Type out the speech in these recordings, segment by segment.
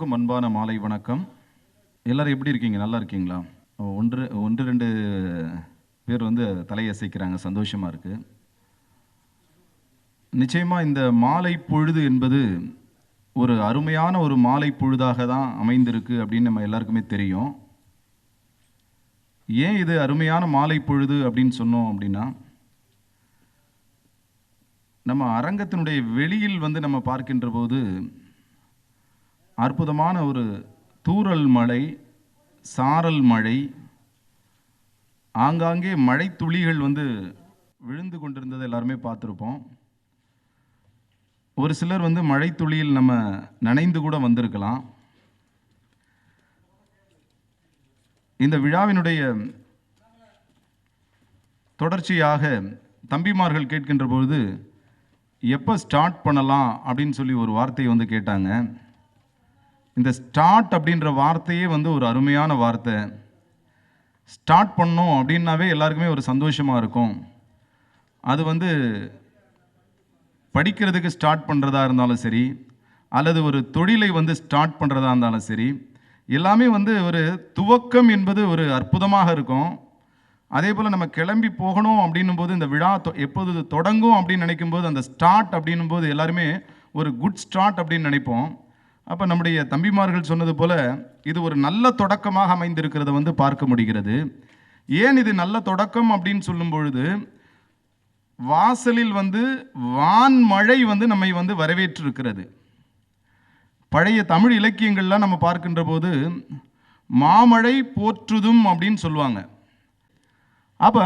எல்லோருக்கும் அன்பான மாலை வணக்கம். எல்லாரும் எப்படி இருக்கீங்க? நல்லா இருக்கீங்களா? ஒன்று ரெண்டு பேர் வந்து தலையசைக்கிறாங்க, சந்தோஷமா இருக்கு. நிச்சயமா இந்த மாலை பொழுது என்பது ஒரு அருமையான ஒரு மாலை பொழுதாக தான் அமைந்திருக்கு அப்படின்னு நம்ம எல்லாருக்குமே தெரியும். ஏன் இது அருமையான மாலை பொழுது அப்படின்னு சொன்னோம் அப்படின்னா, நம்ம அரங்கத்தினுடைய வெளியில் வந்து நம்ம பார்க்கின்ற போது அற்புதமான ஒரு தூறல் மழை, சாரல் மழை, ஆங்காங்கே மழை துளிகள் வந்து விழுந்து கொண்டிருந்ததை எல்லாருமே பார்த்துருப்போம். ஒரு சிலர் வந்து மழை துளியில் நம்ம நனைந்து கூட வந்திருக்கலாம். இந்த விழாவினுடைய தொடர்ச்சியாக தம்பிமார்கள் கேட்கின்ற பொழுது எப்போ ஸ்டார்ட் பண்ணலாம் அப்படின்னு சொல்லி ஒரு வார்த்தையை வந்து கேட்டாங்க. இந்த ஸ்டார்ட் அப்படின்ற வார்த்தையே வந்து ஒரு அருமையான வார்த்தை. ஸ்டார்ட் பண்ணோம் அப்படின்னாவே எல்லாருக்குமே ஒரு சந்தோஷமாக இருக்கும். அது வந்து படிக்கிறதுக்கு ஸ்டார்ட் பண்ணுறதா இருந்தாலும் சரி, அல்லது ஒரு தொழிலை வந்து ஸ்டார்ட் பண்ணுறதா இருந்தாலும் சரி, எல்லாமே வந்து ஒரு துவக்கம் என்பது ஒரு அற்புதமாக இருக்கும். அதே போல் நம்ம கிளம்பி போகணும் அப்படின்னும் போது இந்த விழா எப்போது தொடங்கும் அப்படின்னு நினைக்கும்போது அந்த ஸ்டார்ட் அப்படின்னும் போது எல்லாருமே ஒரு குட் ஸ்டார்ட் அப்படின்னு நினைப்போம். அப்போ நம்முடைய தம்பிமார்கள் சொன்னது போல் இது ஒரு நல்ல தொடக்கமாக அமைந்திருக்கிறத வந்து பார்க்க முடிகிறது. ஏன் இது நல்ல தொடக்கம் அப்படின்னு சொல்லும் பொழுது, வாசலில் வந்து வான்மழை வந்து நம்மை வந்து வரவேற்றிருக்கிறது. பழைய தமிழ் இலக்கியங்கள்லாம் நம்ம பார்க்கின்ற போது மாமழை போற்றுதும் அப்படின்னு சொல்லுவாங்க. அப்போ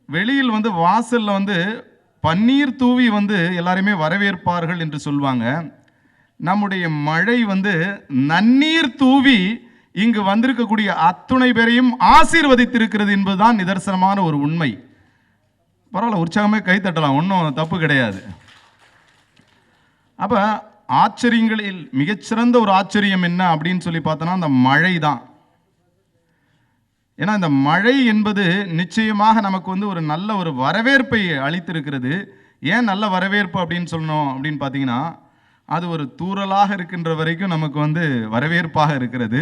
வெளியில் வந்து வாசலில் வந்து பன்னீர் தூவி வந்து எல்லாருமே வரவேற்பார்கள் என்று சொல்லுவாங்க. நம்முடைய மழை வந்து நன்னீர் தூவி இங்கு வந்திருக்கக்கூடிய அத்துணை பேரையும் ஆசீர்வதித்திருக்கிறது என்பதுதான் நிதர்சனமான ஒரு உண்மை. பரவாயில்ல, உற்சாகமே கை தட்டலாம், ஒன்றும் தப்பு கிடையாது. அப்போ ஆச்சரியங்களில் மிகச்சிறந்த ஒரு ஆச்சரியம் என்ன அப்படின்னு சொல்லி பார்த்தோன்னா அந்த மழை தான். ஏன்னா இந்த மழை என்பது நிச்சயமாக நமக்கு வந்து ஒரு நல்ல ஒரு வரவேற்பை அளித்திருக்கிறது. ஏன் நல்ல வரவேற்பு அப்படின்னு சொல்லணும் அப்படின்னு பார்த்தீங்கன்னா, அது ஒரு தூறலாக இருக்கின்ற வரைக்கும் நமக்கு வந்து வரவேற்பாக இருக்கிறது.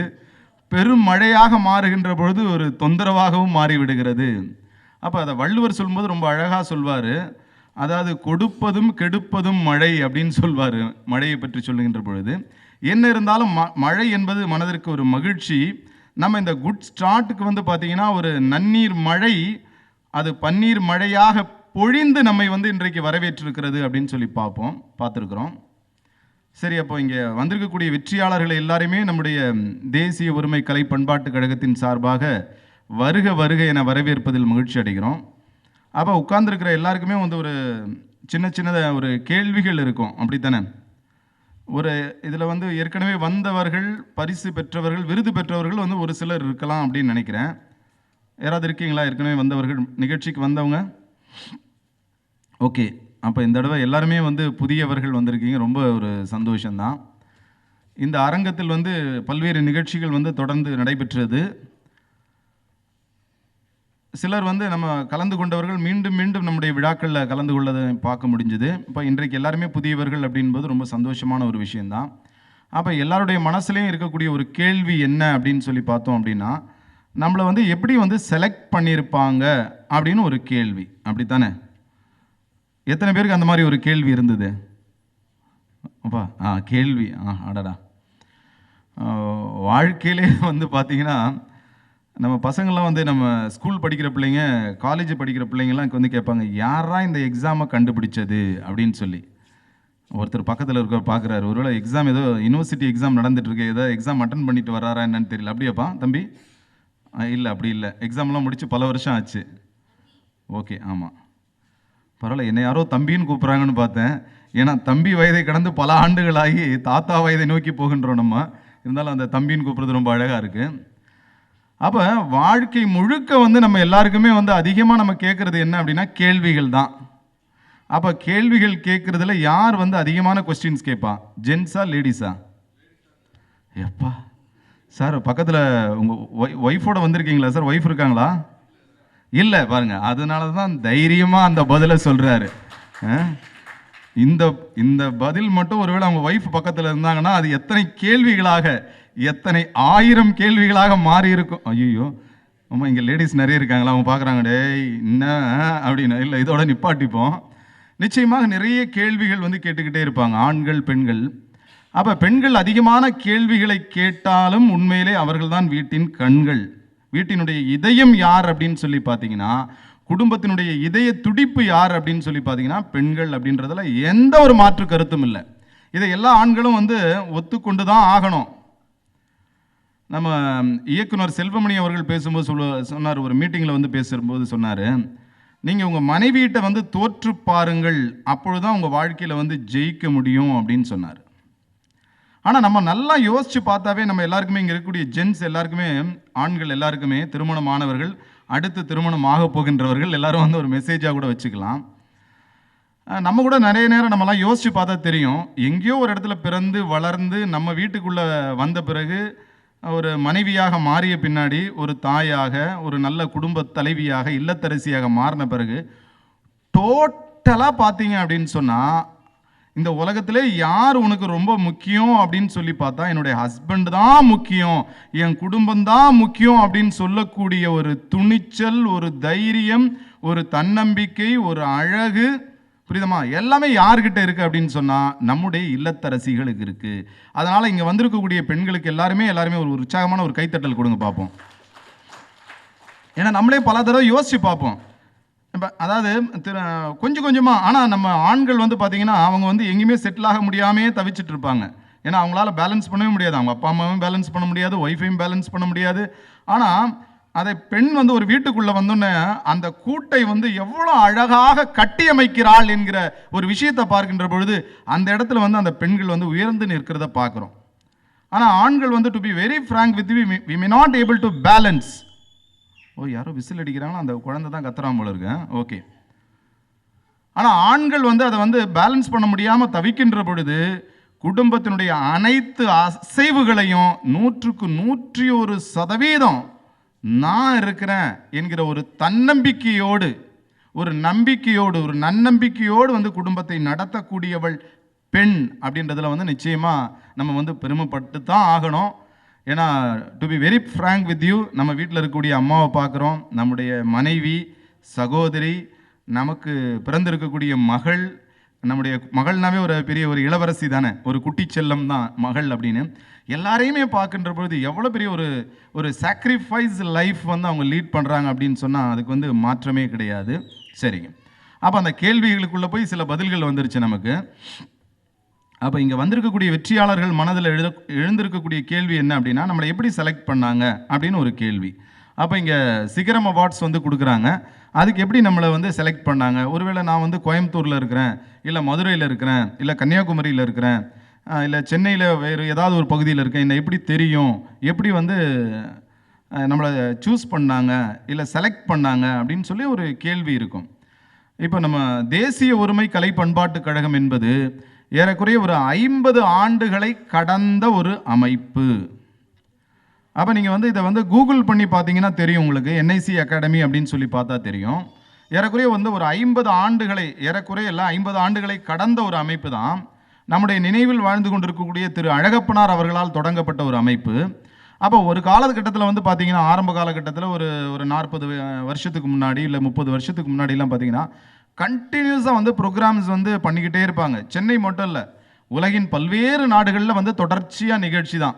பெரும் மழையாக மாறுகின்ற பொழுது ஒரு தொந்தரவாகவும் மாறிவிடுகிறது. அப்போ அதை வள்ளுவர் சொல்லும்போது ரொம்ப அழகாக சொல்வார். அதாவது கொடுப்பதும் கெடுப்பதும் மழை அப்படின்னு சொல்வார். மழையை பற்றி சொல்லுகின்ற பொழுது என்ன இருந்தாலும் மழை என்பது மனதிற்கு ஒரு மகிழ்ச்சி. நம்ம இந்த குட் ஸ்டார்ட்டுக்கு வந்து பார்த்திங்கன்னா ஒரு நன்னீர் மழை அது பன்னீர் மழையாக பொழிந்து நம்மை வந்து இன்றைக்கு வரவேற்றிருக்கிறது அப்படின்னு சொல்லி பார்த்துருக்குறோம். சரி, அப்போ இங்கே வந்திருக்கக்கூடிய வெற்றியாளர்களை எல்லாருமே நம்முடைய தேசிய ஒருமை கலை பண்பாட்டு கழகத்தின் சார்பாக வருக வருக என வரவேற்பதில் மகிழ்ச்சி அடைகிறோம். அப்போ உட்கார்ந்துருக்கிற எல்லாருக்குமே வந்து ஒரு சின்ன ஒரு கேள்விகள் இருக்கும், அப்படித்தானே? ஒரு இதில் வந்து ஏற்கனவே வந்தவர்கள், பரிசு பெற்றவர்கள், விருது பெற்றவர்கள் வந்து ஒரு சிலர் இருக்கலாம் அப்படின்னு நினைக்கிறேன். யாராவது இருக்கீங்களா ஏற்கனவே வந்தவர்கள், நிகழ்ச்சிக்கு வந்தவங்க? ஓகே, அப்போ இந்த தடவை எல்லாருமே வந்து புதியவர்கள் வந்திருக்கீங்க, ரொம்ப ஒரு சந்தோஷம்தான். இந்த அரங்கத்தில் வந்து பல்வேறு நிகழ்ச்சிகள் வந்து தொடர்ந்து நடைபெற்றது. சிலர் வந்து நம்ம கலந்து கொண்டவர்கள் மீண்டும் நம்முடைய விழாக்களில் கலந்து கொள்ளதை பார்க்க முடிஞ்சுது. இப்போ இன்றைக்கு எல்லாருமே புதியவர்கள் அப்படின்பது ரொம்ப சந்தோஷமான ஒரு விஷயந்தான். அப்போ எல்லாருடைய மனசுலையும் இருக்கக்கூடிய ஒரு கேள்வி என்ன அப்படின்னு சொல்லி பார்த்தோம் அப்படின்னா, நம்மளை வந்து எப்படி வந்து செலக்ட் பண்ணியிருப்பாங்க அப்படின்னு ஒரு கேள்வி, அப்படித்தானே? எத்தனை பேருக்கு அந்த மாதிரி ஒரு கேள்வி இருந்தது? அப்பா கேள்வி அடடா. வாழ்க்கையிலே வந்து பார்த்தீங்கன்னா நம்ம பசங்கள்லாம் வந்து நம்ம ஸ்கூல் படிக்கிற பிள்ளைங்க, காலேஜ் படிக்கிற பிள்ளைங்கள்லாம் வந்து கேட்பாங்க, யாரா இந்த எக்ஸாமை கண்டுபிடிச்சது அப்படின்னு சொல்லி. ஒருத்தர் பக்கத்தில் இருக்க பார்க்குறாரு, ஒருவேளை எக்ஸாம் ஏதோ யூனிவர்சிட்டி எக்ஸாம் நடந்துட்டுருக்கு, ஏதோ எக்ஸாம் அட்டன் பண்ணிட்டு வராரா என்னன்னு தெரியல. அப்படியாப்பா தம்பி? இல்லை, அப்படி இல்லை, எக்ஸாம்லாம் முடித்து பல வருஷம் ஆச்சு. ஓகே, ஆமாம், பரவாயில்ல. என்னை யாரோ தம்பின்னு கூப்பிட்றாங்கன்னு பார்த்தேன். ஏன்னா தம்பி வயதை கடந்து பல ஆண்டுகளாகி தாத்தா வயதை நோக்கி போகின்றோம் நம்ம. இருந்தாலும் அந்த தம்பின்னு கூப்பிட்றது ரொம்ப அழகாக இருக்குது. அப்போ வாழ்க்கை முழுக்க வந்து நம்ம எல்லாருக்குமே வந்து அதிகமாக நம்ம கேட்குறது என்ன அப்படின்னா கேள்விகள் தான். அப்போ கேள்விகள் கேட்குறதுல யார் வந்து அதிகமான கொஸ்டின்ஸ் கேட்பா? ஜென்ஸா லேடிஸா? எப்பா சார், பக்கத்தில் உங்கள் ஒய்ஃபோட வந்திருக்கீங்களா சார்? ஒய்ஃப் இருக்காங்களா? இல்லை, பாருங்க, அதனால தான் தைரியமாக அந்த பதிலை சொல்கிறாரு. இந்த இந்த பதில் மட்டும் ஒருவேளை அவங்க ஒய்ஃப் பக்கத்தில் இருந்தாங்கன்னா அது எத்தனை கேள்விகளாக, எத்தனை 1000 கேள்விகளாக மாறி இருக்கும். ஐயோ அம்மா இங்கே லேடிஸ் நிறைய இருக்காங்களா, அவங்க பார்க்குறாங்க, டேய் என்ன அப்படின்னு. இல்லை, இதோட நிப்பாட்டிப்போம். நிச்சயமாக நிறைய கேள்விகள் வந்து கேட்டுக்கிட்டே இருப்பாங்க, ஆண்கள் பெண்கள். அப்போ பெண்கள் அதிகமான கேள்விகளை கேட்டாலும் உண்மையிலே அவர்கள் தான் வீட்டின் கண்கள். வீட்டினுடைய இதயம் யார் அப்படின்னு சொல்லி பார்த்தீங்கன்னா, குடும்பத்தினுடைய இதய துடிப்பு யார் அப்படின்னு சொல்லி பார்த்தீங்கன்னா பெண்கள் அப்படின்றதுல எந்த ஒரு மாற்று கருத்தும் இல்லை. இதை எல்லா ஆண்களும் வந்து ஒத்துக்கொண்டு தான் ஆகணும். நம்ம இயக்குனர் செல்வமணி அவர்கள் பேசும்போது சொன்னார், ஒரு மீட்டிங்கில் வந்து பேசும்போது சொன்னார், நீங்கள் உங்கள் மனைவியிட்ட வந்து தோற்று பாருங்கள், அப்பொழுதுதான் உங்கள் வாழ்க்கையில் வந்து ஜெயிக்க முடியும் அப்படின்னு சொன்னார். ஆனால் நம்ம நல்லா யோசித்து பார்த்தாவே நம்ம எல்லாருக்குமே, இங்கே இருக்கக்கூடிய ஜென்ஸ் எல்லாருக்குமே, ஆண்கள் எல்லாருக்குமே, திருமணமானவர்கள், அடுத்து திருமணம் ஆக போகின்றவர்கள் எல்லாரும் வந்து ஒரு மெசேஜாக கூட வச்சுக்கலாம். நம்ம கூட நிறைய நேரம் நம்மலாம் யோசித்து பார்த்தா தெரியும், எங்கேயோ ஒரு இடத்துல பிறந்து வளர்ந்து நம்ம வீட்டுக்குள்ளே வந்த பிறகு ஒரு மனைவியாக மாறிய பின்னாடி ஒரு தாயாக, ஒரு நல்ல குடும்ப தலைவியாக, இல்லத்தரசியாக மாறின பிறகு டோட்டலாக பார்த்தீங்க அப்படின்னு சொன்னால், இந்த உலகத்திலே யார் உனக்கு ரொம்ப முக்கியம் அப்படின்னு சொல்லி பார்த்தா என்னுடைய ஹஸ்பண்ட் தான் முக்கியம், என் குடும்பம் தான் முக்கியம் அப்படின்னு சொல்லக்கூடிய ஒரு துணிச்சல், ஒரு தைரியம், ஒரு தன்னம்பிக்கை, ஒரு அழகு, புரியுதமா, எல்லாமே யார்கிட்ட இருக்கு அப்படின்னு சொன்னா நம்முடைய இல்லத்தரசிகளுக்கு இருக்கு. அதனால இங்க வந்திருக்கக்கூடிய பெண்களுக்கு எல்லாருமே ஒரு உற்சாகமான ஒரு கைத்தட்டல் கொடுங்க பார்ப்போம். ஏன்னா நம்மளே பல தடவை யோசிச்சு பார்ப்போம். அதாவது கொஞ்சம் கொஞ்சமாக. ஆனால் நம்ம ஆண்கள் வந்து பார்த்தீங்கன்னா அவங்க வந்து எங்கேயுமே செட்டில் ஆக முடியாமே தவிச்சிட்டு இருப்பாங்க. ஏன்னா அவங்களால பேலன்ஸ் பண்ணவே முடியாது, அவங்க அப்பா அம்மாவும் பேலன்ஸ் பண்ண முடியாது, ஒய்ஃபையும் பேலன்ஸ் பண்ண முடியாது. ஆனால் அதை பெண் வந்து ஒரு வீட்டுக்குள்ளே வந்தோன்னே அந்த கூட்டை வந்து எவ்வளோ அழகாக கட்டியமைக்கிறாள் என்கிற ஒரு விஷயத்தை பார்க்கின்ற பொழுது அந்த இடத்துல வந்து அந்த பெண்கள் வந்து உயர்ந்து நிற்கிறத பார்க்குறோம். ஆனால் ஆண்கள் வந்து to be very frank with we may not able to balance. ஓ, யாரோ விசில் அடிக்கிறாங்களா, அந்த குழந்தை தான் கத்துறான் போல இருக்கு. ஓகே. ஆனால் ஆண்கள் வந்து அதை வந்து பேலன்ஸ் பண்ண முடியாமல் தவிக்கின்ற பொழுது குடும்பத்தினுடைய அனைத்து அசைவுகளையும் 100க்கு 101% நான் இருக்கிறேன் என்கிற ஒரு தன்னம்பிக்கையோடு, ஒரு நம்பிக்கையோடு, ஒரு நன்னம்பிக்கையோடு வந்து குடும்பத்தை நடத்தக்கூடியவள் பெண் அப்படின்றதுல வந்து நிச்சயமாக நம்ம வந்து பெருமைப்பட்டு தான் ஆகணும். ஏன்னா to be very frank with you, நம்ம வீட்டில் இருக்கக்கூடிய அம்மாவை பார்க்குறோம், நம்முடைய மனைவி, சகோதரி, நமக்கு பிறந்திருக்கக்கூடிய மகள், நம்முடைய மகள்னாவே ஒரு பெரிய ஒரு இளவரசி தானே, ஒரு குட்டி செல்லம் தான் மகள் அப்படின்னு. எல்லாரையுமே பார்க்கின்ற பொழுது எவ்வளோ பெரிய ஒரு சாக்ரிஃபைஸ் லைஃப் வந்து அவங்க லீட் பண்ணுறாங்க அப்படின்னு சொன்னால் அதுக்கு வந்து மாற்றமே கிடையாது. சரிங்க, அப்போ அந்த கேள்விகளுக்குள்ளே போய் சில பதில்கள் வந்துருச்சு நமக்கு. அப்போ இங்கே வந்திருக்கக்கூடிய வெற்றியாளர்கள் மனதில் எழுந்திருக்கக்கூடிய கேள்வி என்ன அப்படின்னா, நம்மளை எப்படி செலக்ட் பண்ணாங்க அப்படின்னு ஒரு கேள்வி. அப்போ இங்கே சிகரம் அவார்ட்ஸ் வந்து கொடுக்குறாங்க, அதுக்கு எப்படி நம்மளை வந்து செலக்ட் பண்ணாங்க. ஒருவேளை நான் வந்து கோயம்புத்தூரில் இருக்கிறேன், இல்லை மதுரையில் இருக்கிறேன், இல்லை கன்னியாகுமரியில் இருக்கிறேன், இல்லை சென்னையில் வேறு ஏதாவது ஒரு பகுதியில் இருக்கேன், என்னை எப்படி தெரியும், எப்படி வந்து நம்மளை சூஸ் பண்ணாங்க, இல்லை செலக்ட் பண்ணாங்க அப்படின்னு சொல்லி ஒரு கேள்வி இருக்கும். இப்போ நம்ம தேசிய ஒருமை கலை பண்பாட்டு கழகம் என்பது ஏறக்குறைய ஒரு 50 ஆண்டுகளை கடந்த ஒரு அமைப்பு. அப்போ நீங்கள் வந்து இதை வந்து கூகுள் பண்ணி பார்த்தீங்கன்னா தெரியும் உங்களுக்கு, NIC அகாடமி அப்படின்னு சொல்லி பார்த்தா தெரியும். ஏறக்குறைய வந்து ஒரு 50 ஆண்டுகளை, ஏறக்குறைய எல்லாம் 50 ஆண்டுகளை கடந்த ஒரு அமைப்பு தான். நம்முடைய நினைவில் வாழ்ந்து கொண்டிருக்கக்கூடிய திரு அழகப்பனார் அவர்களால் தொடங்கப்பட்ட ஒரு அமைப்பு. அப்போ ஒரு காலகட்டத்தில் வந்து பார்த்தீங்கன்னா, ஆரம்ப காலகட்டத்தில் ஒரு 40 வருஷத்துக்கு முன்னாடி, இல்லை 30 வருஷத்துக்கு முன்னாடிலாம் பார்த்தீங்கன்னா கண்டினியூஸாக வந்து ப்ரோக்ராம்ஸ் வந்து பண்ணிக்கிட்டே இருப்பாங்க. சென்னை மட்டும் இல்லை, உலகின் பல்வேறு நாடுகளில் வந்து தொடர்ச்சியாக நிகழ்ச்சி தான்.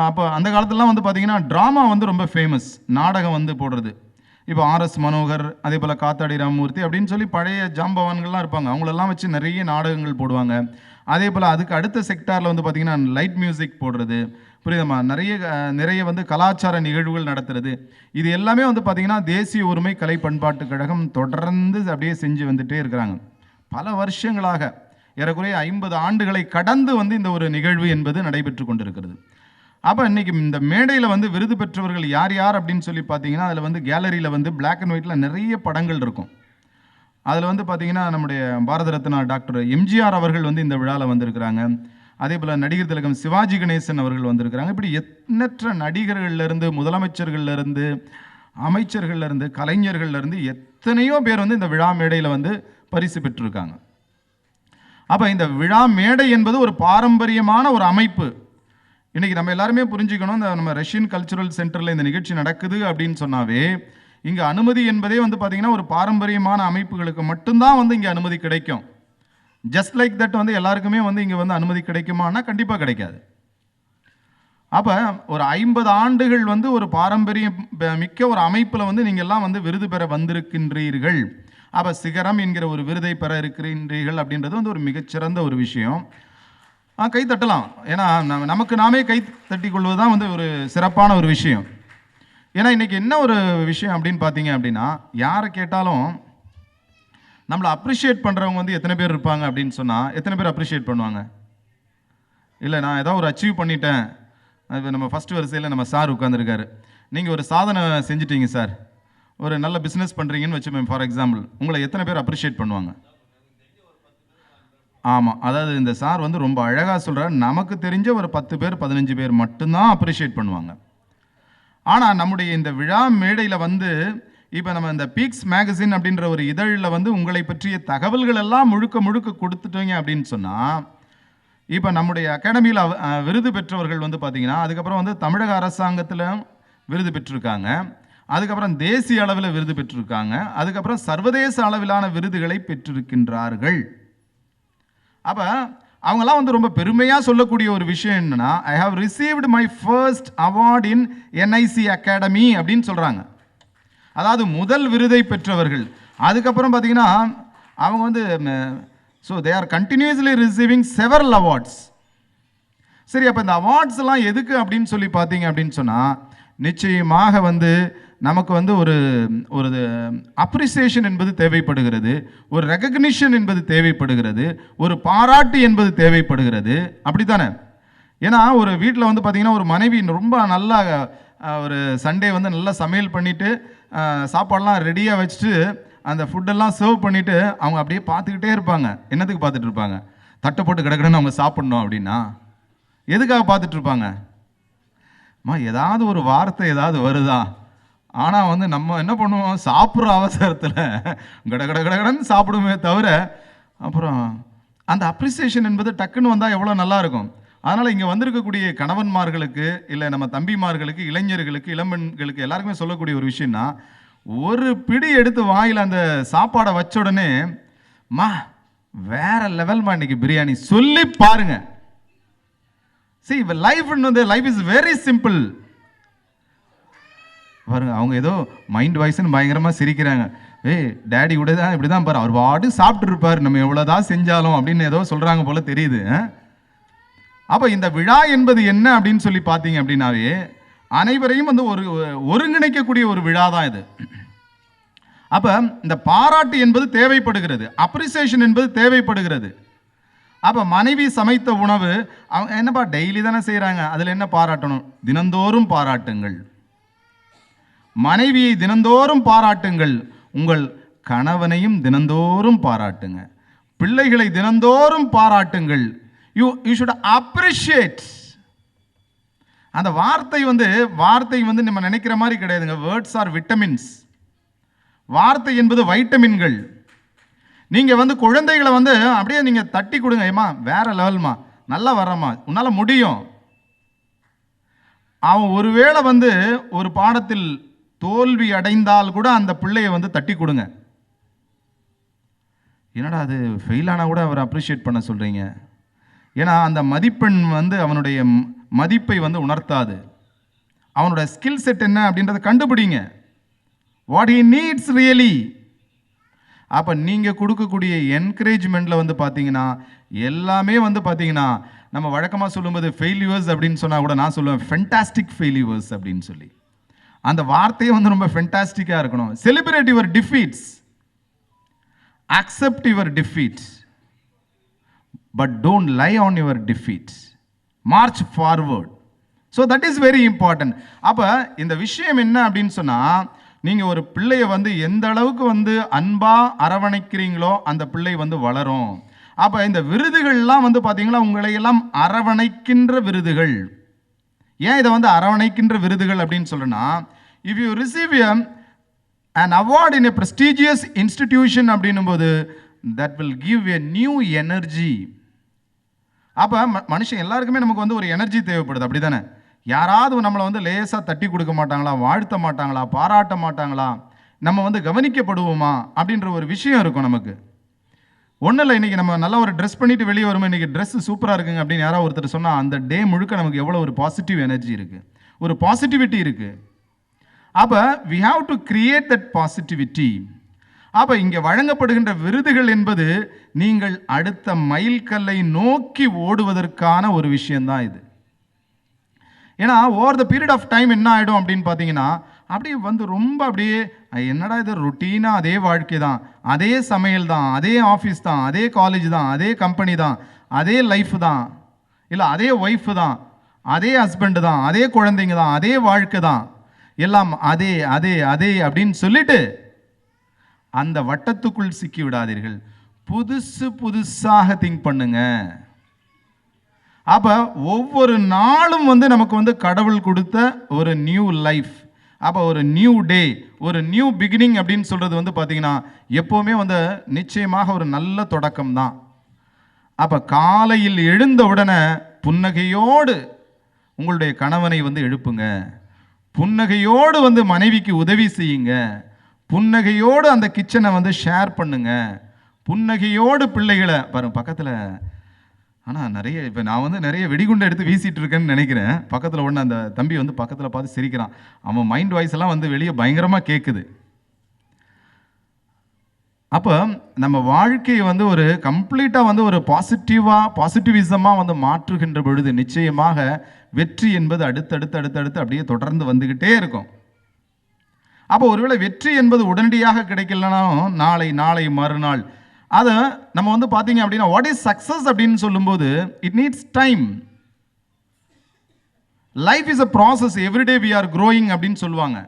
அப்போ அந்த காலத்துலலாம் வந்து பார்த்திங்கன்னா ட்ராமா வந்து ரொம்ப ஃபேமஸ், நாடகம் வந்து போடுறது. இப்போ RS மனோகர், அதே போல் காத்தாடி ராமமூர்த்தி அப்படின்னு சொல்லி பழைய ஜாம்பவான்கள்லாம் இருப்பாங்க, அவங்களெல்லாம் வச்சு நிறைய நாடகங்கள் போடுவாங்க. அதே போல் அதுக்கு அடுத்த செக்டாரில் வந்து பார்த்திங்கன்னா லைட் மியூசிக் போடுறது, புரியுதமா, நிறைய வந்து கலாச்சார நிகழ்வுகள் நடத்துறது. இது எல்லாமே வந்து பார்த்திங்கன்னா தேசிய ஒருமை கலை பண்பாட்டு கழகம் தொடர்ந்து அப்படியே செஞ்சு வந்துட்டே இருக்கிறாங்க பல வருஷங்களாக. ஏறக்குறைய 50 ஆண்டுகளை கடந்து வந்து இந்த ஒரு நிகழ்வு என்பது நடைபெற்று கொண்டிருக்கிறது. அப்போ இன்றைக்கி இந்த மேடையில் வந்து விருது பெற்றவர்கள் யார் யார் அப்படின்னு சொல்லி பார்த்தீங்கன்னா, அதில் வந்து கேலரியில் வந்து பிளாக் அண்ட் ஒயிட்டில் நிறைய படங்கள் இருக்கும். அதில் வந்து பார்த்திங்கன்னா நம்முடைய பாரத ரத்னா டாக்டர் எம்ஜிஆர் அவர்கள் வந்து இந்த விழாவில் வந்திருக்கிறாங்க. அதே போல் நடிகர் திலகம் சிவாஜி கணேசன் அவர்கள் வந்திருக்கிறாங்க. இப்படி எண்ணற்ற நடிகர்கள்லேருந்து, முதலமைச்சர்கள்லேருந்து, அமைச்சர்கள்லேருந்து, கலைஞர்கள்லேருந்து எத்தனையோ பேர் வந்து இந்த விழா மேடையில் வந்து பரிசு பெற்றிருக்காங்க. அப்போ இந்த விழா மேடை என்பது ஒரு பாரம்பரியமான ஒரு அமைப்பு. இன்னைக்கு நம்ம எல்லாருமே புரிஞ்சுக்கணும், இந்த நம்ம ரஷ்யன் கல்ச்சுரல் சென்டரில் இந்த நிகழ்ச்சி நடக்குது அப்படின்னு சொன்னாவே இங்கே அனுமதி என்பதே வந்து பார்த்தீங்கன்னா ஒரு பாரம்பரியமான அமைப்புகளுக்கு மட்டும்தான் வந்து இங்கே அனுமதி கிடைக்கும். ஜஸ்ட் லைக் தட் வந்து எல்லாருக்குமே வந்து இங்கே வந்து அனுமதி கிடைக்குமானா கண்டிப்பாக கிடைக்காது. அப்போ ஒரு 50 ஆண்டுகள் வந்து ஒரு பாரம்பரியம் மிக்க ஒரு அமைப்பில் வந்து நீங்கள் எல்லாம் வந்து விருது பெற வந்திருக்கின்றீர்கள். அப்போ சிகரம் என்கிற ஒரு விருதை பெற இருக்கின்றீர்கள் அப்படின்றது வந்து ஒரு மிகச்சிறந்த ஒரு விஷயம். கை தட்டலாம். ஏன்னா நமக்கு நாமே கை தட்டி கொள்வது தான் வந்து ஒரு சிறப்பான ஒரு விஷயம். ஏன்னா இன்றைக்கி என்ன ஒரு விஷயம் அப்படின்னு பார்த்தீங்க அப்படின்னா, யாரை கேட்டாலும் நம்மளை அப்ரிஷியேட் பண்ணுறவங்க வந்து எத்தனை பேர் இருப்பாங்க அப்படின்னு சொன்னால் எத்தனை பேர் அப்ரிஷியேட் பண்ணுவாங்க? இல்லை, நான் ஏதாவது ஒரு அச்சீவ் பண்ணிட்டேன். அது நம்ம ஃபஸ்ட்டு வரிசையில் நம்ம சார் உட்காந்துருக்காரு. நீங்கள் ஒரு சாதனை செஞ்சிட்டீங்க சார், ஒரு நல்ல பிஸ்னஸ் பண்ணுறீங்கன்னு வச்சுப்பேன் ஃபார் எக்ஸாம்பிள். உங்களை எத்தனை பேர் அப்ரிஷியேட் பண்ணுவாங்க? ஆமாம், அதாவது இந்த சார் வந்து ரொம்ப அழகாக சொல்கிறார், நமக்கு தெரிஞ்ச ஒரு 10 பேர் 15 பேர் மட்டும்தான் அப்ரிஷியேட் பண்ணுவாங்க. ஆனால் நம்முடைய இந்த விழா மேடையில் வந்து இப்போ நம்ம இந்த பீக்ஸ் மேகசின் அப்படின்ற ஒரு இதழில் வந்து உங்களை பற்றிய தகவல்கள் எல்லாம் முழுக்க முழுக்க கொடுத்துட்டீங்க அப்படின்னு சொன்னால், இப்போ நம்முடைய அகாடமியில் விருது பெற்றவர்கள் வந்து பார்த்திங்கன்னா, அதுக்கப்புறம் வந்து தமிழக அரசாங்கத்தில் விருது பெற்றிருக்காங்க, அதுக்கப்புறம் தேசிய அளவில் விருது பெற்றிருக்காங்க, அதுக்கப்புறம் சர்வதேச அளவிலான விருதுகளை பெற்றிருக்கின்றார்கள். அப்போ அவங்களாம் வந்து ரொம்ப பெருமையாக சொல்லக்கூடிய ஒரு விஷயம் என்னன்னா, I have received my first award in NIC academy அப்படின்னு சொல்கிறாங்க. அதாவது முதல் விருதை பெற்றவர்கள். அதுக்கப்புறம் பார்த்தீங்கன்னா அவங்க வந்து so they are continuously receiving several awards. சரி, அப்போ இந்த அவார்ட்ஸ் எல்லாம் எதுக்கு அப்படின்னு சொல்லி பார்த்தீங்க அப்படின்னு சொன்னால், நிச்சயமாக வந்து நமக்கு வந்து ஒரு ஒரு அப்ரிசியேஷன் என்பது தேவைப்படுகிறது, ஒரு ரெகக்னிஷன் என்பது தேவைப்படுகிறது, ஒரு பாராட்டு என்பது தேவைப்படுகிறது. அப்படி தானே? ஏன்னா ஒரு வீட்டில் வந்து பார்த்திங்கன்னா ஒரு மனைவி ரொம்ப நல்லா ஒரு சண்டே வந்து நல்லா சமையல் பண்ணிவிட்டு சாப்பாடெல்லாம் ரெடியாக வச்சுட்டு அந்த ஃபுட்டெல்லாம் சர்வ் பண்ணிவிட்டு அவங்க அப்படியே பார்த்துக்கிட்டே இருப்பாங்க. என்னத்துக்கு பார்த்துட்டு இருப்பாங்க? தட்டை போட்டு கிடக்குன்னு அவங்க சாப்பிட்ணும் அப்படின்னா எதுக்காக பார்த்துட்டு இருப்பாங்க? ஏதாவது ஒரு வார்த்தை ஏதாவது வருதா? ஆனால் வந்து நம்ம என்ன பண்ணுவோம், சாப்பிட்ற அவசரத்தில் கடன்னு சாப்பிடுமே தவிர அப்புறம் அந்த அப்ரிசியேஷன் என்பது டக்குன்னு வந்தால் எவ்வளோ நல்லாயிருக்கும். அதனால் இங்கே வந்திருக்கக்கூடிய கணவன்மார்களுக்கு, இல்லை நம்ம தம்பிமார்களுக்கு, இளைஞர்களுக்கு, இளம்பெண்களுக்கு எல்லாருக்குமே சொல்லக்கூடிய ஒரு விஷயம்னா, ஒரு பிடி எடுத்து வாயில் அந்த சாப்பாடை வச்ச உடனே வேற லெவல்மா இன்னைக்கு பிரியாணி சொல்லி பாருங்க. See, life is very simple. பாருங்க, அவங்க ஏதோ மைண்ட் வாய்ஸ்ன்னு பயங்கரமாக சிரிக்கிறாங்க. டேடி கூட தான் இப்படி தான் பாரு, அவர் பாட்டு சாப்பிட்டு இருப்பார், நம்ம எவ்வளோதான் செஞ்சாலும் அப்படின்னு ஏதோ சொல்கிறாங்க போல தெரியுது. அப்போ இந்த விழா என்பது என்ன அப்படின்னு சொல்லி பார்த்தீங்க அப்படின்னாவே அனைவரையும் வந்து ஒருங்கிணைக்கக்கூடிய ஒரு விழா தான் இது. அப்போ இந்த பாராட்டு என்பது தேவைப்படுகிறது, அப்ரிசியேஷன் என்பது தேவைப்படுகிறது. அப்போ மனைவி சமைத்த உணவு அவங்க என்னப்பா டெய்லி தானே செய்கிறாங்க, அதில் என்ன பாராட்டணும்? தினந்தோறும் பாராட்டுங்கள். மனைவியை தினந்தோறும் பாராட்டுங்கள். உங்கள் கணவனையும் தினந்தோறும் பாராட்டுங்க. பிள்ளைகளை தினந்தோறும் பாராட்டுங்கள். You should appreciate. அந்த வார்த்தை வந்து நம்ம நினைக்கிற மாதிரி கிடையாதுங்க. Words R vitamins. வார்த்தை என்பது வைட்டமின்கள். நீங்கள் வந்து குழந்தைகளை வந்து அப்படியே நீங்கள் தட்டி கொடுங்க. ஏமா வேற லெவல்மா, நல்லா வரமா, உன்னால் முடியும். அவன் ஒருவேளை வந்து ஒரு பாடத்தில் தோல்வி அடைந்தால் கூட அந்த பிள்ளையை வந்து தட்டி கொடுங்க. என்னடா அது ஃபெயிலானா கூட அவரை அப்ரிஷியேட் பண்ண சொல்கிறீங்க? ஏன்னா அந்த மதிப்பெண் வந்து அவனுடைய மதிப்பை வந்து உணர்த்தாது. அவனோட ஸ்கில் செட் என்ன அப்படின்றத கண்டுபிடிங்க. What he needs really. அப்போ நீங்கள் கொடுக்கக்கூடிய என்கரேஜ்மெண்ட்டில் வந்து பார்த்தீங்கன்னா எல்லாமே வந்து பார்த்தீங்கன்னா நம்ம வழக்கமாக சொல்லும்போது ஃபெயில்யூவர்ஸ் அப்படின்னு சொன்னால் கூட நான் சொல்லுவேன் ஃபென்டாஸ்டிக் ஃபெயில்யூவர்ஸ் அப்படின்னு சொல்லி. அந்த வார்த்தையே வந்து ரொம்ப ஃபென்டாஸ்டிக்காக இருக்கணும். Celebrate your defeats, accept your defeats, but don't lie on your defeats, march forward. So that is very important. அப்போ இந்த விஷயம் என்ன அப்படின்னு சொன்னால், நீங்கள் ஒரு பிள்ளையை வந்து எந்த அளவுக்கு வந்து அன்பாக அரவணைக்கிறீங்களோ அந்த பிள்ளை வந்து வளரும். அப்போ இந்த விருதுகள்லாம் வந்து பார்த்தீங்கன்னா உங்களையெல்லாம் அரவணைக்கின்ற விருதுகள். ஏன் இதை வந்து அரவணைக்கின்ற விருதுகள் அப்படின்னு சொல்கிறேன்னா, if you receive an award in a prestigious institution அப்படின்னும் போது that will give a new energy. அப்போ மனுஷன் எல்லாருக்குமே நமக்கு வந்து ஒரு எனர்ஜி தேவைப்படுது, அப்படி தானே? யாராவது நம்மளை வந்து லேசாக தட்டி கொடுக்க மாட்டாங்களா, வாழ்த்த மாட்டாங்களா, பாராட்ட மாட்டாங்களா, நம்ம வந்து கவனிக்கப்படுவோமா அப்படின்ற ஒரு விஷயம் இருக்கும் நமக்கு. ஒன்றும் இல்லை, இன்றைக்கி நம்ம நல்லா ஒரு ட்ரெஸ் பண்ணிட்டு வெளியே வரும்போது இன்றைக்கி ட்ரெஸ் சூப்பராக இருக்குங்க அப்படின்னு யாராவது ஒருத்தர் சொன்னால் அந்த டே முழுக்க நமக்கு எவ்வளோ ஒரு பாசிட்டிவ் எனர்ஜி இருக்குது, ஒரு பாசிட்டிவிட்டி இருக்குது. அப்போ we have to create that positivity. அப்போ இங்கே வழங்கப்படுகின்ற விருதுகள் என்பது நீங்கள் அடுத்த மைல்கல்லை நோக்கி ஓடுவதற்கான ஒரு விஷயந்தான் இது. ஏன்னா over the period of time என்ன ஆகிடும் அப்படின்னு பார்த்தீங்கன்னா, அப்படியே வந்து ரொம்ப அப்படியே என்னடா இது ரொட்டீனாக அதே வாழ்க்கை தான், அதே சமையல் தான், அதே ஆஃபீஸ் தான், அதே காலேஜ் தான், அதே கம்பெனி தான், அதே லைஃப் தான், இல்லை அதே ஒய்ஃபு தான், அதே ஹஸ்பண்டு தான், அதே குழந்தைங்க தான், அதே வாழ்க்கை தான், எல்லாம் அதே அதே அதே அப்படின்னு சொல்லிட்டு அந்த வட்டத்துக்குள் சிக்கி விடாதீர்கள். புதுசு புதுசாக திங்க் பண்ணுங்க. அப்போ ஒவ்வொரு நாளும் வந்து நமக்கு வந்து கடவுள் கொடுத்த ஒரு நியூ லைஃப். அப்போ ஒரு நியூ டே, ஒரு நியூ பிகினிங் அப்படின்னு சொல்கிறது வந்து பார்த்தீங்கன்னா எப்போவுமே வந்து நிச்சயமாக ஒரு நல்ல தொடக்கம் தான். அப்போ காலையில் எழுந்த உடனே புன்னகையோடு உங்களுடைய கணவனை வந்து எழுப்புங்க, புன்னகையோடு வந்து மனைவிக்கு உதவி செய்யுங்க, புன்னகையோடு அந்த கிச்சனை வந்து ஷேர் பண்ணுங்க, புன்னகையோடு பிள்ளைகளை பாருங்க பக்கத்தில். ஆனால் நிறைய இப்போ நான் வந்து நிறைய வெடிகுண்டை எடுத்து வீசிட்டு இருக்கேன்னு நினைக்கிறேன். பக்கத்தில் ஒன்று அந்த தம்பி வந்து பக்கத்தில் பார்த்து சிரிக்கிறான். அவன் மைண்ட் வாய்ஸ் எல்லாம் வந்து வெளியே பயங்கரமாக கேட்குது. அப்போ நம்ம வாழ்க்கையை வந்து ஒரு கம்ப்ளீட்டாக வந்து ஒரு பாசிட்டிவிசமாக வந்து மாற்றுகின்ற பொழுது நிச்சயமாக வெற்றி என்பது அடுத்தடுத்து அடுத்தடுத்து அப்படியே தொடர்ந்து வந்துக்கிட்டே இருக்கும். அப்போ ஒருவேளை வெற்றி என்பது உடனடியாக கிடைக்கலனாலும் நாளை நாளை மறுநாள் அதை நம்ம வந்து பார்த்தீங்க அப்படின்னா வாட் இஸ் சக்ஸஸ் அப்படின்னு சொல்லும்போது it needs time. Life is a process, every day we are growing அப்படின்னு சொல்லுவாங்க.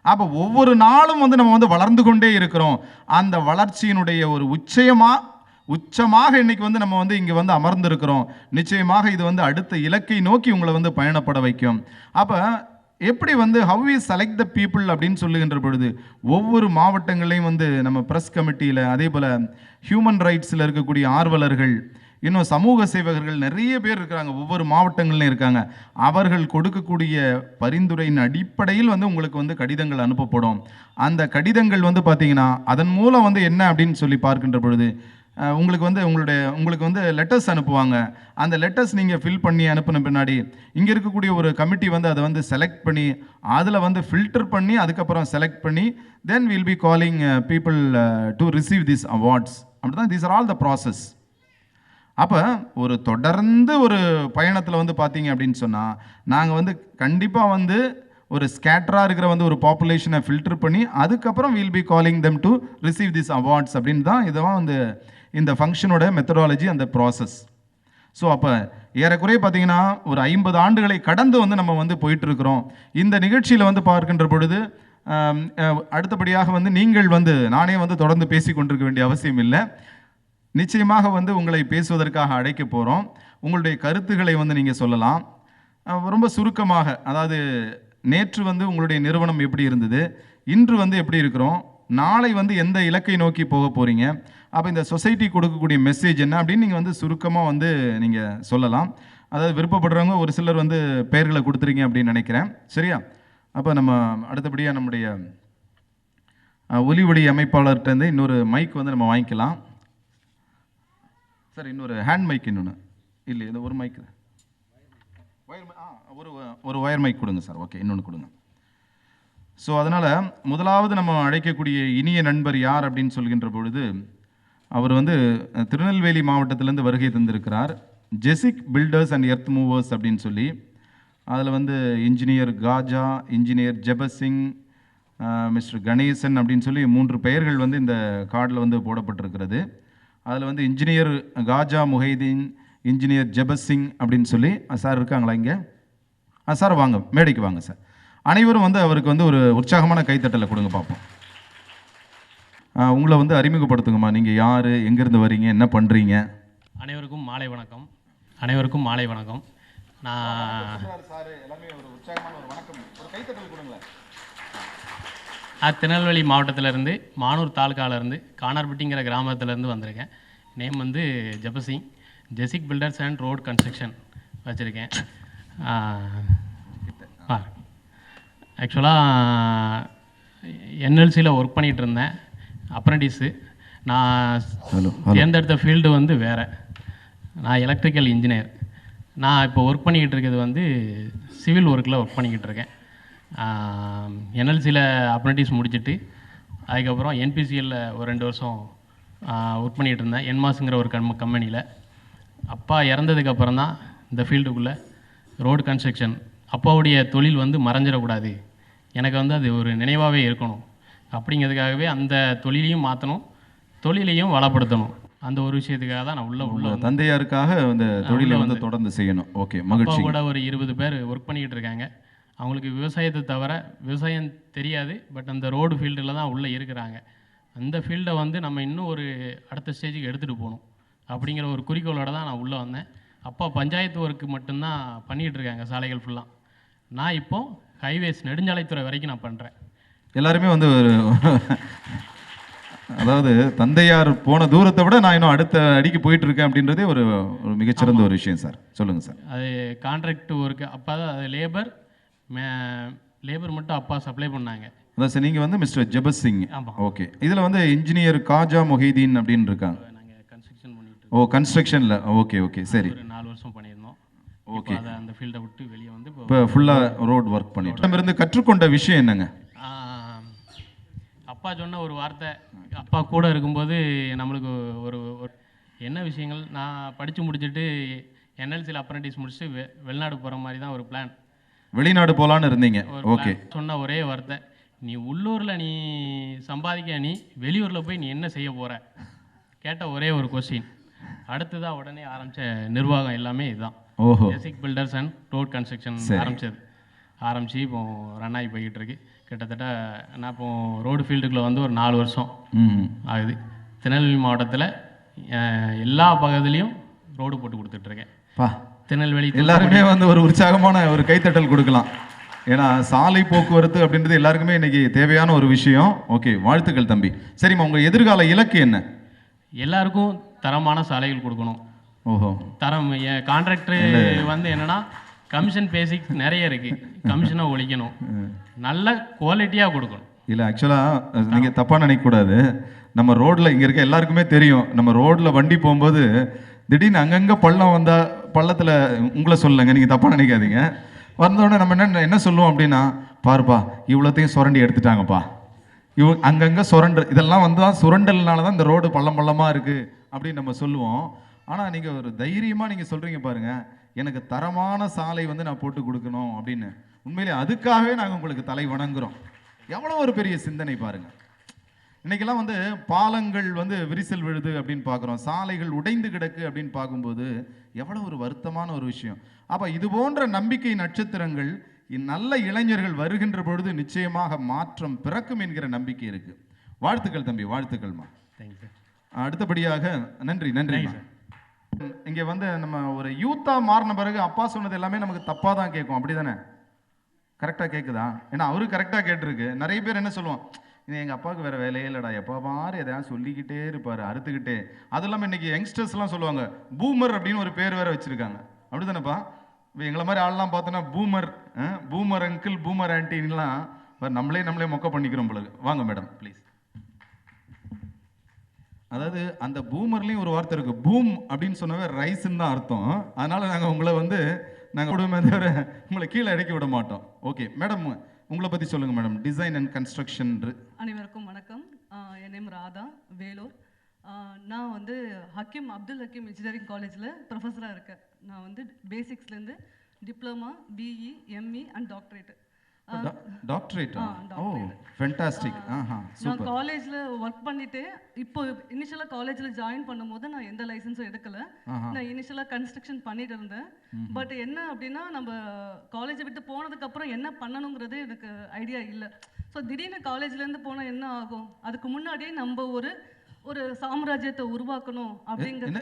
அப்போ ஒவ்வொரு நாளும் வந்து நம்ம வந்து வளர்ந்து கொண்டே இருக்கிறோம். அந்த வளர்ச்சியினுடைய ஒரு உச்சமாக இன்னைக்கு வந்து நம்ம வந்து இங்கே வந்து அமர்ந்திருக்கிறோம். நிச்சயமாக இது வந்து அடுத்த இலக்கை நோக்கி உங்களை வந்து பயணப்பட வைக்கும். அப்போ எப்படி வந்து how we select the people அப்படின்னு சொல்லுகின்ற பொழுது ஒவ்வொரு மாவட்டங்களையும் வந்து நம்ம ப்ரெஸ் கமிட்டியில், அதே போல் ஹியூமன் ரைட்ஸில் இருக்கக்கூடிய ஆர்வலர்கள், இன்னும் சமூக சேவகர்கள் நிறைய பேர் இருக்கிறாங்க, ஒவ்வொரு மாவட்டங்கள்லையும் இருக்காங்க. அவர்கள் கொடுக்கக்கூடிய பரிந்துரையின் அடிப்படையில் வந்து உங்களுக்கு வந்து கடிதங்கள் அனுப்பப்படும். அந்த கடிதங்கள் வந்து பார்த்தீங்கன்னா அதன் மூலம் வந்து என்ன அப்படின்னு சொல்லி பார்க்கின்ற பொழுது உங்களுக்கு வந்து லெட்டர்ஸ் அனுப்புவாங்க. அந்த லெட்டர்ஸ் நீங்கள் ஃபில் பண்ணி அனுப்பின பின்னாடி இங்கே இருக்கக்கூடிய ஒரு கமிட்டி வந்து அதை வந்து செலக்ட் பண்ணி அதில் வந்து ஃபில்டர் பண்ணி அதுக்கப்புறம் செலக்ட் பண்ணி then will be calling people to receive this awards. அப்படி தான் these are all the process. அப்போ ஒரு தொடர்ந்து ஒரு பயணத்தில் வந்து பார்த்தீங்க அப்படின்னு சொன்னால் நாங்கள் வந்து கண்டிப்பாக வந்து ஒரு ஸ்கேட்டராக இருக்கிற வந்து ஒரு பாப்புலேஷனை ஃபில்டர் பண்ணி அதுக்கப்புறம் will be calling them to receive this awards அப்படின்னு தான் இதெல்லாம் வந்து இந்த ஃபங்க்ஷனோட மெத்தடாலஜி, அந்த ப்ராசஸ். ஸோ அப்போ ஏறக்குறைய பார்த்தீங்கன்னா ஒரு 50 ஆண்டுகளை கடந்து வந்து நம்ம வந்து போயிட்டுருக்கிறோம். இந்த நிகழ்ச்சியில் வந்து பார்க்கின்ற பொழுது அடுத்தபடியாக வந்து நீங்கள் வந்து நானே வந்து தொடர்ந்து பேசி கொண்டிருக்க வேண்டிய அவசியம் இல்லை. நிச்சயமாக வந்து உங்களை பேசுவதற்காக அழைக்க போகிறோம். உங்களுடைய கருத்துக்களை வந்து நீங்கள் சொல்லலாம். ரொம்ப சுருக்கமாக, அதாவது நேற்று வந்து உங்களுடைய நிறுவனம் எப்படி இருந்தது, இன்று வந்து எப்படி இருக்கிறோம், நாளை வந்து எந்த இலக்கை நோக்கி போக போகிறீங்க, அப்போ இந்த சொசைட்டி கொடுக்கக்கூடிய மெசேஜ் என்ன அப்படின்னு நீங்கள் வந்து சுருக்கமாக வந்து நீங்கள் சொல்லலாம். அதாவது விருப்பப்படுறவங்க ஒரு சிலர் வந்து பெயர்களை கொடுத்துருங்க அப்படின்னு நினைக்கிறேன். சரியா? அப்போ நம்ம அடுத்தபடியாக நம்முடைய ஒலி ஒளி அமைப்பாளர்கிட்டருந்து இன்னொரு மைக் வந்து நம்ம வாங்கிக்கலாம். சார் இன்னொரு ஹேண்ட் மைக் இன்னொன்று இல்லை, இது ஒரு மைக் ஒரு ஒயர் மைக் கொடுங்க சார். ஓகே, இன்னொன்று கொடுங்க. ஸோ அதனால் முதலாவது நம்ம அழைக்கக்கூடிய இனிய நண்பர் யார் அப்படின்னு சொல்கின்ற பொழுது அவர் வந்து திருநெல்வேலி மாவட்டத்திலேருந்து வருகை தந்திருக்கிறார். Jesic builders and earth movers அப்படின்னு சொல்லி அதில் வந்து engineer Khaja, engineer Jebasingh, mister Ganesan அப்படின்னு சொல்லி 3 பெயர்கள் வந்து இந்த கார்டில் வந்து போடப்பட்டிருக்கிறது. அதில் வந்து இன்ஜினியர் காஜா முஹைதீன், இன்ஜினியர் ஜெபசிங் அப்படின்னு சொல்லி சார் இருக்காங்களா இங்கே? சார் வாங்க, மேடைக்கு வாங்க சார். அனைவரும் வந்து அவருக்கு வந்து ஒரு உற்சாகமான கைத்தட்டலை கொடுங்க பார்ப்போம். உங்களை வந்து அறிமுகப்படுத்துங்கம்மா. நீங்கள் யார், எங்கேருந்து வரீங்க, என்ன பண்ணுறீங்க? அனைவருக்கும் மாலை வணக்கம். அனைவருக்கும் மாலை வணக்கம். நான் சார் எல்லாமே ஒரு உற்சாகமான ஒரு வணக்கம், ஒரு கைத்தட்டல் கொடுங்களேன். திருநெல்வேலி மாவட்டத்திலேருந்து மானூர் தாலுக்காவிலேருந்து கானார்பட்டிங்கிற கிராமத்துலேருந்து வந்திருக்கேன். நேம் வந்து ஜெபசிங். ஜெசிக் பில்டர்ஸ் அண்ட் ரோட் கன்ஸ்ட்ரக்ஷன் வச்சுருக்கேன். ஆக்சுவலாக என்எல்சியில் ஒர்க் பண்ணிகிட்டு இருந்தேன், அப்ரண்டிஸு. நான் தேர்ந்தெடுத்த ஃபீல்டு வந்து வேறு. நான் எலக்ட்ரிக்கல் இன்ஜினியர். நான் இப்போ ஒர்க் பண்ணிக்கிட்டு இருக்கிறது வந்து சிவில் ஒர்க்கில் ஒர்க் பண்ணிக்கிட்டு இருக்கேன். என்எல்சியில் அப்ரண்டிஸ் முடிச்சுட்டு அதுக்கப்புறம் என்பிசிஎல்ல ஒரு 2 வருஷம் ஒர்க் பண்ணிகிட்டு இருந்தேன், என்மாஸுங்கிற ஒரு கம்பெனியில். அப்பா இறந்ததுக்கப்புறம் தான் இந்த ஃபீல்டுக்குள்ளே ரோடு கன்ஸ்ட்ரக்ஷன், அப்பாவுடைய தொழில் வந்து மறைஞ்சிடக்கூடாது, எனக்கு வந்து அது ஒரு நினைவாகவே இருக்கணும் அப்படிங்கிறதுக்காகவே அந்த தொழிலையும் மாற்றணும், தொழிலையும் வளப்படுத்தணும், அந்த ஒரு விஷயத்துக்காக தான் நான் உள்ள தந்தையாருக்காக அந்த தொழிலை வந்து தொடர்ந்து செய்யணும். ஓகே, மகிழ்ச்சி. கூட ஒரு 20 பேர் ஒர்க் பண்ணிக்கிட்டு இருக்காங்க. அவங்களுக்கு விவசாயத்தை தவிர விவசாயம் தெரியாது, பட் அந்த ரோடு ஃபீல்டில் தான் உள்ளே இருக்கிறாங்க. அந்த ஃபீல்டை வந்து நம்ம இன்னும் ஒரு அடுத்த ஸ்டேஜுக்கு எடுத்துகிட்டு போகணும் அப்படிங்கிற ஒரு குறிக்கோளோடு தான் நான் உள்ளே வந்தேன். அப்பா பஞ்சாயத்து ஒர்க்கு மட்டும்தான் பண்ணிகிட்டு இருக்காங்க, சாலைகள் ஃபுல்லாக. நான் இப்போது ஹைவேஸ் நெடுஞ்சாலைத்துறை வரைக்கும் நான் பண்ணுறேன். எல்லாருமே வந்து ஒரு அதாவது தந்தையார் போன தூரத்தை விட நான் இன்னும் அடுத்த அடிக்கு போயிட்டு இருக்கேன் அப்படின்றதே ஒரு மிகச்சிறந்த ஒரு விஷயம் சார். சொல்லுங்கள் சார். அது கான்ட்ராக்ட் ஒர்க்கு அப்பா தான், அது லேபர் மட்டும் அப்பா சப்ளை பண்ணாங்க. அதான் சார், நீங்கள் வந்து மிஸ்டர் ஜெபசிங். ஓகே, இதில் வந்து இன்ஜினியர் காஜா மொஹிதீன் அப்படின்னு இருக்காங்க. நாங்கள் கன்ஸ்ட்ரக்ஷன் பண்ணிட்டு கன்ஸ்ட்ரக்ஷனில். ஓகே ஓகே, சரி. ஒரு 4 வருஷம் பண்ணியிருந்தோம். ஓகே, அந்த ஃபீல்டை விட்டு வெளியே வந்து இப்போ ஃபுல்லாக ரோட் ஒர்க் பண்ணிட்டு நம்ம இருந்து கற்றுக்கொண்ட விஷயம் என்னங்க? அப்பா சொன்ன ஒரு வார்த்தை, அப்பா கூட இருக்கும்போது நம்மளுக்கு ஒரு என்ன விஷயங்கள், நான் படித்து முடிச்சுட்டு என்எல்சியில் அப்ரண்டிஸ் முடிச்சுட்டு வெளிநாடு போகிற மாதிரி தான் ஒரு பிளான். வெளிநாடு போகலான்னு இருந்தீங்க. ஓகே. சொன்ன ஒரே வார்த்தை, நீ உள்ளூரில் நீ சம்பாதிக்க, நீ வெளியூரில் போய் நீ என்ன செய்ய போகிற கேட்ட ஒரே ஒரு கொஸ்டின். அடுத்ததாக உடனே ஆரம்பித்த நிர்வாகம் எல்லாமே இதுதான். ஜெசிக் பில்டர்ஸ் அண்ட் ரோட் கன்ஸ்ட்ரக்ஷன் ஆரம்பித்து இப்போ ரன் ஆகி போய்கிட்டு இருக்கு. கிட்டத்தட்ட நான் இப்போ ரோடு ஃபீல்டுக்குள்ளே வந்து ஒரு 4 வருஷம் ஆகுது. திருநெல்வேலி மாவட்டத்தில் எல்லா பகுதியிலையும் ரோடு போட்டு கொடுத்துட்ருக்கேன். திருநெல்வேலி எல்லாருமே வந்து ஒரு உற்சாகமான ஒரு கைத்தட்டல் கொடுக்கலாம். ஏன்னா சாலை போக்குவரத்து அப்படின்றது எல்லாருக்குமே இன்னைக்கு தேவையான ஒரு விஷயம். ஓகே, வாழ்த்துக்கள் தம்பி. சரிம்மா, உங்கள் எதிர்கால இலக்கு என்ன? எல்லாருக்கும் தரமான சாலைகள் கொடுக்கணும். தரம் கான்ட்ராக்டர் வந்து என்னன்னா கமிஷன் பேசிக் நிறைய இருக்குது, கமிஷனை ஒழிக்கணும், நல்ல குவாலிட்டியாக கொடுக்கணும். இல்லை, ஆக்சுவலாக நீங்கள் தப்பாக நினைக்கக்கூடாது. நம்ம ரோட்டில் இங்கே இருக்க எல்லாருக்குமே தெரியும், நம்ம ரோட்டில் வண்டி போகும்போது திடீர்னு அங்கங்கே பள்ளம் வந்தால், பள்ளத்தில் உங்களை சொல்லலைங்க, நீங்கள் தப்பாக நினைக்காதீங்க, வந்தோடனே நம்ம என்ன சொல்லுவோம் அப்படின்னா, பாருப்பா இவ்வளோத்தையும் சுரண்டி எடுத்துட்டாங்கப்பா, அங்கங்கே இதெல்லாம் வந்து தான் சுரண்டல்னால தான் இந்த ரோடு பள்ளமாக இருக்குது அப்படின்னு நம்ம சொல்லுவோம். ஆனால் நீங்கள் ஒரு தைரியமாக நீங்கள் சொல்கிறீங்க பாருங்கள், எனக்கு தரமான சாலை வந்து நான் போட்டு கொடுக்கணும் அப்படின்னு. உண்மையிலே அதுக்காகவே நாங்கள் உங்களுக்கு தலை வணங்குறோம். எவ்வளோ ஒரு பெரிய சிந்தனை பாருங்கள். இன்றைக்கெல்லாம் வந்து பாலங்கள் வந்து விரிசல் விழுது அப்படின்னு பார்க்குறோம், சாலைகள் உடைந்து கிடக்கு அப்படின்னு பார்க்கும்போது எவ்வளோ ஒரு வருத்தமான ஒரு விஷயம். அப்போ இது போன்ற நம்பிக்கை நட்சத்திரங்கள், நல்ல இளைஞர்கள் வருகின்ற பொழுது நிச்சயமாக மாற்றம் பிறக்கும் என்கிற நம்பிக்கை இருக்குது. வாழ்த்துக்கள் தம்பி, வாழ்த்துக்கள்மா. தேங்க்யூ. அடுத்தபடியாக நன்றி. இங்கே வந்து நம்ம ஒரு யூத்தாக மாறின பிறகு அப்பா சொன்னது எல்லாமே நமக்கு தப்பாக தான் கேட்கும், அப்படி தானே? கரெக்டாக கேட்குதா? ஏன்னா அவரு கரெக்டாக கேட்டிருக்கு. நிறைய பேர் என்ன சொல்லுவோம், எங்கள் அப்பாவுக்கு வேறு வேலையே இல்லைடா, எப்போ பாரு எதாவது சொல்லிக்கிட்டே இருப்பார், அறுத்துக்கிட்டே. அது இல்லாமல் இன்றைக்கி யங்ஸ்டர்ஸ்லாம் சொல்லுவாங்க பூமர் அப்படின்னு ஒரு பேர் வேறு வச்சுருக்காங்க, அப்படி தானேப்பா? இப்போ எங்களை மாதிரி ஆள்லாம் பார்த்தோன்னா பூமர் அங்கிள், பூமர் ஆன்டின்லாம் நம்மளே மொக்க பண்ணிக்கிறோம் பொழுது. வாங்க மேடம் ப்ளீஸ். அதாவது அந்த பூமர்லேயும் ஒரு வார்த்தை இருக்குது, பூம் அப்படின்னு சொன்னவே ரைஸ்ன்னு தான் அர்த்தம். அதனால் நாங்கள் உங்களை வந்து விடுமே தவிர உங்களை கீழே இறக்கி விட மாட்டோம். ஓகே மேடம், உங்களை பற்றி சொல்லுங்கள் மேடம். Design and construction. அனைவருக்கும் வணக்கம். என் நேம் ராதா, வேலூர். நான் வந்து அப்துல் ஹக்கீம் இன்ஜினியரிங் காலேஜில் ப்ரொஃபஸராக இருக்கேன். நான் வந்து பேசிக்ஸ்லேருந்து diploma, BE, ME and doctorate. Doctorate. Oh fantastic. நான் காலேஜில் ஒர்க் பண்ணிட்டு இப்போ இனிஷியலாக காலேஜில் ஜாயின் பண்ணும்போது நான் எந்த லைசன்ஸும் எடுக்கலை. நான் இனிஷியலாக கன்ஸ்ட்ரக்ஷன் பண்ணிட்டு இருந்தேன். பட் என்ன அப்படின்னா, நம்ம காலேஜை விட்டு போனதுக்கப்புறம் என்ன பண்ணணுங்கிறது எனக்கு ஐடியா இல்லை. ஸோ திடீர்னு காலேஜ்லேருந்து போனால் என்ன ஆகும், அதுக்கு முன்னாடியே நம்ம ஒரு ஒரு சாம்ராஜ்யத்தை உருவாக்கணும்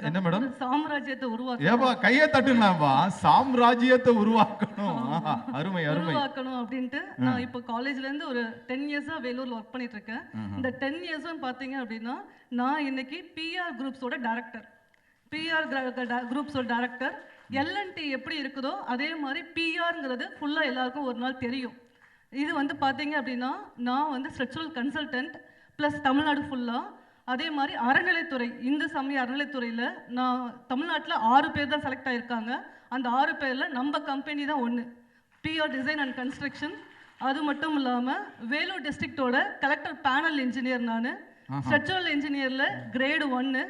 என்ன மேடம்? சாம்ராஜ்யத்தை ஏப்பா கையை தட்டுங்களாப்பா, சாம்ராஜ்யத்தை உருவாக்கணும். அருமை அருமை. உருவாக்கணும் அப்படின்ட்டு நான் இப்போ காலேஜ்ல இருந்து ஒரு 10 இயர்ஸா வேலூர்ல ஒர்க் பண்ணிட்டு இருக்கேன். இந்த 10 இயர்ஸும் பாத்தீங்க அப்படின்னா நான் இன்னைக்கு பிஆர் குரூப்ஸோட டைரக்டர். பிஆர் குரூப்ஸோட டைரக்டர். எல்என்டி எப்படி இருக்குதோ அதே மாதிரி பிஆர்ங்கிறது ஃபுல்லா எல்லாருக்கும் ஒரு நாள் தெரியும். இது வந்து பாத்தீங்க அப்படின்னா நான் வந்து ஸ்ட்ரக்சரல் கன்சல்டன்ட் ப்ளஸ் தமிழ்நாடு ஃபுல்லா, அதே மாதிரி அறநிலைத்துறை, இந்து சமய அறநிலைத்துறையில் நான் தமிழ்நாட்டில் 6 பேர் தான் செலக்ட் ஆகியிருக்காங்க. அந்த 6 பேரில் நம்ம கம்பெனி தான் ஒன்று, பிஆர் டிசைன் அண்ட் கன்ஸ்ட்ரக்ஷன். அது மட்டும் இல்லாமல் வேலூர் டிஸ்ட்ரிக்டோட கலெக்டர் பேனல் இன்ஜினியர் நான். ஸ்ட்ரக்சரல் இன்ஜினியர்ல கிரேடு 1,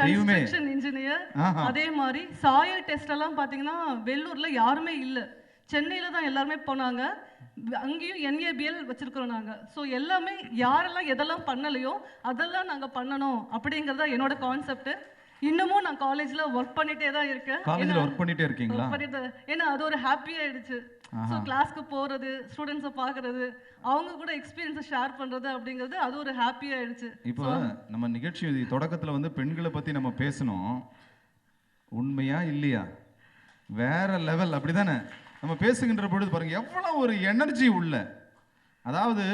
கன்ஸ்ட்ரக்ஷன் இன்ஜினியர். அதே மாதிரி சாயில் டெஸ்ட் எல்லாம் பார்த்தீங்கன்னா வெள்ளூரில் யாருமே இல்லை, சென்னையில் தான் எல்லாருமே போனாங்க. அங்கேயும் NABL வச்சிருக்கிறோம் நாங்கள். ஸோ எல்லாமே யாரெல்லாம் எதெல்லாம் பண்ணலையோ அதெல்லாம் நாங்கள் பண்ணணும் அப்படிங்கிறதா என்னோட கான்செப்ட். இன்னமும் நான் காலேஜ்ல ஒர்க் பண்ணிட்டே தான் இருக்கேன். காலேஜ்ல ஒர்க் பண்ணிட்டே இருக்கீங்களா? ஏன்னா அது ஒரு ஹாப்பி ஆயிடுச்சு. ஸோ கிளாஸ்க்கு போறது, ஸ்டூடெண்ட்ஸை பார்க்கறது, அவங்க கூட எக்ஸ்பீரியன்ஸை ஷேர் பண்றது அப்படிங்கிறது அது ஒரு ஹாப்பி ஆயிடுச்சு. இப்போ நம்ம நிகழ்ச்சி தொடக்கத்துல வந்து பெண்களை பத்தி நம்ம பேசணும், உண்மையா இல்லையா? வேற லெவல், அப்படிதானே? நம்ம பேசுகின்ற பொழுது பாருங்க எவ்வளவு ஒரு எனர்ஜி உள்ள, அதாவது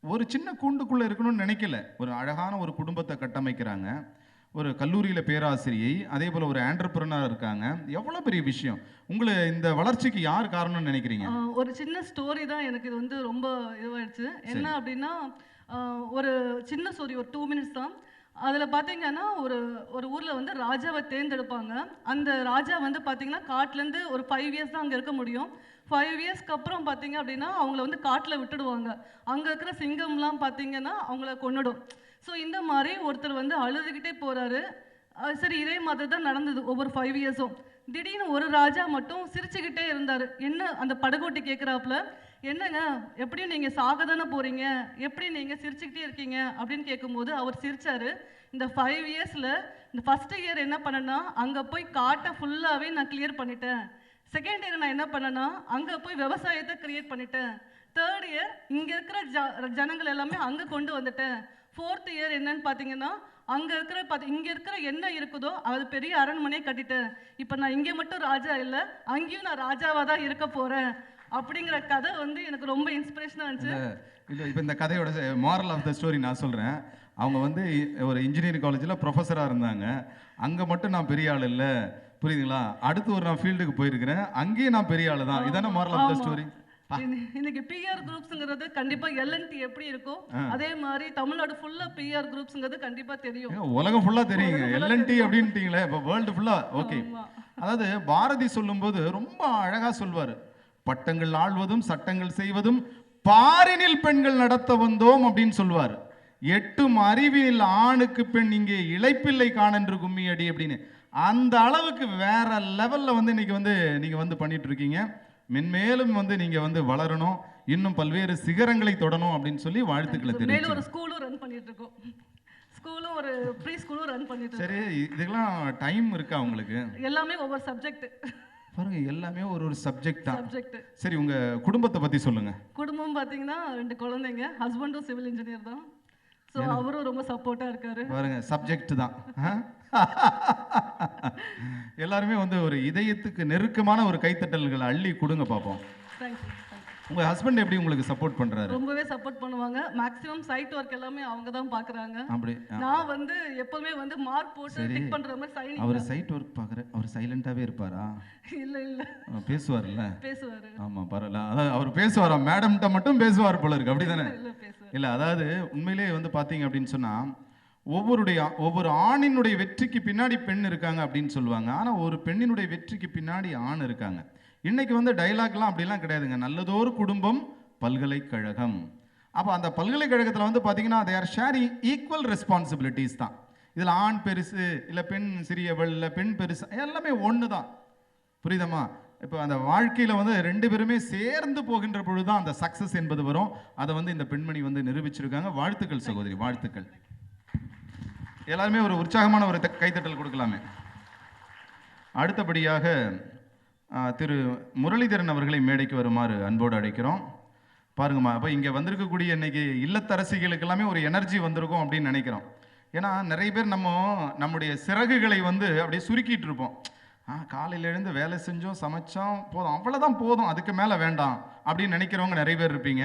ஒரு சின்ன கூண்டுக்குள்ள இருக்கணும்னு நினைக்கல, ஒரு அழகான ஒரு குடும்பத்தை கட்டமைக்கிறாங்க, ஒரு கல்லூரியில பேராசிரியை, அதே போல ஒரு ஆண்டர்பிரனர் இருக்காங்க. எவ்வளவு பெரிய விஷயம். உங்களை இந்த வளர்ச்சிக்கு யார் காரணம்னு நினைக்கிறீங்க? ஒரு சின்ன ஸ்டோரி தான் எனக்கு இது வந்து ரொம்ப இதுவாயிடுச்சு. என்ன அப்படின்னா ஒரு சின்ன ஸ்டோரி, ஒரு 2 மினிட்ஸ் தான். அதில் பார்த்தீங்கன்னா ஒரு ஊரில் வந்து ராஜாவை தேர்ந்தெடுப்பாங்க. அந்த ராஜா வந்து பார்த்தீங்கன்னா காட்டிலேருந்து ஒரு 5 இயர்ஸ் தான் அங்கே இருக்க முடியும். 5 இயர்ஸ்க்கு அப்புறம் பார்த்தீங்க அப்படின்னா அவங்கள வந்து காட்டில் விட்டுடுவாங்க. அங்கே இருக்கிற சிங்கம்லாம் பார்த்தீங்கன்னா அவங்கள கொன்னுடும். ஸோ இந்த மாதிரி ஒருத்தர் வந்து அழுதுகிட்டே போகிறாரு. சரி, இதே மாதிரி தான் நடந்தது ஒவ்வொரு 5 இயர்ஸும். திடீர்னு ஒரு ராஜா மட்டும் சிரிச்சுக்கிட்டே இருந்தார். என்ன அந்த படகோட்டி கேட்குறாப்புல, என்னங்க எப்படியும் நீங்கள் சாக தானே போகிறீங்க, எப்படி நீங்கள் சிரிச்சுக்கிட்டே இருக்கீங்க அப்படின்னு கேட்கும்போது அவர் சிரிச்சாரு. இந்த 5 இயர்ஸில் இந்த ஃபர்ஸ்ட் இயர் என்ன பண்ணேன்னா அங்கே போய் காட்டை ஃபுல்லாகவே நான் கிளியர் பண்ணிட்டேன். செகண்ட் இயர் நான் என்ன பண்ணேன்னா அங்கே போய் விவசாயத்தை கிரியேட் பண்ணிட்டேன். தேர்ட் இயர் இங்கே இருக்கிற ஜனங்கள் எல்லாமே அங்கே கொண்டு வந்துட்டேன். ஃபோர்த் இயர் என்னன்னு பார்த்தீங்கன்னா அங்கே இங்கே இருக்கிற என்ன இருக்குதோ அது பெரிய அரண்மனையை கட்டிட்டேன். இப்போ நான் இங்கே மட்டும் ராஜா இல்லை, அங்கேயும் நான் ராஜாவாக தான் இருக்க போகிறேன் அப்படிங்கிற கதை வந்து எனக்கு ரொம்ப இன்ஸ்பிரேஷனாக இருந்துச்சு. இல்லை, இப்போ இந்த கதையோட மாரல் ஆஃப் த ஸ்டோரி நான் சொல்கிறேன். அவங்க வந்து ஒரு இன்ஜினியரிங் காலேஜில் ப்ரொஃபஸராக இருந்தாங்க. அங்கே மட்டும் நான் பெரிய ஆள் இல்லை, புரியுதுங்களா? அடுத்து நான் ஃபீல்டுக்கு போயிருக்கிறேன், அங்கேயும் நான் பெரிய ஆள் தான். இதான மாரல் ஆஃப் த ஸ்டோரி. இன்னைக்கு பிஆர் குரூப்ஸ்ங்கிறது கண்டிப்பா எல்என்டி எப்படி இருக்கும் அதே மாதிரி தமிழ்நாடு ஃபுல்லா பிஆர் குரூப்ஸ்ங்கிறது கண்டிப்பா தெரியும். உலகம் ஃபுல்லா தெரியுங்க. எல்என்டி அப்படின்ட்டீங்களே, இப்போ வேர்ல்டு ஃபுல்லா. ஓகே, அதாவது பாரதி சொல்லும்போது ரொம்ப அழகா சொல்வாரு, பட்டங்கள் ஆள்வதும் சட்டங்கள் செய்வதும் பாரினில் பெண்கள் நடத்த வந்தோம் அப்படின்னு சொல்வார். 8 அறிவினில் ஆணுக்கு பெண் இங்கே இளைப்பில்லை காணென்று கும்மி அடி அப்படின்னு. அந்த அளவுக்கு வேற லெவல்ல வந்து இன்னைக்கு வந்து நீங்க வந்து பண்ணிட்டு இருக்கீங்க. மென்மேலும் வந்து நீங்க வந்து வளரணும், இன்னும் பல்வேறு சிகரங்களை தொடணும் அப்படின்னு சொல்லி வாழ்த்துக்களை தெரிவிக்கிறேன். ஒரு ஸ்கூலும் ரன் பண்ணிட்டு இருக்கோம், ஸ்கூலும் ஒரு ப்ரீ ஸ்கூலும் ரன் பண்ணிட்டு. சரி, இதுக்கெல்லாம் டைம் இருக்கா உங்களுக்கு? எல்லாமே ஒவ்வொரு சப்ஜெக்ட் பாருங்க, எல்லாமே ஒரு சப்ஜெக்ட் தான். சரி, உங்க குடும்பத்தை பத்தி சொல்லுங்க. குடும்பம் பாத்தீங்கன்னா 2 குழந்தைங்க, ஹஸ்பண்டும் சிவில் இன்ஜினியர் தான். ஸோ அவரும் ரொம்ப சப்போர்ட்டா இருக்காரு. பாருங்க, சப்ஜெக்ட் தான். எல்லாருமே வந்து ஒரு இதயத்துக்கு நெருக்கமான ஒரு கைத்தட்டல்களை அள்ளி கொடுங்க பார்ப்போம். தேங்க்யூ. உங்க ஹஸ்பண்ட் எப்படி உங்களுக்கு சப்போர்ட் பண்றாரு? ரொம்பவே சப்போர்ட் பண்ணுவாங்க. மேக்ஸिमम சைட் வர்க் எல்லாமே அவங்க தான் பாக்குறாங்க. அப்படி நான் வந்து எப்பவுமே வந்து மார்க் போட்டு டிக் பண்ற மாதிரி சைனிங். அவர் சைட் வர்க் பாக்குற, அவர் சைலண்டாவே இருப்பாரா? இல்ல பேசுவார்ல? பேசுவாரு. ஆமா, பரவாயில்ல. அதாவது அவர் பேசுவாரா? மேடம்கிட்ட மட்டும் பேசுவார் போல இருக்கு, அப்படிதானே? இல்ல, அதாவது உண்மையிலேயே வந்து பாத்தீங்க அப்படின்னு சொன்னா ஒவ்வொரு ஆணினுடைய வெற்றிக்கு பின்னாடி பெண் இருக்காங்க அப்படின்னு சொல்லுவாங்க. ஆனா ஒரு பெண்ணினுடைய வெற்றிக்கு பின்னாடி ஆண் இருக்காங்க. இன்னைக்கு வந்து டைலாக்லாம் அப்படிலாம் கிடையாதுங்க. நல்லதொரு குடும்பம் பல்கலைக்கழகம். அப்போ அந்த பல்கலைக்கழகத்தில் வந்து பார்த்தீங்கன்னா they are sharing equal responsibilities தான். இதில் ஆண் பெருசு இல்லை பெண் சிறியவள் இல்லை பெண் பெருசு, எல்லாமே ஒன்று தான். புரியுதம்மா? இப்போ அந்த வாழ்க்கையில் வந்து 2 பேருமே சேர்ந்து போகின்ற பொழுது தான் அந்த சக்ஸஸ் என்பது வரும். அதை வந்து இந்த பெண்மணி வந்து நிரூபிச்சிருக்காங்க. வாழ்த்துக்கள் சகோதரி, வாழ்த்துக்கள். எல்லாருமே ஒரு உற்சாகமான ஒரு கைத்தட்டல் கொடுக்கலாமே. அடுத்தபடியாக திரு முரளிதரன் அவர்களை மேடைக்கு வருமாறு அன்போடு அழைக்கிறோம். பாருங்கம்மா, அப்போ இங்கே வந்திருக்கக்கூடிய இன்னைக்கு இல்லத்தரசிகளுக்கு எல்லாமே ஒரு எனர்ஜி வந்திருக்கும் அப்படின்னு நினைக்கிறோம். ஏன்னா நிறைய பேர் நம்முடைய சிறகுகளை வந்து அப்படியே சுருக்கிட்டு இருப்போம். காலையில எழுந்து வேலை செஞ்சோம், சமைச்சோம், போதும், அவ்வளோதான் போதும், அதுக்கு மேலே வேண்டாம் அப்படின்னு நினைக்கிறவங்க நிறைய பேர் இருப்பீங்க.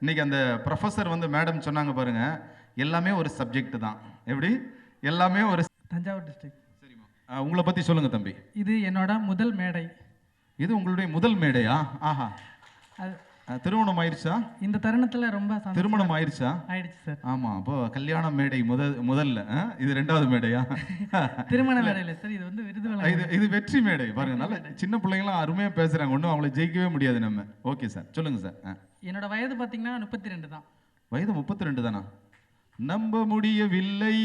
இன்னைக்கு அந்த ப்ரொஃபஸர் வந்து மேடம் சொன்னாங்க பாருங்க, எல்லாமே ஒரு சப்ஜெக்ட் தான். எப்படி எல்லாமே ஒரு தஞ்சாவூர் டிஸ்ட்ரிக்ட். சரிம்மா, உங்களை பற்றி சொல்லுங்க தம்பி. இது என்னோட முதல் மேடை. இது உங்களுடைய முதல் மேடையா? ஆஹா. அது திருமணம் ஆயிடுச்சா? இந்த தருணத்தில் ரொம்ப திருமணம் ஆயிடுச்சா? ஆயிடுச்சு சார். ஆமாம், அப்போ கல்யாண மேடை முதல்ல, இது 2வது மேடையா? திருமண மேடையில் சார், இது வந்து விருது இது வெற்றி மேடை. பாருங்க, நல்ல சின்ன பிள்ளைங்களாம் அருமையாக பேசுகிறாங்க, ஒன்றும் அவங்கள ஜெயிக்கவே முடியாது நம்ம. ஓகே சார், சொல்லுங்க சார். என்னோட வயது பார்த்தீங்கன்னா 32 தான். வயது 32 தானா? நம்ப முடியவில்லை.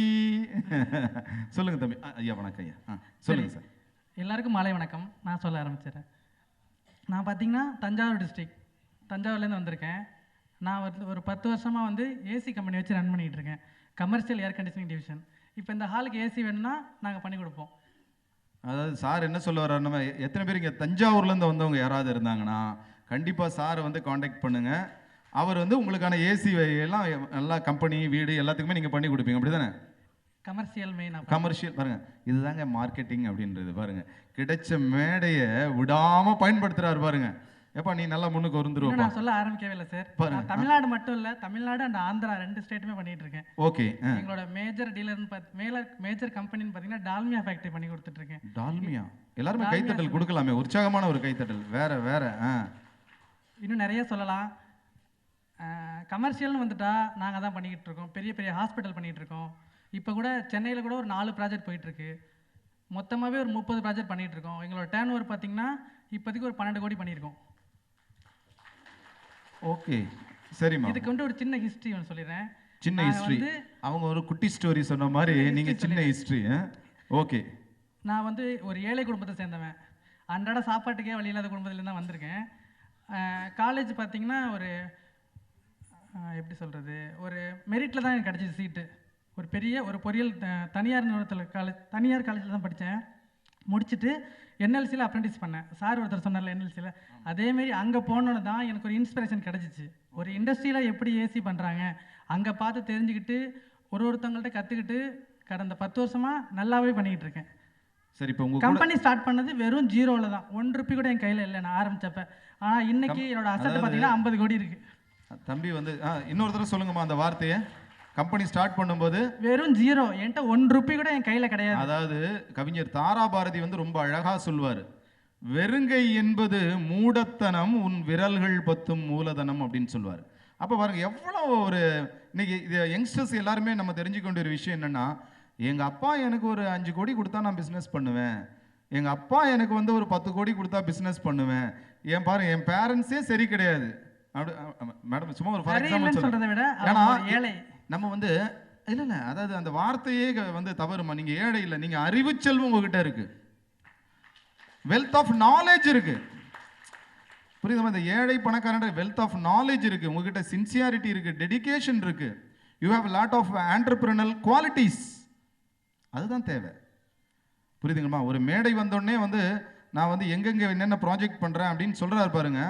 சொல்லுங்க தம்பி. ஐயா வணக்கம் ஐயா. சொல்லுங்க சார். எல்லாருக்கும் மாலை வணக்கம். நான் சொல்ல ஆரம்பிச்சிடறேன். நான் பார்த்தீங்கன்னா தஞ்சாவூர் டிஸ்ட்ரிக்ட், தஞ்சாவூர்லேருந்து வந்திருக்கேன். நான் ஒரு 10 வருஷமாக வந்து ஏசி கம்பெனி வச்சு ரன் பண்ணிகிட்டு இருக்கேன், கமர்ஷியல் ஏர் கண்டிஷனிங் டிவிஷன். இப்போ இந்த ஹாலுக்கு ஏசி வேணும்னா நாங்கள் பண்ணி கொடுப்போம். அதாவது சார் என்ன சொல்ல வர்றாரு, நம்ம எத்தனை பேர் இங்கே தஞ்சாவூர்லேருந்து வந்தவங்க யாராவது இருந்தாங்கன்னா கண்டிப்பாக சாரை வந்து காண்டாக்ட் பண்ணுங்கள். அவர் வந்து உங்களுக்கான ஏசி எல்லாம் எல்லா கம்பெனி வீடு எல்லாத்துக்குமே நீங்கள் பண்ணி கொடுப்பீங்க, அப்படி தானே? Commercial main commercial. பாருங்கள், இதுதாங்க மார்க்கெட்டிங் அப்படின்றது. பாருங்கள், கிடைச்ச மேடையை விடாமல் பயன்படுத்துகிறாரு பாருங்க. எப்பா நீ நல்லா முன்னுக்கு வந்துருவோம். நான் சொல்ல ஆரம்பிக்கவே இல்லை சார். தமிழ்நாடு மட்டும் இல்லை, தமிழ்நாடு அண்ட் ஆந்திரா 2 ஸ்டேட்டுமே பண்ணிட்டு இருக்கேன். ஓகே. எங்களோட மேஜர் டீலர்னு மேஜர் கம்பெனின்னு பார்த்தீங்கன்னா டால்மியா ஃபேக்டரி பண்ணி கொடுத்துட்டு இருக்கேன். டால்மியா, எல்லாருமே கைத்தட்டல் கொடுக்கலாமே, உற்சாகமான ஒரு கைத்தட்டல். வேற இன்னும் நிறைய சொல்லலாம். கமர்ஷியல்னு வந்துட்டா நாங்கள் தான் பண்ணிக்கிட்டு இருக்கோம். பெரிய பெரிய ஹாஸ்பிட்டல் பண்ணிகிட்டு இருக்கோம். இப்போ கூட சென்னையில் கூட ஒரு 4 ப்ராஜெக்ட் போயிட்டுருக்கு. மொத்தமாகவே ஒரு 30 ப்ராஜெக்ட் பண்ணிகிட்டு இருக்கோம். எங்களோட டேர்ன் ஓவர் பார்த்தீங்கன்னா இப்போதைக்கு ஒரு 12 கோடி பண்ணியிருக்கோம். ஓகே, சரிம்மா. இதுக்கு வந்து ஒரு சின்ன ஹிஸ்ட்ரி ஒன்று சொல்லிடுறேன். சின்ன ஹிஸ்ட்ரி. அவங்க ஒரு குட்டி ஸ்டோரி சொன்ன மாதிரி நீங்கள் சின்ன ஹிஸ்ட்ரி. ஓகே. நான் வந்து ஒரு ஏழை குடும்பத்தை சேர்ந்தவன். அன்றாட சாப்பாட்டுக்கே வழி இல்லாத குடும்பத்துலேருந்து தான் வந்திருக்கேன். காலேஜ் பார்த்தீங்கன்னா ஒரு எப்படி சொல்கிறது, ஒரு மெரிட்டில் தான் எனக்கு கிடச்சிது சீட்டு. ஒரு பெரிய ஒரு பொறியியல் தனியார் நிறுவனத்தில் தனியார் காலேஜில் தான் படித்தேன். முடிச்சுட்டு என்எல்சியில் அப்ரெண்டிஸ் பண்ணேன். சார் ஒருத்தர் சொன்னார்ல என்எல்சியில், அதேமாரி அங்கே போனோன்னு தான் எனக்கு ஒரு இன்ஸ்பிரேஷன் கிடச்சிச்சு. ஒரு இண்டஸ்ட்ரியில் எப்படி ஏசி பண்ணுறாங்க அங்கே பார்த்து தெரிஞ்சுக்கிட்டு ஒருத்தவங்கள்ட்ட கற்றுக்கிட்டு கடந்த 10 வருஷமாக நல்லாவே பண்ணிக்கிட்டு இருக்கேன். சரி, இப்போ உங்கள் கம்பெனி ஸ்டார்ட் பண்ணது வெறும் 0ல் தான். 1 ரூபி கூட என் கையில் இல்லை நான் ஆரம்பித்தப்ப. ஆனால் இன்னைக்கு என்னோட அசட் பார்த்தீங்கன்னா 50 கோடி இருக்குது. தம்பி வந்து இன்னொரு தடவை சொல்லுங்கம்மா அந்த வார்த்தையை. கம்பெனி ஸ்டார்ட் பண்ணும்போது வெறும் 0, என்கிட்ட 1 ரூபி கூட என் கையில் கிடையாது. அதாவது கவிஞர் தாரா பாரதி வந்து ரொம்ப அழகா சொல்வார், வெறுங்கை என்பது மூடத்தனம், உன் விரல்கள் பத்தும் மூலதனம் அப்படின்னு சொல்வார். அப்போ பாருங்க எவ்வளோ ஒரு இன்னைக்கு இது யங்ஸ்டர்ஸ் எல்லாருமே நம்ம தெரிஞ்சுக்க வேண்டிய ஒரு விஷயம் என்னன்னா, எங்கள் அப்பா எனக்கு ஒரு 5 கோடி கொடுத்தா நான் பிஸ்னஸ் பண்ணுவேன், எங்கள் அப்பா எனக்கு வந்து ஒரு 10 கோடி கொடுத்தா பிஸ்னஸ் பண்ணுவேன், பாருங்க என் பேரண்ட்ஸே சரி கிடையாது. அப்படி மேடம் சும்மா ஒரு ஃபார் எக்ஸாம்பிள் சொல்றதை விட ஏன்னா ஏழை நம்ம வந்து இல்லை அதாவது அந்த வார்த்தையே வந்து தவறுமா. நீங்க ஏழை இல்லை, நீங்க அறிவு செல்வம் உங்ககிட்ட இருக்கு, வெல்த் ஆஃப் நாலேஜ் இருக்கு. புரியுதுமா? இந்த ஏழை பணக்காரன் வெல்த் ஆஃப் நாலேஜ் இருக்கு, உங்ககிட்ட சின்சியாரிட்டி இருக்கு, டெடிகேஷன் இருக்கு, you have lot of entrepreneurial qualities. அதுதான் தேவை. புரியுதுங்கம்மா? ஒரு மேடை வந்தோடனே வந்து நான் வந்து எங்கெங்க என்னென்ன ப்ராஜெக்ட் பண்றேன் அப்படின்னு சொல்றாரு பாருங்க.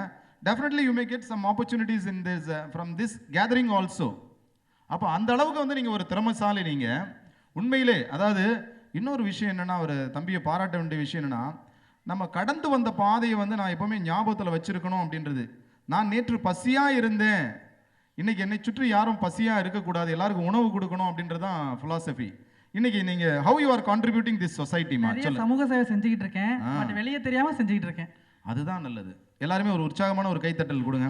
Definitely you may get some opportunities in this from this gathering also. அப்போ அந்த அளவுக்கு வந்து நீங்கள் ஒரு திறமைசாலி. நீங்கள் உண்மையிலே அதாவது இன்னொரு விஷயம் என்னென்னா, ஒரு தம்பியை பாராட்ட வேண்டிய விஷயம் என்னென்னா, நம்ம கடந்து வந்த பாதையை வந்து நான் எப்போவுமே ஞாபகத்தில் வச்சுருக்கணும் அப்படின்றது. நான் நேற்று பசியாக இருந்தேன், இன்னைக்கு என்னை சுற்றி யாரும் பசியாக இருக்கக்கூடாது, எல்லாருக்கும் உணவு கொடுக்கணும் அப்படின்றது தான் ஃபிலாசபி. இன்னைக்கு நீங்கள் how you are contributing this society? சமூக சேவை செஞ்சுக்கிட்டு இருக்கேன், பட் வெளியே தெரியாமல் செஞ்சுக்கிட்டு இருக்கேன். அதுதான் நல்லது. எல்லாருமே ஒரு உற்சாகமான ஒரு கைத்தட்டல் கொடுங்க.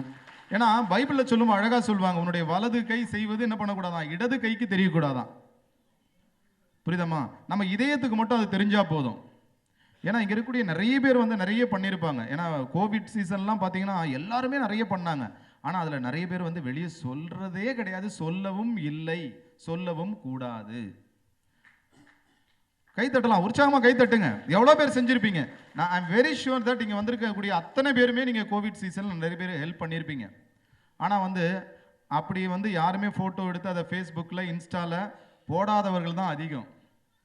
ஏன்னா பைபிளில் சொல்லும் அழகா சொல்லுவாங்க, உன்னுடைய வலது கை செய்வது என்ன பண்ணக்கூடாதான், இடது கைக்கு தெரியக்கூடாதான். புரியுதம்மா? நம்ம இதயத்துக்கு மட்டும் அது தெரிஞ்சா போதும். ஏன்னா இங்கே இருக்கக்கூடிய நிறைய பேர் வந்து நிறைய பண்ணியிருப்பாங்க. ஏன்னா கோவிட் சீசன்லாம் பார்த்தீங்கன்னா எல்லாருமே நிறைய பண்ணாங்க. ஆனால் அதில் நிறைய பேர் வந்து வெளியே சொல்றதே கிடையாது, சொல்லவும் இல்லை, சொல்லவும் கூடாது. கைத்தட்டலாம், உற்சாகமாக கைத்தட்டுங்க. எவ்வளோ பேர் செஞ்சுருப்பீங்க. நான் ஐம் வெரி ஷுர் தட் இங்கே வந்திருக்கக்கூடிய அத்தனை பேருமே நீங்கள் கோவிட் சீசனில் நிறைய பேர் ஹெல்ப் பண்ணியிருப்பீங்க. ஆனால் வந்து அப்படி வந்து யாருமே ஃபோட்டோ எடுத்து அதை ஃபேஸ்புக்கில் இன்ஸ்டாவில் போடாதவர்கள் தான் அதிகம்.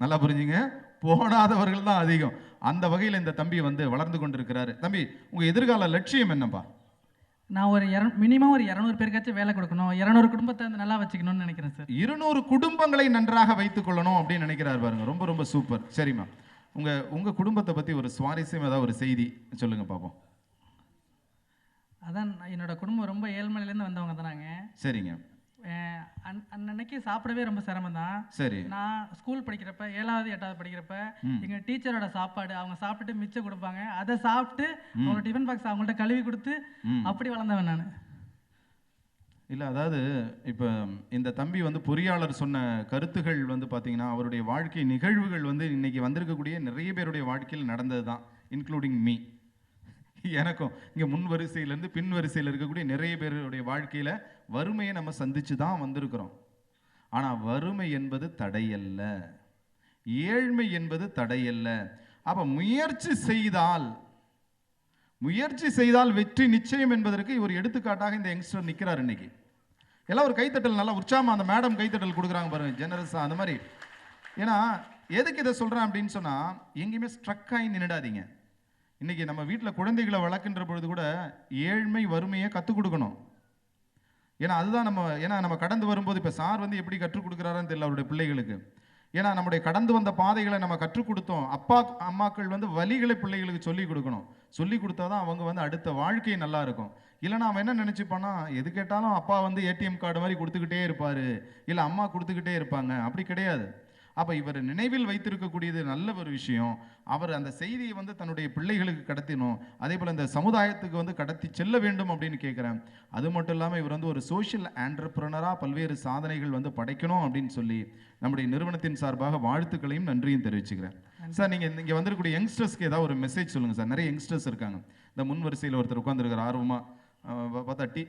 நல்லா புரிஞ்சுங்க, போடாதவர்கள் தான் அதிகம். அந்த வகையில் இந்த தம்பி வந்து வளர்ந்து கொண்டிருக்கிறாரு. தம்பி, உங்கள் எதிர்கால லட்சியம் என்னப்பா? நான் ஒரு மினிமம் ஒரு 200 பேருக்காச்சும் வேலை கொடுக்கணும், 200 குடும்பத்தை வந்து நல்லா வச்சுக்கணும்னு நினைக்கிறேன் சார். 200 குடும்பங்களை நன்றாக வைத்துக் கொள்ளணும் அப்படின்னு நினைக்கிறார் பாருங்க. ரொம்ப ரொம்ப சூப்பர். சரிம்மா, உங்க குடும்பத்தை பத்தி ஒரு சுவாரஸ்யம் ஏதாவது ஒரு செய்தி சொல்லுங்க பாப்போம். அதான் என்னோட குடும்பம் ரொம்ப ஏழ்மையிலேருந்து வந்தவங்க தான் நாங்கள். சரிங்க. அன்னைக்கு சாப்பிடவே ரொம்ப சிரமம் தான். சரி. நான் ஸ்கூல் படிக்கிறப்ப 7வது 8வது படிக்கிறப்ப எங்கள் டீச்சரோட சாப்பாடு அவங்க சாப்பிட்டுட்டு மிச்சம் கொடுப்பாங்க, அதை சாப்பிட்டு அவங்களோட டிஃபன் பாக்ஸ் அவங்கள்ட்ட கழுவி கொடுத்து அப்படி வளர்ந்தவன் நான். இல்லை, அதாவது இப்போ இந்த தம்பி வந்து பொறியாளர் சொன்ன கருத்துகள் வந்து பார்த்தீங்கன்னா அவருடைய வாழ்க்கை நிகழ்வுகள் வந்து இன்னைக்கு வந்திருக்கக்கூடிய நிறைய பேருடைய வாழ்க்கையில் நடந்தது தான், இன்க்ளூடிங் மீ. எனக்கும் இங்கே முன் வரிசையிலேருந்து பின் வரிசையில் இருக்கக்கூடிய நிறைய பேருடைய வாழ்க்கையில் வறுமையை நம்ம சந்திச்சு தான் வந்திருக்கிறோம். ஆனால் வறுமை என்பது தடையல்ல, ஏழ்மை என்பது தடையல்ல. அப்போ முயற்சி செய்தால் வெற்றி நிச்சயம் என்பதற்கு ஒரு எடுத்துக்காட்டாக இந்த யங்ஸ்டர் நிற்கிறார். இன்னைக்கு எல்லாம் ஒரு கைத்தட்டல், நல்லா உற்சாகமா அந்த மேடம் கைத்தட்டல் கொடுக்குறாங்க பாருங்க, ஜெனரஸா அந்த மாதிரி. ஏன்னா எதுக்கு இதை சொல்றேன் அப்படின்னு சொன்னா, எங்கேயுமே ஸ்ட்ரக் ஆகி நின்றுடாதீங்க. இன்னைக்கு நம்ம வீட்டில் குழந்தைகளை வளர்க்கின்ற பொழுது கூட ஏழ்மை வறுமையை கற்றுக் கொடுக்கணும். ஏன்னா அதுதான் நம்ம கடந்து வரும்போது இப்போ சார் வந்து எப்படி கற்றுக் கொடுக்குறாருன்னு தெரியல அவருடைய பிள்ளைகளுக்கு. ஏன்னா நம்முடைய கடந்து வந்த பாதைகளை நம்ம கற்றுக் கொடுத்தோம். அம்மாக்கள் வந்து வழிகளை பிள்ளைகளுக்கு சொல்லி கொடுக்கணும். சொல்லி கொடுத்தாதான் அவங்க வந்து அடுத்த வாழ்க்கை நல்லா இருக்கும். இல்லைன்னா அவன் என்ன நினச்சிப்பானா, எது கேட்டாலும் அப்பா வந்து ஏடிஎம் கார்டு மாதிரி கொடுத்துக்கிட்டே இருப்பார், இல்லை அம்மா கொடுத்துக்கிட்டே இருப்பாங்க. அப்படி கிடையாது. அப்போ இவர் நினைவில் வைத்திருக்கக்கூடியது நல்ல ஒரு விஷயம். அவர் அந்த செய்தியை வந்து தன்னுடைய பிள்ளைகளுக்கு கடத்தினோம், அதே போல் இந்த சமுதாயத்துக்கு வந்து கடத்தி செல்ல வேண்டும் அப்படின்னு கேட்குறேன். அது மட்டும் இல்லாமல் இவர் வந்து ஒரு சோஷியல் ஆண்டர்பிரனராக பல்வேறு சாதனைகள் வந்து படைக்கணும் அப்படின்னு சொல்லி நம்முடைய நிறுவனத்தின் சார்பாக வாழ்த்துக்களையும் நன்றியும் தெரிவிச்சுக்கிறேன். சார், நீங்கள் இங்கே வந்திருக்கக்கூடிய யங்ஸ்டர்ஸ்க்கு ஏதாவது ஒரு மெசேஜ் சொல்லுங்கள் சார். நிறைய யங்ஸ்டர்ஸ் இருக்காங்க. இந்த முன் வரிசையில் ஒருத்தர் உட்காந்துருக்கார் ஆர்வமாக பார்த்தா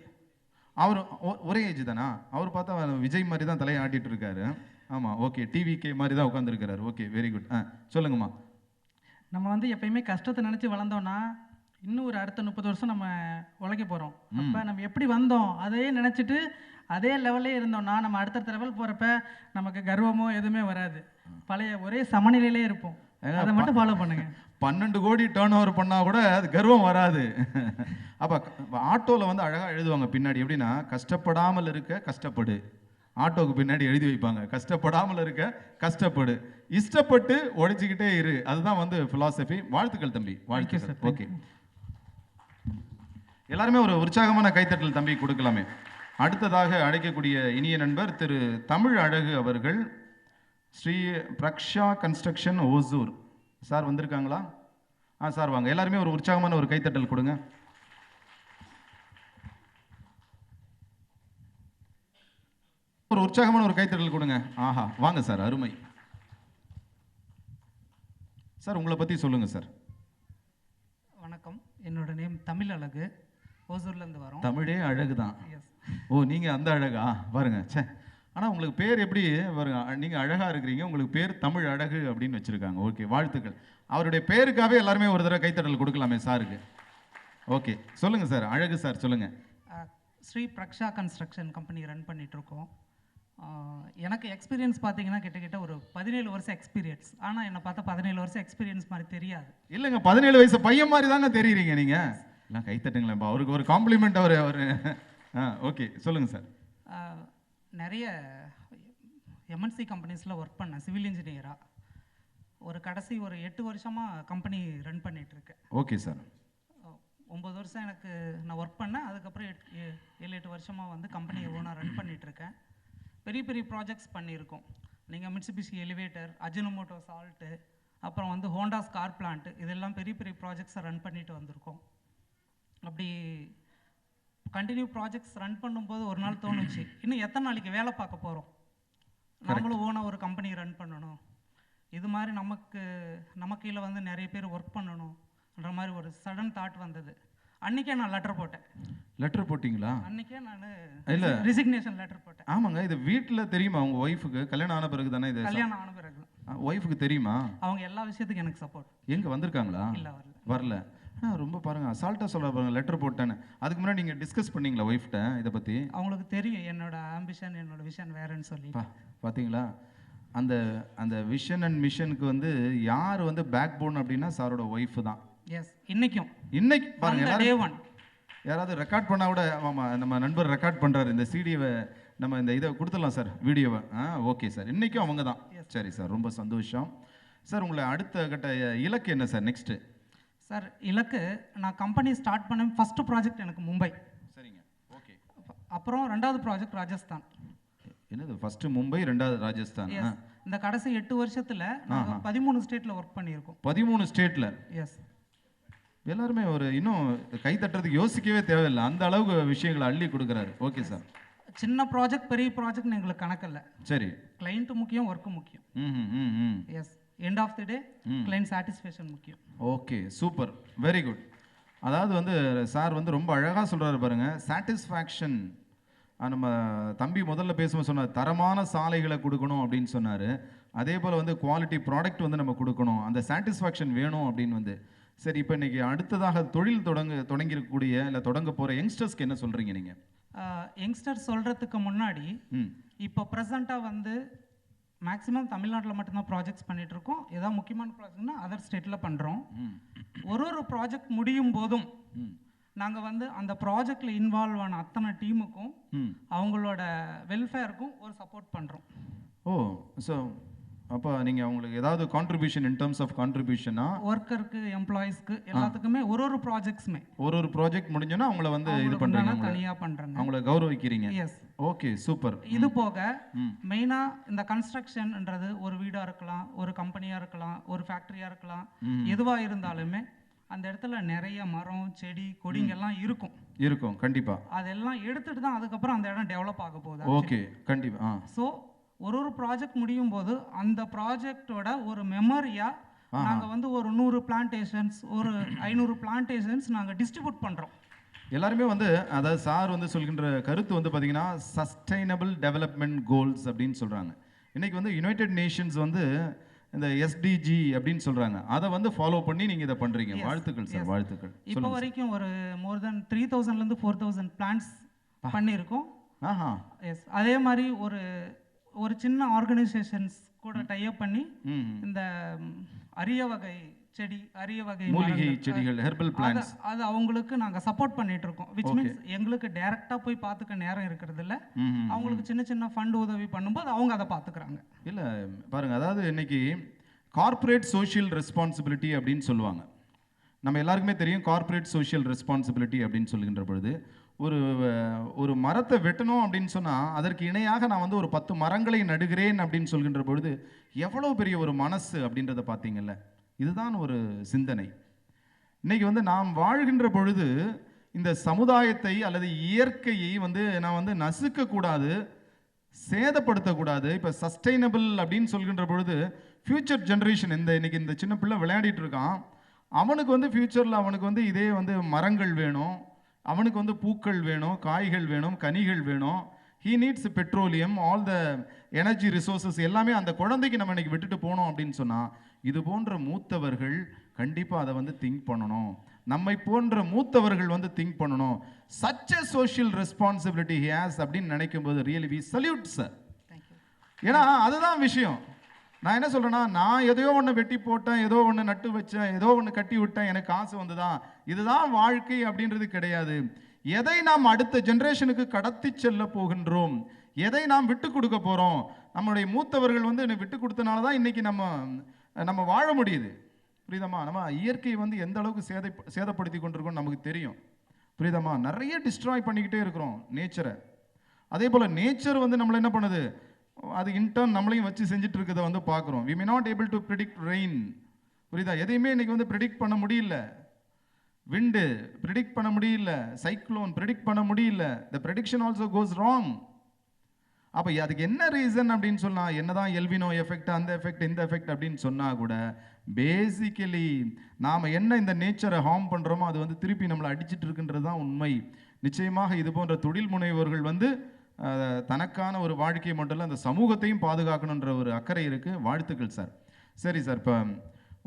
அவர் ஒரே ஏஜ் தானா? அவர் பார்த்தா விஜய் மாதிரி தான் தலையை ஆட்டிட்டு இருக்காரு. ஆமாம், ஓகே, டிவிகே மாதிரி தான் உட்காந்துருக்கிறாரு. Okay, very good. சொல்லுங்கம்மா. நம்ம வந்து எப்பயுமே கஷ்டத்தை நினச்சி வளர்ந்தோம்னா இன்னும் ஒரு அடுத்த 30 வருஷம் நம்ம உழைக்க போகிறோம். அப்போ நம்ம எப்படி வந்தோம் அதையே நினச்சிட்டு அதே லெவல்லே இருந்தோம்னா நம்ம அடுத்தடுத்த லெவல் போகிறப்ப நமக்கு கர்வமோ எதுவுமே வராது. பழைய ஒரே சமநிலையிலே இருப்போம். அதை மட்டும் ஃபாலோ பண்ணுங்க. 12 கோடி டர்ன் ஓவர் பண்ணால் கூட அது கர்வம் வராது. அப்போ ஆட்டோவில் வந்து அழகாக எழுதுவாங்க பின்னாடி, எப்படின்னா கஷ்டப்படாமல் இருக்க கஷ்டப்படு. ஆட்டோவுக்கு பின்னாடி எழுதி வைப்பாங்க, கஷ்டப்படாமல் இருக்க கஷ்டப்படு, இஷ்டப்பட்டு உழைச்சிக்கிட்டே இரு. அதுதான் வந்து ஃபிலாசபி. வாழ்த்துக்கள் தம்பி, வாழ்த்துக்கள். ஓகே, எல்லாருமே ஒரு உற்சாகமான கைத்தட்டல் தம்பி கொடுக்கலாமே. அடுத்ததாக அழைக்கக்கூடிய இனிய நண்பர் திரு தமிழ் அழகு அவர்கள், ஸ்ரீ பிரக்ஷா கன்ஸ்ட்ரக்ஷன் ஓசூர். சார் வந்திருக்காங்களா? சார் வாங்க. எல்லாருமே ஒரு உற்சாகமான ஒரு கைத்தட்டல் கொடுங்க. ஒரு உற்சாகமான ஒரு கைத்தட்டல் கொடுங்க. ஆஹா, வாங்க சார், அருமை. சார், உங்களை பற்றி சொல்லுங்கள் சார். வணக்கம், என்னோட நேம் தமிழ் அழகு, ஓசூர்லேருந்து வரோம். தமிழே அழகு தான். ஓ, நீங்கள் அந்த அழகா? பாருங்க, சே. ஆனால் உங்களுக்கு பேர் எப்படி பாருங்க, நீங்கள் அழகாக இருக்கிறீங்க, உங்களுக்கு பேர் தமிழ் அழகு அப்படின்னு வச்சுருக்காங்க. ஓகே, வாழ்த்துக்கள். அவருடைய பேருக்காகவே எல்லாருமே ஒரு தடவை கைத்தட்டல் கொடுக்கலாமே சாருக்கு. ஓகே, சொல்லுங்கள் சார். அழகு சார், சொல்லுங்கள். ஸ்ரீ பிரக்ஷா கன்ஸ்ட்ரக்ஷன் கம்பெனி ரன் பண்ணிகிட்ருக்கோம். எனக்கு எக்ஸ்பீரியன்ஸ் பார்த்தீங்கன்னா கிட்டத்தட்ட ஒரு 17 வருஷம் எக்ஸ்பீரியன்ஸ். ஆனால் என்னை பார்த்தா 17 வருஷம் எக்ஸ்பீரியன்ஸ் மாதிரி தெரியாது. இல்லைங்க, 17 வயசு பையன் மாதிரி தாங்க தெரியுறீங்க நீங்கள். எல்லாம் கைத்தட்டுங்களேன்ப்பா, அவருக்கு ஒரு காம்ப்ளிமெண்ட். அவர் ஓகே, சொல்லுங்கள் சார். நிறைய எம்என்சி கம்பெனிஸில் ஒர்க் பண்ணேன் சிவில் இன்ஜினியராக. ஒரு கடைசி ஒரு 8 வருஷமாக கம்பெனி ரன் பண்ணிகிட்ருக்கேன். Okay sir. 9 வருஷம் எனக்கு நான் ஒர்க் பண்ணேன். அதுக்கப்புறம் 7-8 வருஷமாக வந்து கம்பெனியை ஓனாக ரன் பண்ணிகிட்ருக்கேன். பெரிய பெரிய ப்ராஜெக்ட்ஸ் பண்ணியிருக்கோம். நீங்கள் மிட்சுபிஷி எலிவேட்டர், அஜினோமோட்டோ சால்ட்டு, அப்புறம் வந்து ஹோண்டாஸ் கார் பிளான்ட்டு, இதெல்லாம் பெரிய பெரிய ப்ராஜெக்ட்ஸை ரன் பண்ணிட்டு வந்திருக்கோம். அப்படி கண்டினியூ ப்ராஜெக்ட்ஸ் ரன் பண்ணும்போது ஒரு நாள் தோணுச்சு, இன்னும் எத்தனை நாளைக்கு வேலை பார்க்க போகிறோம், நம்மளும் ஓனாக ஒரு கம்பெனி ரன் பண்ணணும், இது மாதிரி நமக்கு கீழே வந்து நிறைய பேர் ஒர்க் பண்ணணுன்ற மாதிரி ஒரு சடன் தாட் வந்தது. அன்றைக்கே நான் லெட்டர் போட்டேன். லெட்டர் போட்டிங்களா? அன்றைக்கே நான் இல்லை, ரிசிக்னேஷன் லெட்டர் போட்டேன். ஆமாங்க. இது வீட்டில் தெரியுமா உங்கள் ஒய்ஃபுக்கு? கல்யாணம் ஆன பிறகு தானே இது? கல்யாணம் ஆன பிறகு ஒய்ஃபுக்கு தெரியுமா? அவங்க எல்லா விஷயத்துக்கும் எனக்கு சப்போர்ட். எங்கே வந்திருக்காங்களா? இல்லை, வரல. ரொம்ப பாருங்க, அசால்ட்டாக சொல்ல பாருங்க, லெட்டர் போட்டேன்னு. அதுக்கு முன்னாடி நீங்கள் டிஸ்கஸ் பண்ணீங்களா ஒய்ஃப்ட்ட இதை பற்றி? அவங்களுக்கு தெரியும் என்னோட ஆம்பிஷன், என்னோட விஷன் வேறேன்னு சொல்லி. பார்த்தீங்களா? அந்த அந்த விஷன் அண்ட் மிஷனுக்கு வந்து யார் வந்து பேக் போன் அப்படின்னா சாரோட ஒய்ஃப் தான். எஸ், இன்னைக்கு பாருங்க, யாராவது ரெக்கார்ட் பண்ணால் கூட ஆமாம் நம்ம நண்பர் ரெக்கார்ட் பண்ணுறாரு இந்த சிடியை நம்ம இந்த இதை கொடுத்துடலாம் சார் வீடியோவை. ஓகே சார், இன்றைக்கும் அவங்க தான். சரி சார், ரொம்ப சந்தோஷம் சார். உங்களை அடுத்த கட்ட இலக்கு என்ன சார் நெக்ஸ்ட்டு? சார் இலக்கு, நான் கம்பெனி ஸ்டார்ட் பண்ண ஃபஸ்ட்டு ப்ராஜெக்ட் எனக்கு மும்பை. சரிங்க, ஓகே. அப்புறம் 2வது ப்ராஜெக்ட் ராஜஸ்தான். என்னது, ஃபஸ்ட்டு மும்பை, 2வது ராஜஸ்தான்? இந்த கடைசி 8 வருஷத்தில் நாங்கள் 13 ஸ்டேட்டில் ஒர்க் பண்ணியிருக்கோம். 13 ஸ்டேட்டில்? எஸ். எல்லாருமே ஒரு இன்னும் கை தட்டுறதுக்கு யோசிக்கவே தேவையில்லை, அந்த அளவுக்கு விஷயங்களை அள்ளி கொடுக்குறாரு. Okay sir. சின்ன ப்ராஜெக்ட் பெரிய ப்ராஜெக்ட்னு எங்களுக்கு கணக்கில்லை. சரி. கிளைண்ட் முக்கியம், ஒர்க்கு முக்கியம். Yes, end of the day client satisfaction முக்கியம். Okay, super, very good. அதாவது வந்து சார் வந்து ரொம்ப அழகாக சொல்கிறாரு பாருங்க, சாட்டிஸ்ஃபேக்ஷன். நம்ம தம்பி முதல்ல பேசும்போது சொன்னார் தரமான சாலைகளை கொடுக்கணும் அப்படின்னு சொன்னார். அதே போல் வந்து குவாலிட்டி ப்ராடக்ட் வந்து நம்ம கொடுக்கணும், அந்த சாட்டிஸ்ஃபேக்ஷன் வேணும் அப்படின்னு வந்து. சரி, இப்போ இன்னைக்கு அடுத்ததாக தொழில் தொடங்கியிருக்கக்கூடிய இல்லை தொடங்க போகிற யங்ஸ்டர்ஸ்க்கு என்ன சொல்கிறீங்க நீங்கள்? யங்ஸ்டர் சொல்கிறதுக்கு முன்னாடி இப்போ ப்ரெசண்ட்டாக வந்து மேக்ஸிமம் தமிழ்நாட்டில் மட்டும்தான் ப்ராஜெக்ட்ஸ் பண்ணிகிட்ருக்கோம். ஏதாவது முக்கியமான ப்ராஜெக்ட்னா அதர் ஸ்டேட்டில் பண்ணுறோம். ஒரு ப்ராஜெக்ட் முடியும் போதும் நாங்கள் வந்து அந்த ப்ராஜெக்டில் இன்வால்வ் ஆன அத்தனை டீமுக்கும் அவங்களோட வெல்ஃபேருக்கும் ஒரு சப்போர்ட் பண்ணுறோம். ஓ, ஸோ அப்போ நீங்கள் அவங்களுக்கு ஏதாவது கான்ட்ரிபியூஷன் இன் டர்ம்ஸ் ஆஃப் கான்ட்ரிபியூஷனா? ஒர்க்கருக்கு, எம்ப்ளாயிஸ்க்கு எல்லாத்துக்குமே ஒரு ப்ராஜெக்ட்ஸுமே ஒரு ப்ராஜெக்ட் முடிஞ்சோன்னா அவங்கள வந்து இது பண்ணுறீங்க, தனியாக பண்ணுறாங்க, அவங்கள கௌரவிக்கிறீங்க. எஸ். Okay, super. இது போக மெயினாக இந்த கன்ஸ்ட்ரக்ஷன்ன்றது ஒரு வீடாக இருக்கலாம், ஒரு கம்பெனியாக இருக்கலாம், ஒரு ஃபேக்ட்ரியாக இருக்கலாம், எதுவாக இருந்தாலுமே அந்த இடத்துல நிறைய மரம், செடி, கொடிங்கெல்லாம் இருக்கும் கண்டிப்பாக. அதெல்லாம் எடுத்துட்டு தான் அதுக்கப்புறம் அந்த இடம் டெவலப் ஆக போகுது. ஓகே, கண்டிப்பாக. ஸோ ஒரு ப்ராஜெக்ட் முடியும் போது அந்த ப்ராஜெக்டோட ஒரு மெமரியாக நாங்கள் வந்து ஒரு 100 பிளான்டேஷன்ஸ், ஒரு 500 பிளான்டேஷன்ஸ் நாங்கள் டிஸ்ட்ரிபியூட் பண்ணுறோம். எல்லாருமே வந்து அதாவது சார் வந்து சொல்கின்ற கருத்து வந்து பார்த்தீங்கன்னா சஸ்டைனபிள் டெவலப்மெண்ட் கோல்ஸ் அப்படின்னு சொல்கிறாங்க. இன்றைக்கி வந்து யுனைடெட் நேஷன்ஸ் வந்து இந்த எஸ்டிஜி அப்படின்னு சொல்கிறாங்க, அதை வந்து ஃபாலோ பண்ணி நீங்கள் இதை பண்ணுறீங்க. வாழ்த்துக்கள் சார், வாழ்த்துக்கள். இப்போ வரைக்கும் ஒரு மோர் தென் 3000லேருந்து 4000 பிளான்ஸ் பண்ணியிருக்கோம். எஸ். அதே மாதிரி ஒரு சின்ன ஆர்கனைசேஷன்ஸ் கூட டைப் பண்ணி இந்த அரிய வகை செடி, அரிய வகை மூலிகை செடிகள், ஹெர்பல் பிளான்ட்ஸ், அது அவங்களுக்கு நாங்கள் சப்போர்ட் பண்ணிட்டு இருக்கோம். விச் மீன்ஸ் எங்களுக்கு டைரெக்டாக போய் பார்த்துக்க நேரம் இருக்கிறது இல்லை, அவங்களுக்கு சின்ன சின்ன ஃபண்ட் உதவி பண்ணும்போது அவங்க அதை பார்த்துக்கிறாங்க. இல்லை பாருங்க, அதாவது இன்னைக்கு கார்ப்பரேட் சோஷியல் ரெஸ்பான்சிபிலிட்டி அப்படின்னு சொல்லுவாங்க. நம்ம எல்லாருக்குமே தெரியும் கார்ப்பரேட் சோஷியல் ரெஸ்பான்சிபிலிட்டி அப்படின்னு சொல்லுகின்ற பொழுது ஒரு மரத்தை வெட்டணும் அப்படின்னு சொன்னால் அதற்கு இணையாக நான் வந்து ஒரு 10 மரங்களை நடுகிறேன் அப்படின்னு சொல்கின்ற பொழுது எவ்வளோ பெரிய ஒரு மனசு அப்படின்றத பார்த்தீங்கல்ல. இதுதான் ஒரு சிந்தனை. இன்னைக்கு வந்து நாம் வாழ்கின்ற பொழுது இந்த சமுதாயத்தை அல்லது இயற்கையை வந்து நான் வந்து நசுக்கக்கூடாது, சேதப்படுத்தக்கூடாது. இப்போ சஸ்டைனபிள் அப்படின்னு சொல்கின்ற பொழுது ஃப்யூச்சர் ஜென்ரேஷன், இன்னைக்கு இந்த சின்ன பிள்ளை விளையாடிட்டு இருக்கான், அவனுக்கு வந்து ஃப்யூச்சரில் அவனுக்கு வந்து இதே வந்து மரங்கள் வேணும், அவனுக்கு வந்து பூக்கள் வேணும், காய்கள் வேணும், கனிகள் வேணும். He needs petroleum, all the energy resources எல்லாமே அந்த குழந்தைக்கு நம்ம இன்னைக்கு விட்டுட்டு போனோம் அப்படின்னு சொன்னால் இது போன்ற மூத்தவர்கள் கண்டிப்பாக அதை வந்து திங்க் பண்ணணும். நம்மை போன்ற மூத்தவர்கள் வந்து திங்க் பண்ணணும். Such a social responsibility he has அப்படின்னு நினைக்கும் போது ரியலி வி சல்யூட் சார். ஏன்னா அதுதான் விஷயம். நான் என்ன சொல்கிறேன்னா, நான் ஏதோ ஒன்று வெட்டி போட்டேன், ஏதோ ஒன்று நட்டு வச்சேன், ஏதோ ஒன்று கட்டி விட்டேன், எனக்கு காசு வந்துதான், இதுதான் வாழ்க்கை அப்படின்றது கிடையாது. எதை நாம் அடுத்த ஜென்ரேஷனுக்கு கடத்தி செல்ல போகின்றோம், எதை நாம் விட்டு கொடுக்க போகிறோம். நம்மளுடைய மூத்தவர்கள் வந்து விட்டு கொடுத்தனால தான் இன்றைக்கி நம்ம வாழ முடியுது. புரியுதம்மா? நம்ம இயற்கையை வந்து எந்த அளவுக்கு சேதப்படுத்தி கொண்டிருக்கோம்னு நமக்கு தெரியும். புரியுதம்மா? நிறைய டிஸ்ட்ராய் பண்ணிக்கிட்டே இருக்கிறோம் நேச்சரை. அதே போல் நேச்சர் வந்து நம்மளை என்ன பண்ணுது, அது இன்டர்ன் நம்மளையும் வச்சு செஞ்சுட்டு இருக்கிறத வந்து பார்க்குறோம். We may not able to predict rain. புரியுதா? எதையுமே இன்னைக்கு வந்து ப்ரிடிக்ட் பண்ண முடியல. விண்டு ப்ரிடிக்ட் பண்ண முடியல, சைக்ளோன் ப்ரிடிக்ட் பண்ண முடியல. த ப்ரெடிக்ஷன் ஆல்சோ கோஸ் ராங். அப்போ அதுக்கு என்ன ரீசன் அப்படின்னு சொன்னால், என்னதான் எல்வினோ எஃபெக்ட், அந்த எஃபெக்ட், இந்த எஃபெக்ட் அப்படின்னு சொன்னால் கூட பேசிக்கலி நாம் என்ன இந்த நேச்சரை ஹார்ம் பண்ணுறோமோ அது வந்து திருப்பி நம்மளை அடிச்சிட்டு இருக்குன்றது தான் உண்மை. நிச்சயமாக இது போன்ற தொழில் முனைவோர்கள் வந்து தனக்கான ஒரு வாழ்க்கையை மட்டும் இல்லை, அந்த சமூகத்தையும் பாதுகாக்கணுன்ற ஒரு அக்கறை இருக்குது. வாழ்த்துக்கள் சார். சரி சார், இப்போ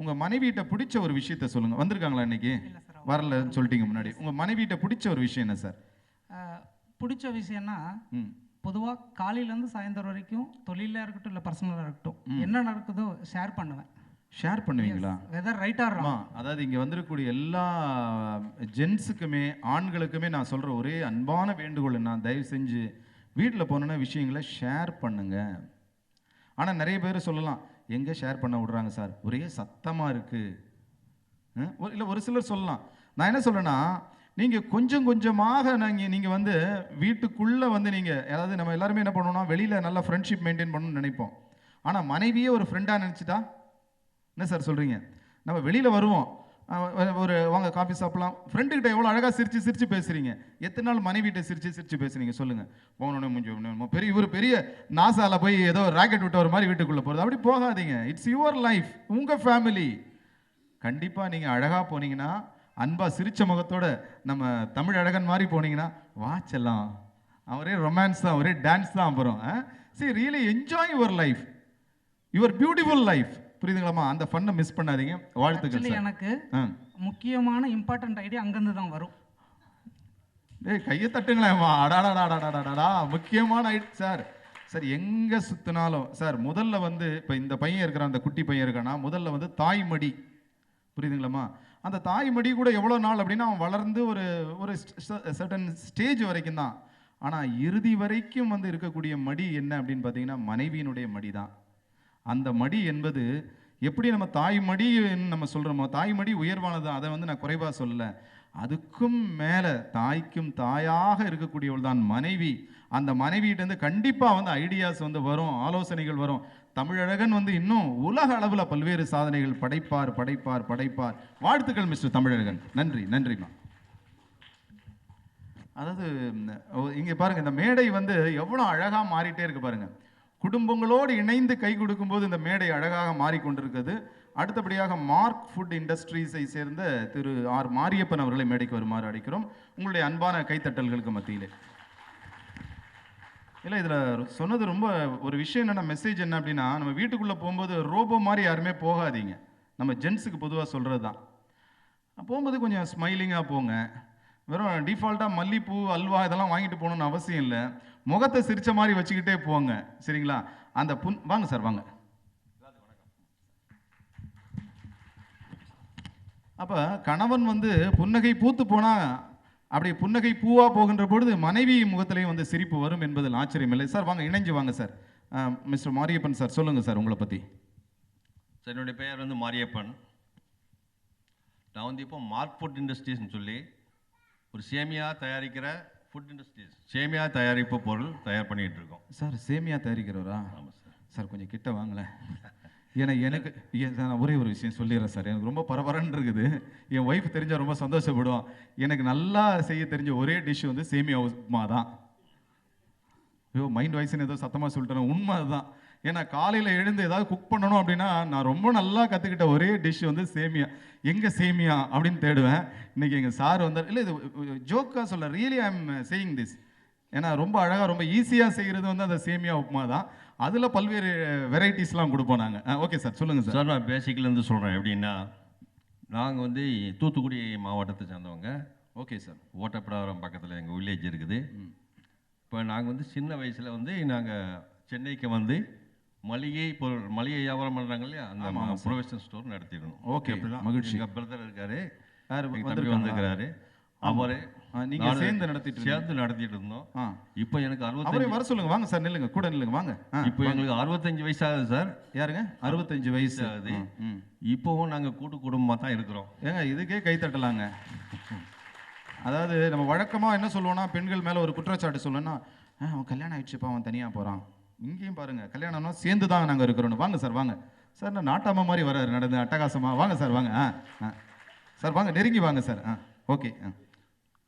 உங்கள் மனைவியிட்ட பிடிச்ச ஒரு விஷயத்த சொல்லுங்கள். வந்திருக்காங்களா இன்னைக்கு? வரலன்னு சொல்லிட்டீங்க முன்னாடி. உங்கள் மனைவியிட்ட பிடிச்ச ஒரு விஷயம் என்ன சார்? பிடிச்ச விஷயம்னா, பொதுவாக காலையிலேருந்து சாயந்தரம் வரைக்கும் தொழிலாக இருக்கட்டும் இல்லை பர்சனலாக இருக்கட்டும் என்ன நடக்குதோ ஷேர் பண்ணுவேன். ஷேர் பண்ணுவீங்களா? வெதர் ரைட் ஆர் ஆமா, அதாவது இங்கே வந்திருக்கக்கூடிய எல்லா ஜென்ஸுக்குமே ஆண்களுக்குமே நான் சொல்கிற ஒரே அன்பான வேண்டுகோள், நான் தயவு செஞ்சு வீட்டில் போனோன்னா விஷயங்களை ஷேர் பண்ணுங்க. ஆனால் நிறைய பேர் சொல்லலாம், எங்கே ஷேர் பண்ண விடுறாங்க சார், ஒரே சத்தமாக இருக்குது. இல்லை, ஒரு சிலர் சொல்லலாம். நான் என்ன சொல்கிறேன்னா, நீங்கள் கொஞ்சம் கொஞ்சமாக நீங்கள் வந்து வீட்டுக்குள்ளே வந்து நீங்கள், அதாவது நம்ம எல்லாருமே என்ன பண்ணுவோம்னா வெளியில் நல்லா ஃப்ரெண்ட்ஷிப் மெயின்டைன் பண்ணணும்னு நினைப்போம். ஆனால் மனைவியே ஒரு ஃப்ரெண்டாக நினச்சிட்டா என்ன சார் சொல்கிறீங்க? நம்ம வெளியில் வருவோம், ஒரு வாங்க காஃபி சாப்பிடலாம், ஃப்ரெண்டுக்கிட்ட எவ்வளோ அழகாக சிரித்து சிரித்து பேசுகிறீங்க. எத்தனை நாள் மனைவிட்ட சிரித்து சிரித்து பேசுகிறீங்க சொல்லுங்கள்? போனோடனே முடிஞ்சு பெரிய ஒரு பெரிய நாசாவில் போய் ஏதோ ராக்கெட் விட்ட ஒரு மாதிரி வீட்டுக்குள்ளே போகிறது, அப்படி போகாதீங்க. இட்ஸ் யுவர் லைஃப், உங்கள் ஃபேமிலி. கண்டிப்பாக நீங்கள் அழகாக போனீங்கன்னா, அன்பாக சிரித்த முகத்தோட நம்ம தமிழ் அழகன் மாதிரி போனீங்கன்னா, வாட்செல்லாம் ஒரே ரொமான்ஸ் தான், ஒரே டான்ஸ் தான். அப்புறம் சரி, really enjoy your life, your beautiful life. புரியுதுங்களாம்மா? அந்த ஃபன்னை மிஸ் பண்ணாதீங்க. வாழ்த்துக்கள் சார். எனக்கு முக்கியமான இம்பார்ட்டன்ட் ஐடியா அங்கேருந்து தான் வரும். ஏய், கையை தட்டுங்களேம்மா. அடாடாடாடாடாடா, முக்கியமான சார். சார் எங்கே சுற்றினாலும் சார், முதல்ல வந்து இப்போ இந்த பையன் இருக்கிறான், அந்த குட்டி பையன் இருக்கானா, முதல்ல வந்து தாய்மடி. புரியுதுங்களாம்மா? அந்த தாய்மடி கூட எவ்வளோ நாள் அப்படின்னா, அவன் வளர்ந்து ஒரு ஒரு சர்டன் ஸ்டேஜ் வரைக்கும் தான். ஆனால் இறுதி வரைக்கும் வந்து இருக்கக்கூடிய மடி என்ன அப்படின்னு பார்த்தீங்கன்னா, மனைவியினுடைய மடி தான். அந்த மடி என்பது எப்படி நம்ம தாய்மடி நம்ம சொல்கிறோமோ, தாய்மடி உயர்வானது, அதை வந்து நான் குறைவாக சொல்லலை. அதுக்கும் மேலே தாய்க்கும் தாயாக இருக்கக்கூடியவள் தான் மனைவி. அந்த மனைவியிட்டேருந்து கண்டிப்பாக வந்து ஐடியாஸ் வந்து வரும், ஆலோசனைகள் வரும். தமிழழகன் வந்து இன்னும் உலக அளவில் பல்வேறு சாதனைகள் படைப்பார் படைப்பார் படைப்பார். வாழ்த்துக்கள் மிஸ்டர் தமிழழகன். நன்றி, நன்றிம்மா. அதாவது இங்கே பாருங்கள், இந்த மேடை வந்து எவ்வளோ அழகாக மாறிட்டே இருக்கு பாருங்கள். குடும்பங்களோடு இணைந்து கை கொடுக்கும்போது இந்த மேடை அழகாக மாறிக்கொண்டிருக்கிறது. அடுத்தபடியாக மார்க் ஃபுட் இண்டஸ்ட்ரீஸை சேர்ந்த திரு ஆர் மாரியப்பன் அவர்களை மேடைக்கு வருமாறு அழைக்கிறோம். உங்களுடைய அன்பான கைத்தட்டல்களுக்கு மத்தியிலே. இல்லை, இதில் சொன்னது ரொம்ப ஒரு விஷயம் என்னென்ன மெசேஜ் என்ன அப்படின்னா, நம்ம வீட்டுக்குள்ளே போகும்போது ரோபோ மாதிரி யாருமே போகாதீங்க. நம்ம ஜென்ஸுக்கு பொதுவாக சொல்கிறது தான். போகும்போது கொஞ்சம் ஸ்மைலிங்காக போங்க. வெறும் டிஃபால்ட்டாக மல்லிப்பூ அல்வா இதெல்லாம் வாங்கிட்டு போகணுன்னு அவசியம் இல்லை. முகத்தை சிரிச்ச மாதிரி வச்சுக்கிட்டே போங்க, சரிங்களா? அந்த வாங்க சார், வாங்க. அப்போ கணவன் வந்து புன்னகை பூத்து போனால், அப்படி புன்னகை பூவா போகின்ற பொழுது மனைவி முகத்திலையும் வந்து சிரிப்பு வரும் என்பதில் ஆச்சரியம் இல்லை. சார் வாங்க, இணைஞ்சு வாங்க சார். மிஸ்டர் மாரியப்பன் சார், சொல்லுங்கள் சார் உங்களை பற்றி. சார், என்னுடைய பெயர் வந்து மாரியப்பன். நான் வந்து இப்போ மார்க் ஃபுட் இண்டஸ்ட்ரீஸ்னு சொல்லி ஒரு சேமியா தயாரிக்கிற ஃபுட் இண்டஸ்ட்ரீஸ், சேமியா தயாரிப்பு பொருள் தயார் பண்ணிகிட்டு இருக்கோம். சார் சேமியா தயாரிக்கிறவரா? ஆமாம் சார். சார் கொஞ்சம் கிட்ட வாங்கல. எனக்கு நான் ஒரே ஒரு விஷயம் சொல்லிடுறேன் சார். எனக்கு ரொம்ப பரபரன்னு இருக்குது. என் ஒய்ஃப் தெரிஞ்சால் ரொம்ப சந்தோஷப்படுவான். எனக்கு நல்லா செய்ய தெரிஞ்ச ஒரே டிஷ் வந்து சேமியா உப்புமா தான். ஐயோ, மைண்ட் வாய்ஸ்ன்னு ஏதோ சத்தமாக சொல்லிட்டேன். உண்மை அதுதான். ஏன்னா காலையில் எழுந்து ஏதாவது குக் பண்ணணும் அப்படின்னா நான் ரொம்ப நல்லா கற்றுக்கிட்ட ஒரே டிஷ் வந்து சேமியா. எங்கே சேமியா அப்படின்னு தேடுவேன். இன்றைக்கி எங்கள் சார் வந்தார். இல்லை, இது ஜோக்காக சொல்ல, really I am saying this. ஏன்னா ரொம்ப அழகாக ரொம்ப ஈஸியாக செய்கிறது வந்து அந்த சேமியா உப்புமா தான். அதில் பல்வேறு வெரைட்டிஸ்லாம் கொடுப்போம் நாங்கள். ஓகே சார், சொல்லுங்கள் சார். சார், நான் பேசிக்லேருந்து சொல்கிறேன். எப்படின்னா, நாங்கள் வந்து தூத்துக்குடி மாவட்டத்தை சேர்ந்தவங்க. Okay sir. ஓட்டப்பிடாவரம் பக்கத்தில் எங்கள் வில்லேஜ் இருக்குது. இப்போ நாங்கள் வந்து சின்ன வயசில் வந்து நாங்கள் சென்னைக்கு வந்து மளிகை பொருள், மளிகை வியாபாரம் பண்ணுறாங்க இல்லையா, அந்த ப்ரொவிஷன் ஸ்டோர் நடத்திடணும். ஓகே, மகிழ்ச்சி. எங்கள் பிரதர் இருக்காரு, தம்பி வந்துருக்காரு. அவரு நீங்கள் சேர்ந்து நடத்திட்டு இருந்தோம். இப்போ எனக்கு 60 வர சொல்லுங்க. வாங்க சார், நில்லுங்க, கூட நில்லுங்க, வாங்க. இப்போ எங்களுக்கு 65 வயசு ஆகுது சார். யாருங்க? 65 வயசு ஆகுது. இப்போவும் நாங்கள் கூட்டு குடும்பமாக தான் இருக்கிறோம். ஏங்க, இதுக்கே கை தட்டலாங்க. அதாவது நம்ம வழக்கமாக என்ன சொல்லுவோம்னா, பெண்கள் மேலே ஒரு குற்றச்சாட்டு சொல்லணும்னா, அவன் கல்யாணம் ஆயிடுச்சுப்பா, அவன் தனியாக போகிறான். இங்கேயும் பாருங்க, கல்யாணம்னா சேர்ந்து தான் நாங்கள் இருக்கிறோம். வாங்க சார், வாங்க சார். நான் நாட்டாம மாதிரி வராரு நடந்து அட்டகாசமா. வாங்க சார், வாங்க. சார் வாங்க, நெருங்கி வாங்க சார். Okay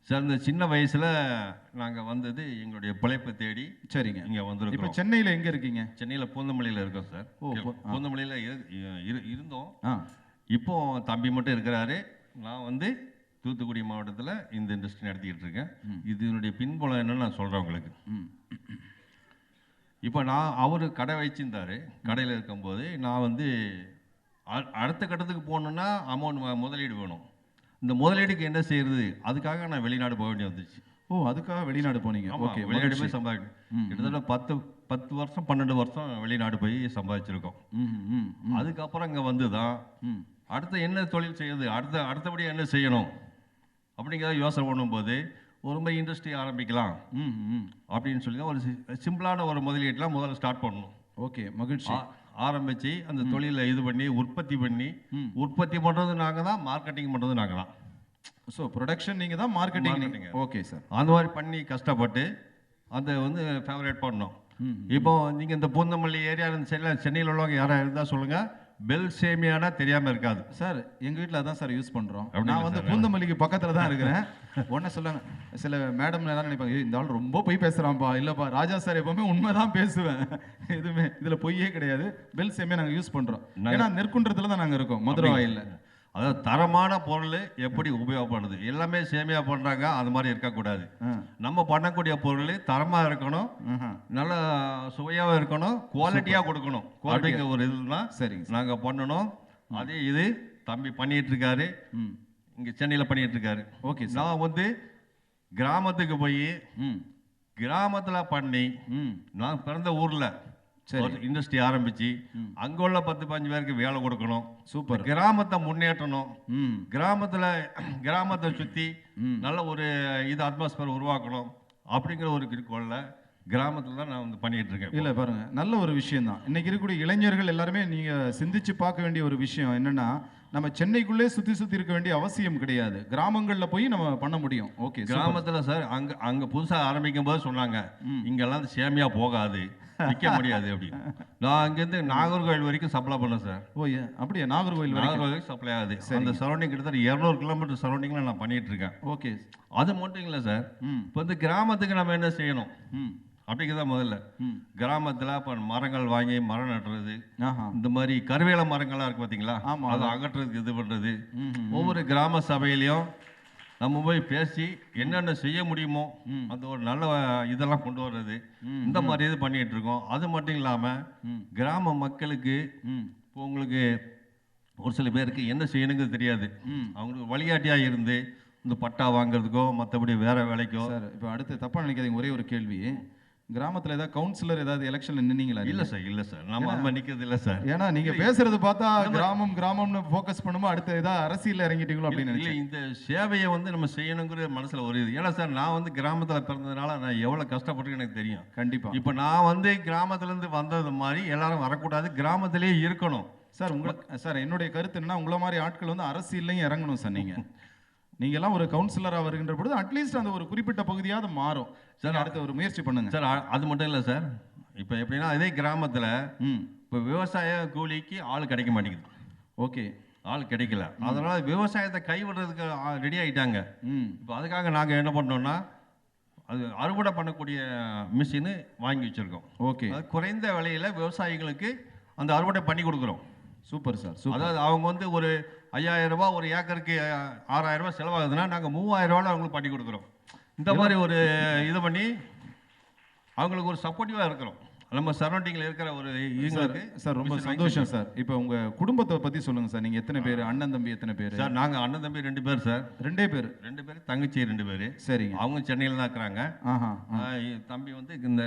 sir. இந்த சின்ன வயசில் நாங்கள் வந்தது எங்களுடைய பிழைப்பை தேடி. சரிங்க. இங்கே வந்துருக்கோம். இப்போ சென்னையில் எங்கே இருக்கீங்க? சென்னையில் பூந்தமல்லியில் இருக்கோம் சார். பூந்தமல்லியில் இருந்தோம். இப்போ தம்பி மட்டும் இருக்கிறாரு. நான் வந்து தூத்துக்குடி மாவட்டத்தில் இந்த இண்டஸ்ட்ரி நடத்திக்கிட்டு இருக்கேன். இதனுடைய பின்புலம் என்னன்னு நான் சொல்கிறேன் உங்களுக்கு. இப்போ அவர் கடை வச்சிருந்தார். கடையில் இருக்கும்போது நான் வந்து அடுத்த கட்டத்துக்கு போகணுன்னா அமௌண்ட் முதலீடு வேணும். இந்த முதலீடுக்கு என்ன செய்யறது, அதுக்காக நான் வெளிநாடு போக வேண்டிய வந்துச்சு. அதுக்காக வெளிநாடு போனீங்க? ஓகே, வெளிநாடு போய் சம்பாதிக்கணும். கிட்டத்தட்ட 10 வருஷம் 12 வருஷம் வெளிநாடு போய் சம்பாதிச்சிருக்கோம். அதுக்கப்புறம் இங்கே வந்து தான் அடுத்து என்ன தொழில் செய்யுது, அடுத்தபடி என்ன செய்யணும் அப்படிங்கிறத யோசனை பண்ணும்போது ஒரு மாதிரி இண்டஸ்ட்ரி ஆரம்பிக்கலாம் அப்படின்னு சொல்லி தான் ஒரு சிம்பிளான ஒரு முதலீட்டெலாம் முதல்ல ஸ்டார்ட் பண்ணணும். ஓகே, மகிழ்ச்சி. ஆரம்பித்து அந்த தொழிலை இது பண்ணி உற்பத்தி பண்ணுறது நாங்கள் தான், மார்க்கெட்டிங் பண்ணுறது நாங்கள் தான். ஸோ ப்ரொடக்ஷன் நீங்கள் தான், மார்க்கெட்டிங். Okay sir. அந்த மாதிரி பண்ணி கஷ்டப்பட்டு அதை வந்து ஃபேவரேட் பண்ணோம். இப்போ நீங்கள் இந்த பூந்தமல்லி ஏரியா சென்னையில் உள்ளவங்க யாராக இருந்தால் சொல்லுங்கள், பெல் சேமியானா தெரியாமல் இருக்காது சார். எங்கள் வீட்டில் அதான் சார் யூஸ் பண்ணுறோம். நான் வந்து பூந்தமல்லிக்கு பக்கத்தில் தான் இருக்கிறேன். ஒன்றை சொல்லுங்க, சில மேடம் எல்லாம் நினைப்பாங்க, இந்த ஆள் ரொம்ப பொய் பேசுகிறான்ப்பா. இல்லைப்பா, ராஜா சார் எப்பவுமே உண்மை தான் பேசுவேன். எதுவுமே இதில் பொய்யே கிடையாது. பெல் சேமியா நாங்கள் யூஸ் பண்ணுறோம். ஏன்னா நெற்குன்றத்தில் தான் நாங்கள் இருக்கோம், மதுரை வாயில்ல. அதாவது தரமான பொருள் எப்படி உபயோகப்படுது, எல்லாமே சேமியா பண்ணுறாங்க, அது மாதிரி இருக்கக்கூடாது. நம்ம பண்ணக்கூடிய பொருள் தரமாக இருக்கணும், நல்ல சுவையாக இருக்கணும், குவாலிட்டியாக கொடுக்கணும். குவாலிட்டிங்க ஒரு இதுதான் சரிங்க நாங்கள் பண்ணணும். அதே இது தம்பி பண்ணிட்டு இருக்காரு, இங்கே சென்னையில் பண்ணிட்டு இருக்காரு. ஓகே, நான் வந்து கிராமத்துக்கு போய் கிராமத்தில் பண்ணி நான் பிறந்த ஊரில் இண்டஸ்ட்ரி ஆரம்பிச்சு அங்க உள்ள 10-15 பேருக்கு வேலை கொடுக்கணும். சூப்பர். கிராமத்தை முன்னேற்றணும், கிராமத்தை சுத்தி நல்ல ஒரு இது அட்மாஸ்பியர் உருவாக்கணும் அப்படிங்கிற ஒரு குறிக்கோள்ல கிராமத்துல தான் நான் வந்து பண்ணிட்டு இருக்கேன். இல்ல பாருங்க, நல்ல ஒரு விஷயம் தான். இன்னைக்கு இருக்கக்கூடிய இளைஞர்கள் எல்லாருமே நீங்க சிந்திச்சு பார்க்க வேண்டிய ஒரு விஷயம் என்னன்னா, நம்ம சென்னைக்குள்ளே சுத்தி இருக்க வேண்டிய அவசியம் கிடையாது. கிராமங்கள்ல போய் நம்ம பண்ண முடியும். ஓகே, கிராமத்துல சார் அங்க புதுசா ஆரம்பிக்கும் போது சொன்னாங்க, இங்கெல்லாம் சேமியா போகாது, விற்க முடியாது அப்படி. நான் அங்கேருந்து நாகர்கோவில் வரைக்கும் சப்ளை பண்ணேன் சார். ஓ அப்படியே? நாகர்கோவில் வரைக்கும் சப்ளை ஆகுது. அந்த சரௌண்டிங் கிட்டத்தட்ட 200 கிலோமீட்டர் சரௌண்டிங்கில் நான் பண்ணிட்டு இருக்கேன். ஓகே, அது மட்டும் இல்லை சார், இப்போ வந்து கிராமத்துக்கு நம்ம என்ன செய்யணும் அப்படிங்கிறத முதல்ல கிராமத்தில் இப்போ மரங்கள் வாங்கி மரம் நட்டுறது, இந்த மாதிரி கருவேல மரங்கள்லாம் இருக்கு பார்த்தீங்களா, அதை அகற்றுறதுக்கு இது பண்ணுறது. ஒவ்வொரு கிராம சபையிலையும் நம்ம போய் பேசி என்னென்ன செய்ய முடியுமோ அந்த ஒரு நல்ல இதெல்லாம் கொண்டு வர்றது, இந்த மாதிரி இது பண்ணிட்டு இருக்கோம். அது மட்டும் இல்லாமல் கிராம மக்களுக்கு இப்போ உங்களுக்கு ஒரு சில பேருக்கு என்ன செய்யணுங்கிறது தெரியாது. அவங்களுக்கு வழிகாட்டியாக இருந்து இந்த பட்டா வாங்குறதுக்கோ மற்றபடி வேற வேலைக்கோ. சார் இப்போ அடுத்து தப்பாக நினைக்காதீங்க, ஒரே ஒரு கேள்வி. கிராமத்தில் ஏதாவது கவுன்சிலர் ஏதாவது எலெக்ஷன்ல நின்னீங்களா? இல்லை சார், நம்ம நிற்கிறது இல்லை சார். ஏன்னா நீங்க பேசுறது பார்த்தா கிராமம்னு ஃபோக்கஸ் பண்ணுமோ அடுத்து ஏதாவது அரசியல் இறங்கிட்டீங்களோ அப்படின்னு இல்லை. இந்த சேவையை வந்து நம்ம செய்யணுங்கிற மனசுல ஒரு இது. ஏன்னா சார், நான் வந்து கிராமத்தில் பிறந்ததுனால நான் எவ்வளவு கஷ்டப்பட்டு எனக்கு தெரியும். கண்டிப்பா. இப்போ நான் வந்து கிராமத்துலேருந்து வந்தது மாதிரி எல்லாரும் வரக்கூடாது, கிராமத்திலேயே இருக்கணும் சார். சார் என்னுடைய கருத்து என்னன்னா, உங்களை மாதிரி ஆட்கள் வந்து அரசியல்லையும் இறங்கணும் சார். நீங்க எல்லாம் ஒரு கவுன்சிலராக வருகின்ற பொழுது அட்லீஸ்ட் அந்த ஒரு குறிப்பிட்ட பகுதியாவது மாறும் சார். அடுத்த ஒரு முயற்சி பண்ணுங்க சார். அது மட்டும் இல்லை சார், இப்போ எப்படின்னா அதே கிராமத்தில் இப்போ விவசாய கூலிக்கு ஆள் கிடைக்க மாட்டேங்குது. ஓகே, ஆள் கிடைக்கல, அதனால விவசாயத்தை கைவிடுறதுக்கு ரெடி ஆகிட்டாங்க. இப்போ அதுக்காக நாங்கள் என்ன பண்ணோம்னா, அது அறுவடை பண்ணக்கூடிய மிஷினு வாங்கி வச்சுருக்கோம். ஓகே, அது குறைந்த விலையில் விவசாயிகளுக்கு அந்த அறுவடை பண்ணி கொடுக்குறோம். Super sir. அதாவது அவங்க வந்து ஒரு 5000 ரூபாய், ஒரு ஏக்கருக்கு 6000 ரூபாய் செலவாகுதுன்னா நாங்கள் 3000 ரூபாயில் அவங்களுக்கு பண்ணி கொடுக்குறோம். இந்த மாதிரி ஒரு இது பண்ணி அவங்களுக்கு ஒரு சப்போர்ட்டிவாக இருக்கிறோம் நம்ம சரௌண்டிங்கில் இருக்கிற ஒரு இதுங்களுக்கு. சார் ரொம்ப சந்தோஷம் சார். இப்போ உங்கள் குடும்பத்தை பற்றி சொல்லுங்கள் சார். நீங்கள் எத்தனை பேர்? அண்ணன் தம்பி எத்தனை பேர்? சார் நாங்கள் அண்ணன் தம்பி 2 பேர் சார். 2 பேர்? 2 பேர், தங்கச்சி 2 பேர். சரிங்க. அவங்க சென்னையில் தான் இருக்கிறாங்க. தம்பி வந்து இந்த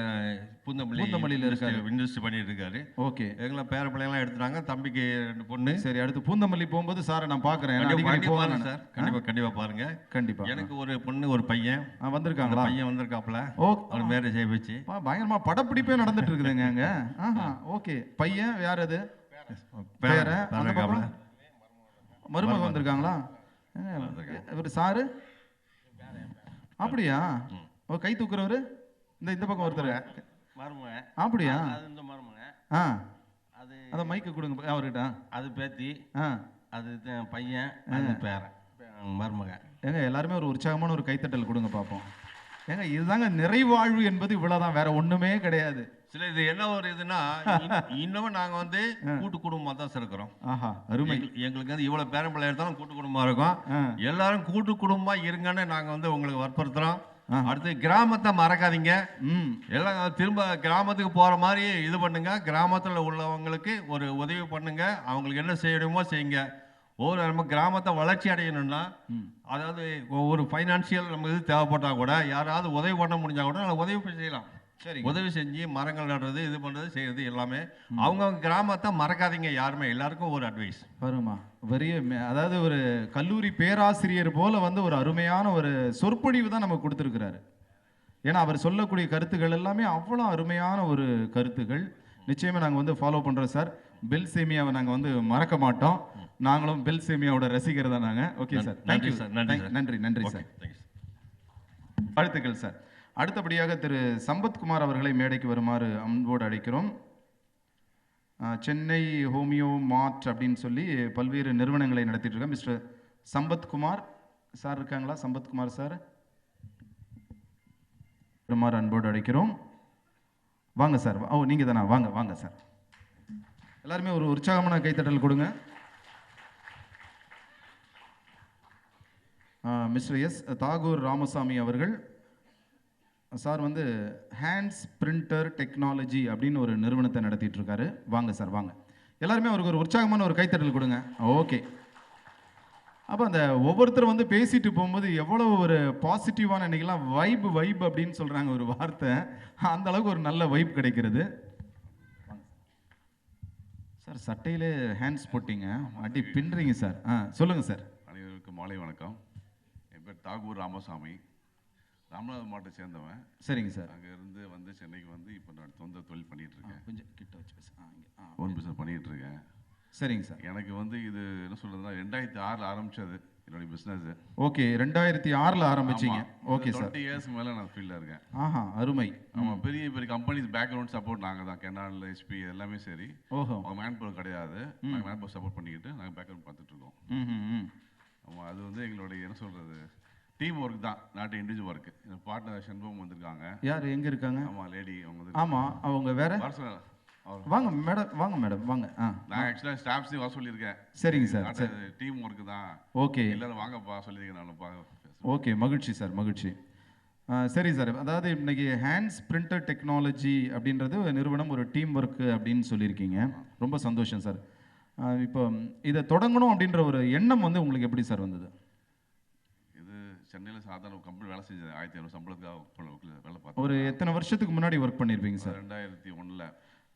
பூந்தமல்லியில் இருக்காரு, இண்டஸ்ட்ரி பண்ணிட்டு இருக்காரு. ஓகே, எங்களை பேர பிள்ளைங்களாம் எடுத்துட்டாங்க. தம்பிக்கு 2 பொண்ணு. சரி, அடுத்து பூந்தமல்லி போகும்போது சாரை நான் பார்க்குறேன் சார். கண்டிப்பாக பாருங்க. கண்டிப்பாக. எனக்கு ஒரு பொண்ணு ஒரு பையன் வந்திருக்காங்களா? பையன் வந்திருக்காப்புல. அவர் மேரேஜ் ஆகி வச்சு பயங்கரமா படப்பிடிப்பே நடந்துட்டு இருக்குதுங்க அங்க. ஓகே, பையன் யார்? அது பேர மருமக வந்திருக்காங்களா? இவர் சாரு அப்படியா? ஓ, கை தூக்குறவரு இந்த பக்கம் ஒருத்தர் மருமக. அப்படியா? இந்த மருமக. அது அத மைக்கு கொடுங்க அவர்கிட்ட. அது பேத்தி, அது பையன், அது பேரன், மருமக. ஏங்க எல்லாருமே ஒரு உற்சாகமான ஒரு கைத்தட்டல் கொடுங்க பார்ப்போம். ஏங்க இதுதாங்க நிறைவாழ்வு என்பது, இவ்வளவுதான், வேற ஒண்ணுமே கிடையாது. சில இது என்ன ஒரு இதுன்னா, இன்னமும் நாங்க வந்து கூட்டு குடும்பமா தான் இருக்கிறோம். ஆஹா, அருமை. எங்களுக்கு வந்து இவ்வளவு பேரன் பிள்ளை எடுத்தாலும் கூட்டு குடும்பமா இருக்கும். எல்லாரும் கூட்டு குடும்பமா இருங்கன்னு நாங்க வந்து உங்களுக்கு வற்புறுத்துறோம். அடுத்து கிராமத்தை மறக்காதீங்க. எல்லாம் திரும்ப கிராமத்துக்கு போற மாதிரி இது பண்ணுங்க. கிராமத்துல உள்ளவங்களுக்கு ஒரு உதவி பண்ணுங்க. அவங்களுக்கு என்ன செய்யணுமோ செய்யுங்க. நம்ம கிராமத்தை வளர்ச்சி அடையணும்னா, அதாவது ஒரு ஃபைனான்சியல் நம்ம இது தேவைப்பட்டா கூட, யாராவது உதவி பண்ண முடிஞ்சா கூட உதவி செய்யலாம். சரி, உதவி செஞ்சு மரங்கள் நடுறது, இது பண்ணுறது, செய்கிறது எல்லாமே அவங்கவுங்க கிராமத்தை மறக்காதீங்க யாருமே. எல்லாருக்கும் ஒரு அட்வைஸ். வருமா அதாவது ஒரு கல்லூரி பேராசிரியர் போல வந்து ஒரு அருமையான ஒரு சொற்பொழிவு தான் நமக்கு கொடுத்துருக்கிறாரு. ஏன்னா அவர் சொல்லக்கூடிய கருத்துக்கள் எல்லாமே அவ்வளோ அருமையான ஒரு கருத்துக்கள். நிச்சயமாக நாங்கள் வந்து ஃபாலோ பண்ணுறோம் சார். பெல் சேமியாவை நாங்கள் வந்து மறக்க மாட்டோம். நாங்களும் பெல் சேமியாவோட ரசிகர் தான் நாங்கள். Okay sir, thank you sir. நன்றி நன்றி சார். வாழ்த்துக்கள் சார். அடுத்தபடியாக திரு சம்பத்குமார் அவர்களை மேடைக்கு வருமாறு அன்போடு அழைக்கிறோம். சென்னை ஹோமியோ மார்ட் அப்படின்னு சொல்லி பல்வேறு நிறுவனங்களை நடத்திட்டு இருக்க மிஸ்டர் சம்பத்குமார் சார் இருக்காங்களா? சம்பத்குமார் சார் வருமாறு அன்போடு அழைக்கிறோம். வாங்க சார். ஓ, நீங்கள் தானா? வாங்க வாங்க சார். எல்லாருமே ஒரு உற்சாகமான கைத்தட்டல் கொடுங்க. மிஸ்டர் எஸ் தாகூர் ராமசாமி அவர்கள் சார் வந்து ஹேண்ட்ஸ் பிரிண்டர் டெக்னாலஜி அப்படின்னு ஒரு நிறுவனத்தை நடத்திட்டு இருக்காரு. வாங்க சார், வாங்க. எல்லாருமே அவருக்கு ஒரு உற்சாகமான ஒரு கைத்தட்டல் கொடுங்க. ஓகே. அப்போ அந்த ஒவ்வொருத்தரும் வந்து பேசிட்டு போகும்போது எவ்வளோ ஒரு பாசிட்டிவான, இன்னைக்கெல்லாம் வைப் அப்படின்னு சொல்கிறாங்க ஒரு வார்த்தை, அந்த அளவுக்கு ஒரு நல்ல வைப் கிடைக்கிறது. சார் சட்டையிலே ஹேண்ட்ஸ் போட்டிங்க, அடி பின்னுறீங்க சார். சொல்லுங்கள் சார். அனைவருக்கும் மாலை வணக்கம். என் பேர் தாகூர் ராமசாமி, ராமநாதபுரம் மாவட்டத்தை சேர்ந்தவன். சரிங்க சார். அங்கே இருந்து வந்து சென்னைக்கு வந்து இப்போ நான் சொந்த தொழில் பண்ணிகிட்டு இருக்கேன். கொஞ்சம் கிட்ட வச்சு பேச. ஓன் பிஸ்னஸ் பண்ணிகிட்டு இருக்கேன். சரிங்க சார். எனக்கு வந்து இது என்ன சொல்கிறதுனா 2006 ஆரம்பித்தது என்னுடைய பிஸ்னஸ். ஓகே, 2006 ஆரம்பிச்சிங்க. Okay sir. 20 இயர்ஸ் மேலே நான் ஃபீல்டில் இருக்கேன். ஆஹா, அருமை. ஆமாம், பெரிய பெரிய கம்பெனிஸ் பேக்ரவுண்ட் சப்போர்ட் நாங்கள் தான். கெனால், ஹெச்பி எல்லாமே சரி. ஓஹோ. அவங்க மேன் பவர் கிடையாது. நாங்கள் மேன் பவர் சப்போர்ட் பண்ணிக்கிட்டு நாங்கள் பேக்ரவுண்ட் பார்த்துட்ருக்கோம். ஆமாம், அது வந்து எங்களுடைய என்ன சொல்கிறது டீம் ஒர்க் தான், not individual work. N partner Shanmugam வந்திருக்காங்க. யார் எங்கே இருக்காங்க? ஆமாம், லேடி அவங்க. ஆமாம், அவங்க வேற. வாங்க மேடம், வாங்க மேடம், வாங்க. நான் ஆக்சுவலாக ஸ்டாஃப்ஸையும் வர சொல்லியிருக்கேன். சரிங்க சார். சரி, டீம் ஒர்க்கு தான். ஓகே, எல்லாரும் வாங்கப்பா சொல்லியிருக்கேன் நான். ஓகே, மகிழ்ச்சி சார், மகிழ்ச்சி. சரி சார். அதாவது இன்னைக்கு ஹேண்ட்ஸ் பிரிண்டர் டெக்னாலஜி அப்படின்றது நிறுவனம் ஒரு டீம் ஒர்க்கு அப்படின்னு சொல்லியிருக்கீங்க. ரொம்ப சந்தோஷம் சார். இப்போ இதை தொடங்கணும் அப்படின்ற ஒரு எண்ணம் வந்து உங்களுக்கு எப்படி சார் வந்தது? இது சென்னையில் சாதாரண கம்பெனி வேலை செஞ்சது. 1500 சம்பளத்துக்காக வேலை பார்த்தேன். ஒரு எத்தனை வருஷத்துக்கு முன்னாடி ஒர்க் பண்ணியிருப்பீங்க சார்?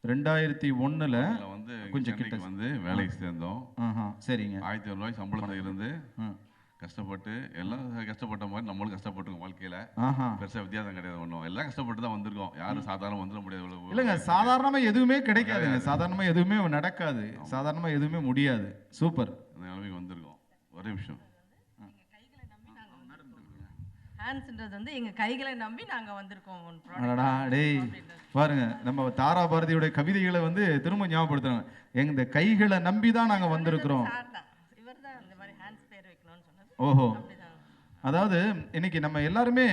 2001 வந்து கொஞ்சம் கிட்ட வந்து வேலைக்கு சேர்ந்தோம். சரிங்க. 1500 ரூபாய் சம்பளத்தில் இருந்து கஷ்டப்பட்டு எல்லாம் கஷ்டப்பட்ட மாதிரி நம்மளும் கஷ்டப்பட்டுருக்கோம். வாழ்க்கையில பெருசா வித்தியாசம் கிடையாது. ஒன்றும் எல்லாம் கஷ்டப்பட்டு தான் வந்திருக்கோம். யாரும் சாதாரண வந்துட முடியாது. இல்லைங்க, சாதாரணமா எதுவுமே கிடைக்காதுங்க. சாதாரணமா எதுவுமே நடக்காது. சாதாரணமா எதுவுமே முடியாது. சூப்பர். அந்த நிலைமைக்கு வந்திருக்கோம். ஒரே விஷயம், ஹேண்ட்ஸ்ன்றது வந்து எங்க கைகளை நம்பி நாங்க வந்திருக்கோம். டேய் பாருங்க, நம்ம தாரா பாரதியோட கவிதைகளை வந்து திரும்ப ஞாபகப்படுத்துறாங்க. இந்த கைகளை நம்பி தான் நாங்க வந்திருக்கிறோம். இவர்தான் இந்த மாதிரி ஹேண்ட்ஸ் பேர் வைக்கணும்னு சொன்னது. ஓஹோ. அதாவது இன்னைக்கு நம்ம எல்லாருமே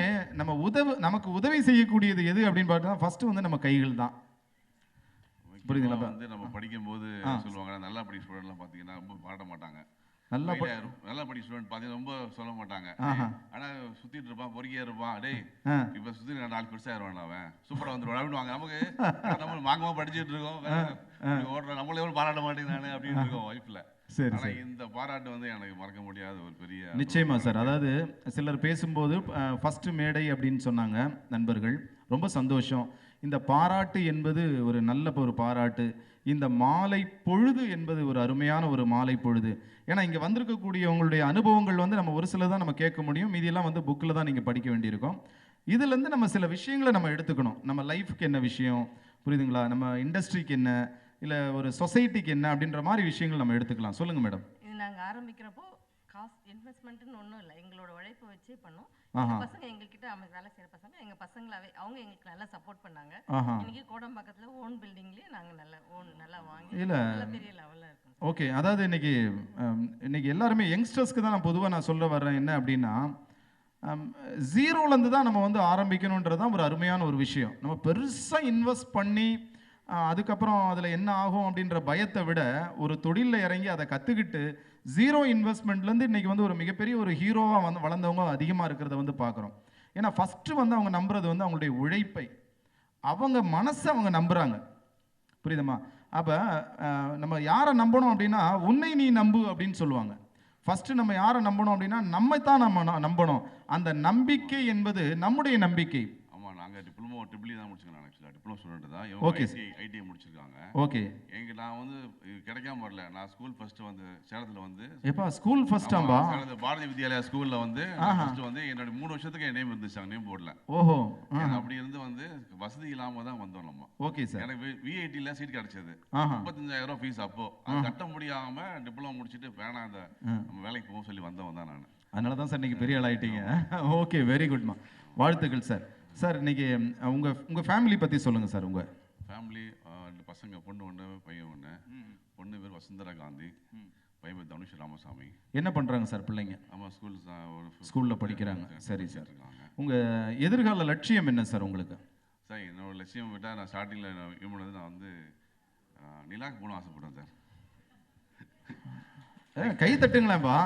நமக்கு உதவி செய்யக்கூடியது எது அப்படின்னு பார்த்தா ஃபர்ஸ்ட் வந்து நம்ம கைகள் தான். புரியுதுங்களா? வந்து நம்ம படிக்கும்போது சொல்லுவாங்க, நல்லா படி ஸ்டூடெண்ட்லாம் பார்த்தீங்கன்னா ரொம்ப பாட மாட்டாங்க. நல்லா படி ஸ்டூடெண்ட் பார்த்தீங்கன்னா ரொம்ப சொல்ல மாட்டாங்க. ஆனா சுத்திட்டு இருப்பான், பொறுக்கியா இருப்பான். டேய் இப்ப சுத்தி 4 பெருசா இருவான், அவன் சூப்பரா வந்துருவான் அப்படின்னு வாங்க. நமக்கு நம்ம வாங்கமா படிச்சுட்டு இருக்கோம், ஓடுறோம், நம்மள எவ்வளவு பாராட்ட மாட்டேங்கிறானு அப்படின்னு இருக்கோம் லைஃப்ல. ஆனா இந்த பாராட்டு வந்து எனக்கு மறக்க முடியாத ஒரு பெரிய. நிச்சயமா சார். அதாவது சிலர் பேசும்போது ஃபர்ஸ்ட் மேடை அப்படின்னு சொன்னாங்க நண்பர்கள். ரொம்ப சந்தோஷம். இந்த பாராட்டு என்பது ஒரு நல்ல ஒரு பாராட்டு. இந்த மாலை பொழுது என்பது ஒரு அருமையான ஒரு மாலை பொழுது. ஏன்னா இங்கே வந்திருக்கக்கூடிய உங்களுடைய அனுபவங்கள் வந்து நம்ம ஒரு சில தான் நம்ம கேட்க முடியும். மீதியெல்லாம் வந்து புக்கில் தான் நீங்கள் படிக்க வேண்டியிருக்கும். இதுலேருந்து நம்ம சில விஷயங்களை நம்ம எடுத்துக்கணும். நம்ம லைஃப்க்கு என்ன விஷயம், புரியுதுங்களா? நம்ம இண்டஸ்ட்ரிக்கு என்ன, இல்லை ஒரு சொசைட்டிக்கு என்ன அப்படின்ற மாதிரி விஷயங்கள் நம்ம எடுத்துக்கலாம். சொல்லுங்கள் மேடம். இது நாங்கள் ஆரம்பிக்கிறப்போ காசு இன்வெஸ்ட்மெண்ட்னு ஒன்றும் இல்லை, எங்களோட உழைப்பை வச்சே பண்ணோம். பசங்க எங்ககிட்ட வேலை செய்கிற பசங்க எங்கள் பசங்களாவே அவங்க எங்களுக்கு நல்லா சப்போர்ட் பண்ணாங்க. இன்னைக்கு கோடம்பாக்கத்தில் ஓன் பில்டிங்லேயே நாங்கள் நல்லா வாங்கி இல்லை பெரிய லெவலில் இருக்கோம். ஓகே. அதாவது இன்னைக்கு எல்லாருமே யங்ஸ்டர்ஸ்க்கு தான் நான் பொதுவாக சொல்ல வர்றேன் என்ன அப்படின்னா, ஜீரோலேருந்து தான் நம்ம வந்து ஆரம்பிக்கணுன்றது தான் ஒரு அருமையான ஒரு விஷயம். நம்ம பெருசாக இன்வெஸ்ட் பண்ணி அதுக்கப்புறம் அதில் என்ன ஆகும் அப்படின்ற பயத்தை விட ஒரு தொழிலில் இறங்கி அதை கற்றுக்கிட்டு ஜீரோ இன்வெஸ்ட்மெண்ட்லேருந்து இன்றைக்கி வந்து ஒரு மிகப்பெரிய ஒரு ஹீரோவாக வந்து வளர்ந்தவங்க அதிகமாக இருக்கிறத வந்து பார்க்குறோம். ஏன்னா ஃபஸ்ட்டு வந்து அவங்க நம்புறது வந்து அவங்களுடைய உழைப்பை, அவங்க மனசை அவங்க நம்புகிறாங்க. புரியுதுமா? அப்போ நம்ம யாரை நம்பணும் அப்படின்னா, உன்னை நீ நம்பு அப்படின்னு சொல்லுவாங்க. ஃபஸ்ட்டு நம்ம யாரை நம்பணும் அப்படின்னா, நம்மை தான் நம்ம நம்பணும். அந்த நம்பிக்கை என்பது நம்முடைய நம்பிக்கை. ஆமாம், நாங்கள் நாங்கள் டிப்ளமோ ட்ரிபிள் தான் முடிச்சிருக்கேன். நான் ஆக்சுவலாக டிப்ளமோ ஸ்டூடெண்ட் தான். ஓகே. ஐடிஐ முடிச்சிருக்காங்க. ஓகே. நான் வந்து கிடைக்காம வரல. நான் ஸ்கூல் ஃபர்ஸ்ட் வந்து சேலத்தில் வந்து எப்பா ஸ்கூல் ஃபர்ஸ்டாம்பா? சேலத்தில் பாரதி வித்யாலயா ஸ்கூலில் வந்து ஃபர்ஸ்ட் வந்து என்னோட 3 வருஷத்துக்கு என் நேம் இருந்துச்சு அங்கே நேம் போர்டில். ஓஹோ. அப்படி இருந்து வந்து வசதி இல்லாமல் தான் வந்தோம் நம்ம. Okay sir. எனக்கு விஐடியில் சீட் கிடைச்சது. 35,000 ஃபீஸ் அப்போ. அது கட்ட முடியாமல் டிப்ளமோ முடிச்சுட்டு வேணாம் அந்த நம்ம வேலைக்கு போக சொல்லி வந்தவன் தான் நான். அதனால தான் சார் இன்னைக்கு பெரிய ஆள் ஆயிட்டீங்க. ஓகே, வெரி குட்மா, வாழ்த்துக்கள் சார். சார் இன்னைக்கு உங்க ஃபேமிலி பத்தி சொல்லுங்க சார். உங்க ஃபேமிலி 2 பசங்க, பொண்ணு 1 பையன் 1. பொண்ணு பேர் வசுந்தரா காந்தி, பையன் பேர் தனுஷ் ராமசாமி. என்ன பண்றாங்க சார் பிள்ளைங்க? ஆமாம், ஸ்கூல்ல படிக்கிறாங்க. சரி சார். உங்க எதிர்கால லட்சியம் என்ன சார் உங்களுக்கு? சார் என்னோட லட்சியம் விட்டால் நான் ஸ்டார்டிங்கில் நான் வந்து நிலாக்கு போகணும் ஆசைப்பட்டேன் சார். கை தட்டுங்களேன்பா.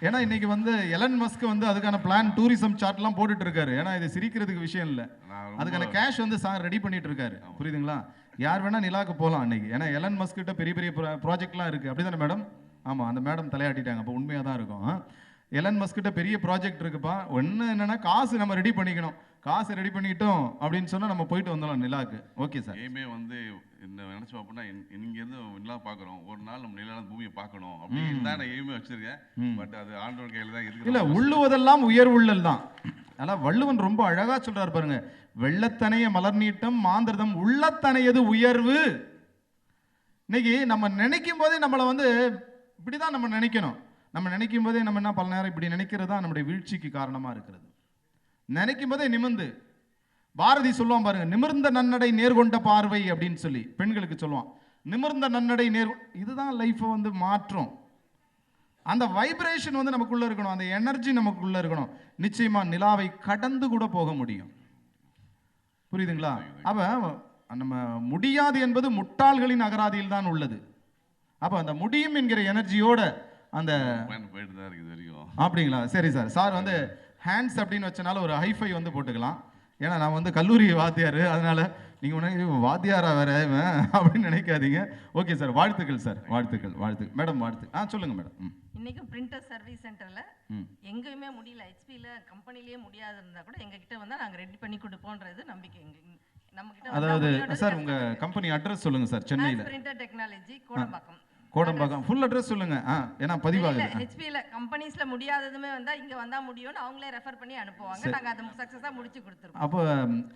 ஏன்னா இன்னைக்கு வந்து எலன் மஸ்க் வந்து அதுக்கான பிளான் டூரிசம் சார்ட்லாம் போட்டுட்டு இருக்காரு. ஏன்னா இது சிரிக்கிறதுக்கு விஷயம் இல்லை, அதுக்கான கேஷ் வந்து சார் ரெடி பண்ணிட்டு இருக்காரு. புரியுதுங்களா? யார் வேணா நிலாக்கு போகலாம் இன்னைக்கு. ஏன்னா எலன் மஸ்க் கிட்ட பெரிய பெரிய ப்ராஜெக்ட்லாம் இருக்கு. அப்படிதானே மேடம்? ஆமாம், அந்த மேடம் தலையாட்டிட்டாங்க. அப்போ உண்மையாக தான் இருக்கும். எலன் மஸ்க் கிட்ட பெரிய ப்ராஜெக்ட் இருக்குப்பா. ஒன்று என்னன்னா காசு நம்ம ரெடி பண்ணிக்கணும். காசு ரெடி பண்ணிக்கிட்டோம் அப்படின்னு சொன்னால் நம்ம போயிட்டு வந்துடலாம் நிலாக்கு. Okay sir. எய்மே வந்து என்ன நினச்சோம் அப்படின்னா இங்கேருந்து நிலா பார்க்குறோம், ஒரு நாள் நம்ம நிலான பூமியை பார்க்கணும் அப்படின்னு தான் நான் எய்மே வச்சுருக்கேன். பட் அது ஆண்டவன் கையில் தான் இருக்கு. இல்லை, உள்ளுவதெல்லாம் உயர்வுள்ளல் தான். ஆனால் வள்ளுவன் ரொம்ப அழகாக சொல்கிறார் பாருங்க, வெள்ளத்தனைய மலர் நீட்டம் மாந்திரதம் உள்ளத்தனையது உயர்வு. இன்னைக்கு நம்ம நினைக்கும் போதே நம்மளை வந்து இப்படி தான் நம்ம நினைக்கணும். நம்ம நினைக்கும் போதே நம்ம என்ன பல நேரம் இப்படி நினைக்கிறது தான் நம்முடைய வீழ்ச்சிக்கு காரணமாக இருக்கிறது. நினைக்கும் போதே நிமிர்ந்து, பாரதி சொல்லுவான் பாருங்க, நிமிர்ந்த நன்னடை நேர்கொண்ட பார்வை அப்படின்னு சொல்லி பெண்களுக்கு சொல்லுவான். நிமிர்ந்த நன்னடை இதுதான் லைஃப்பை வந்து மாற்றும். அந்த வைப்ரேஷன் வந்து நமக்குள்ள இருக்கணும், அந்த எனர்ஜி நமக்குள்ள இருக்கணும். நிச்சயமா நிலாவை கடந்து கூட போக முடியும். புரியுதுங்களா? அப்ப நம்ம முடியாது என்பது முட்டாள்களின் அகராதியில் தான் உள்ளது. அப்ப அந்த முடியும் என்கிற எனர்ஜியோட அந்த போயிட்டு தான் இருக்குது வரைக்கும். அப்படிங்களா? சரி சார். சார் வந்து ஹேண்ட்ஸ் அப்படின்னு வச்சனால ஒரு ஹைஃபை வந்து போட்டுக்கலாம். ஏன்னா நான் வந்து கல்லூரி வாத்தியார், அதனால நீங்கள் ஒன்று வாத்தியாரா வேற அப்படின்னு நினைக்காதீங்க. ஓகே சார், வாழ்த்துக்கள் சார், வாழ்த்துக்கள். மேடம் வாழ்த்து. சொல்லுங்க மேடம். இன்னைக்கும் பிரிண்டர் சர்வீஸ் சென்டர்ல எங்கேயுமே முடியல, ஹெச்பியில் கம்பெனிலேயே முடியாது இருந்தால் கூட எங்ககிட்ட வந்தால் நாங்கள் ரெடி பண்ணி கொடுப்போன்றது நம்பிக்கை நம்ம கிட்ட. அதாவது சார் உங்க கம்பெனி அட்ரஸ் சொல்லுங்க சார். சென்னையில் printer technology, Kodambakkam. Kodambakkam full address சொல்லுங்க. ஏன்னா பதிவாகுது. ஹெச்பியில் கம்பெனிஸ்ல முடியாததுமே வந்தா இங்க வந்தா முடியும்னு அவங்களே ரெஃபர் பண்ணி அனுப்புவாங்க. நாங்க அதை சக்சஸா முடிச்சு கொடுத்துருவோம். அப்போ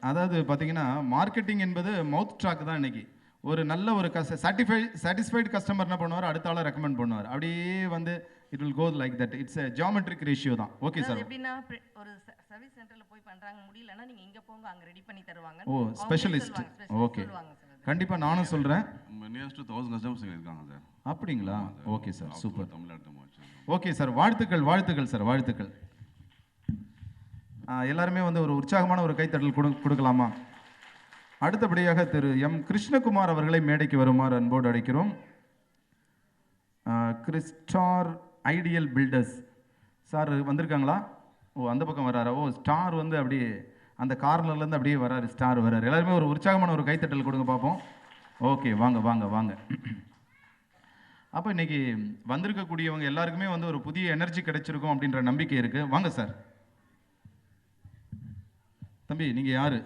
அதாவது பாத்தீங்கன்னா மார்க்கெட்டிங் என்பது மவுத் டாக் தான். இன்னைக்கு ஒரு நல்ல ஒரு சாட்டிஸ்ஃபைடு கஸ்டமர் என்ன பண்ணுவார், அடுத்த ஆளை ரெக்கமெண்ட் பண்ணுவார். அப்படியே வந்து it will go like that. It's geometric ratio தான். Okay sir. எப்படின்னா ஒரு சர்வீஸ் சென்டர்ல போய் பண்றாங்க, முடியலன்னா நீங்க இங்க போங்க, அங்க ரெடி பண்ணி தருவாங்க. ஓ, ஸ்பெஷலிஸ்ட். ஓகே, கண்டிப்பா நானும் சொல்றேன். நியர்ஸ்ட் 1000 கஸ்டமர்ஸ் இருக்காங்க சார். அப்படிங்களா? Okay sir, super. தமிழ்நாட்டு ஓகே சார், வாழ்த்துக்கள் சார், வாழ்த்துக்கள். எல்லாருமே வந்து ஒரு உற்சாகமான ஒரு கைத்தட்டல் கொடுக்கலாமா? அடுத்தபடியாக திரு எம் கிருஷ்ணகுமார் அவர்களை மேடைக்கு வருமாறு அன்போடு அழைக்கிறோம். கிறிஸ்டார் ஐடியல் பில்டர்ஸ் சார் வந்திருக்காங்களா? ஓ, அந்த பக்கம் வராரா? ஓ, ஸ்டார் வந்து அப்படியே அந்த கார்னர்லேருந்து அப்படியே வராரு, ஸ்டார் வராரு. எல்லாருமே ஒரு உற்சாகமான ஒரு கைத்தட்டல் கொடுங்க பார்ப்போம். ஓகே, வாங்க. அப்போ இன்னைக்கு வந்திருக்கக்கூடியவங்க எல்லாருக்குமே வந்து ஒரு புதிய எனர்ஜி கிடைச்சிருக்கும் அப்படின்ற நம்பிக்கை இருக்கு. வாங்க சார். தம்பி, நீங்க யாரு?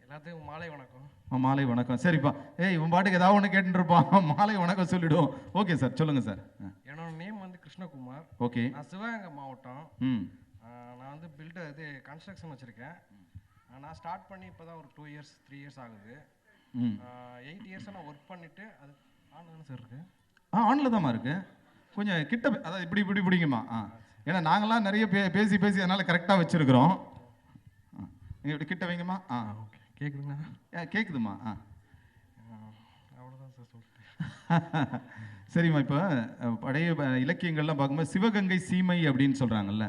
எல்லாத்துக்கும் மாலை வணக்கம். மாலை வணக்கம். சரிப்பா. இவன் பாட்டுக்கு ஏதாவது ஒன்று கேட்டுருப்பான், மாலை வணக்கம் சொல்லிடுவோம். ஓகே சார், சொல்லுங்க சார். என்னோட நேம் வந்து கிருஷ்ணகுமார். ஓகே. நான் சிவகங்கை மாவட்டம். நான் வந்து கன்ஸ்ட்ரக்ஷன் வச்சுருக்கேன். நான் ஸ்டார்ட் பண்ணி இப்போ தான் ஒரு 2 இயர்ஸ் 3 இயர்ஸ் ஆகுது. 8 இயர்ஸாக நான் ஒர்க் பண்ணிவிட்டு அது ஆன்லைன் சார் இருக்கு. ஆன்ல தான்மா இருக்கு. கொஞ்சம் கிட்ட, அதாவது இப்படி பிடிக்குமா? ஏன்னா நாங்களாம் நிறைய பேசி அதனால கரெக்டாக வச்சுருக்குறோம். நீங்கள் இப்படி கிட்ட வைங்கம்மா. ஓகே, கேட்குதுங்களா? கேட்குதுமா. அவ்வளோதான் சார் சொல்லிட்டேன். சரிம்மா. இப்போ பழைய இலக்கியங்கள்லாம் பார்க்கும்போது சிவகங்கை சீமை அப்படின்னு சொல்கிறாங்கல்ல.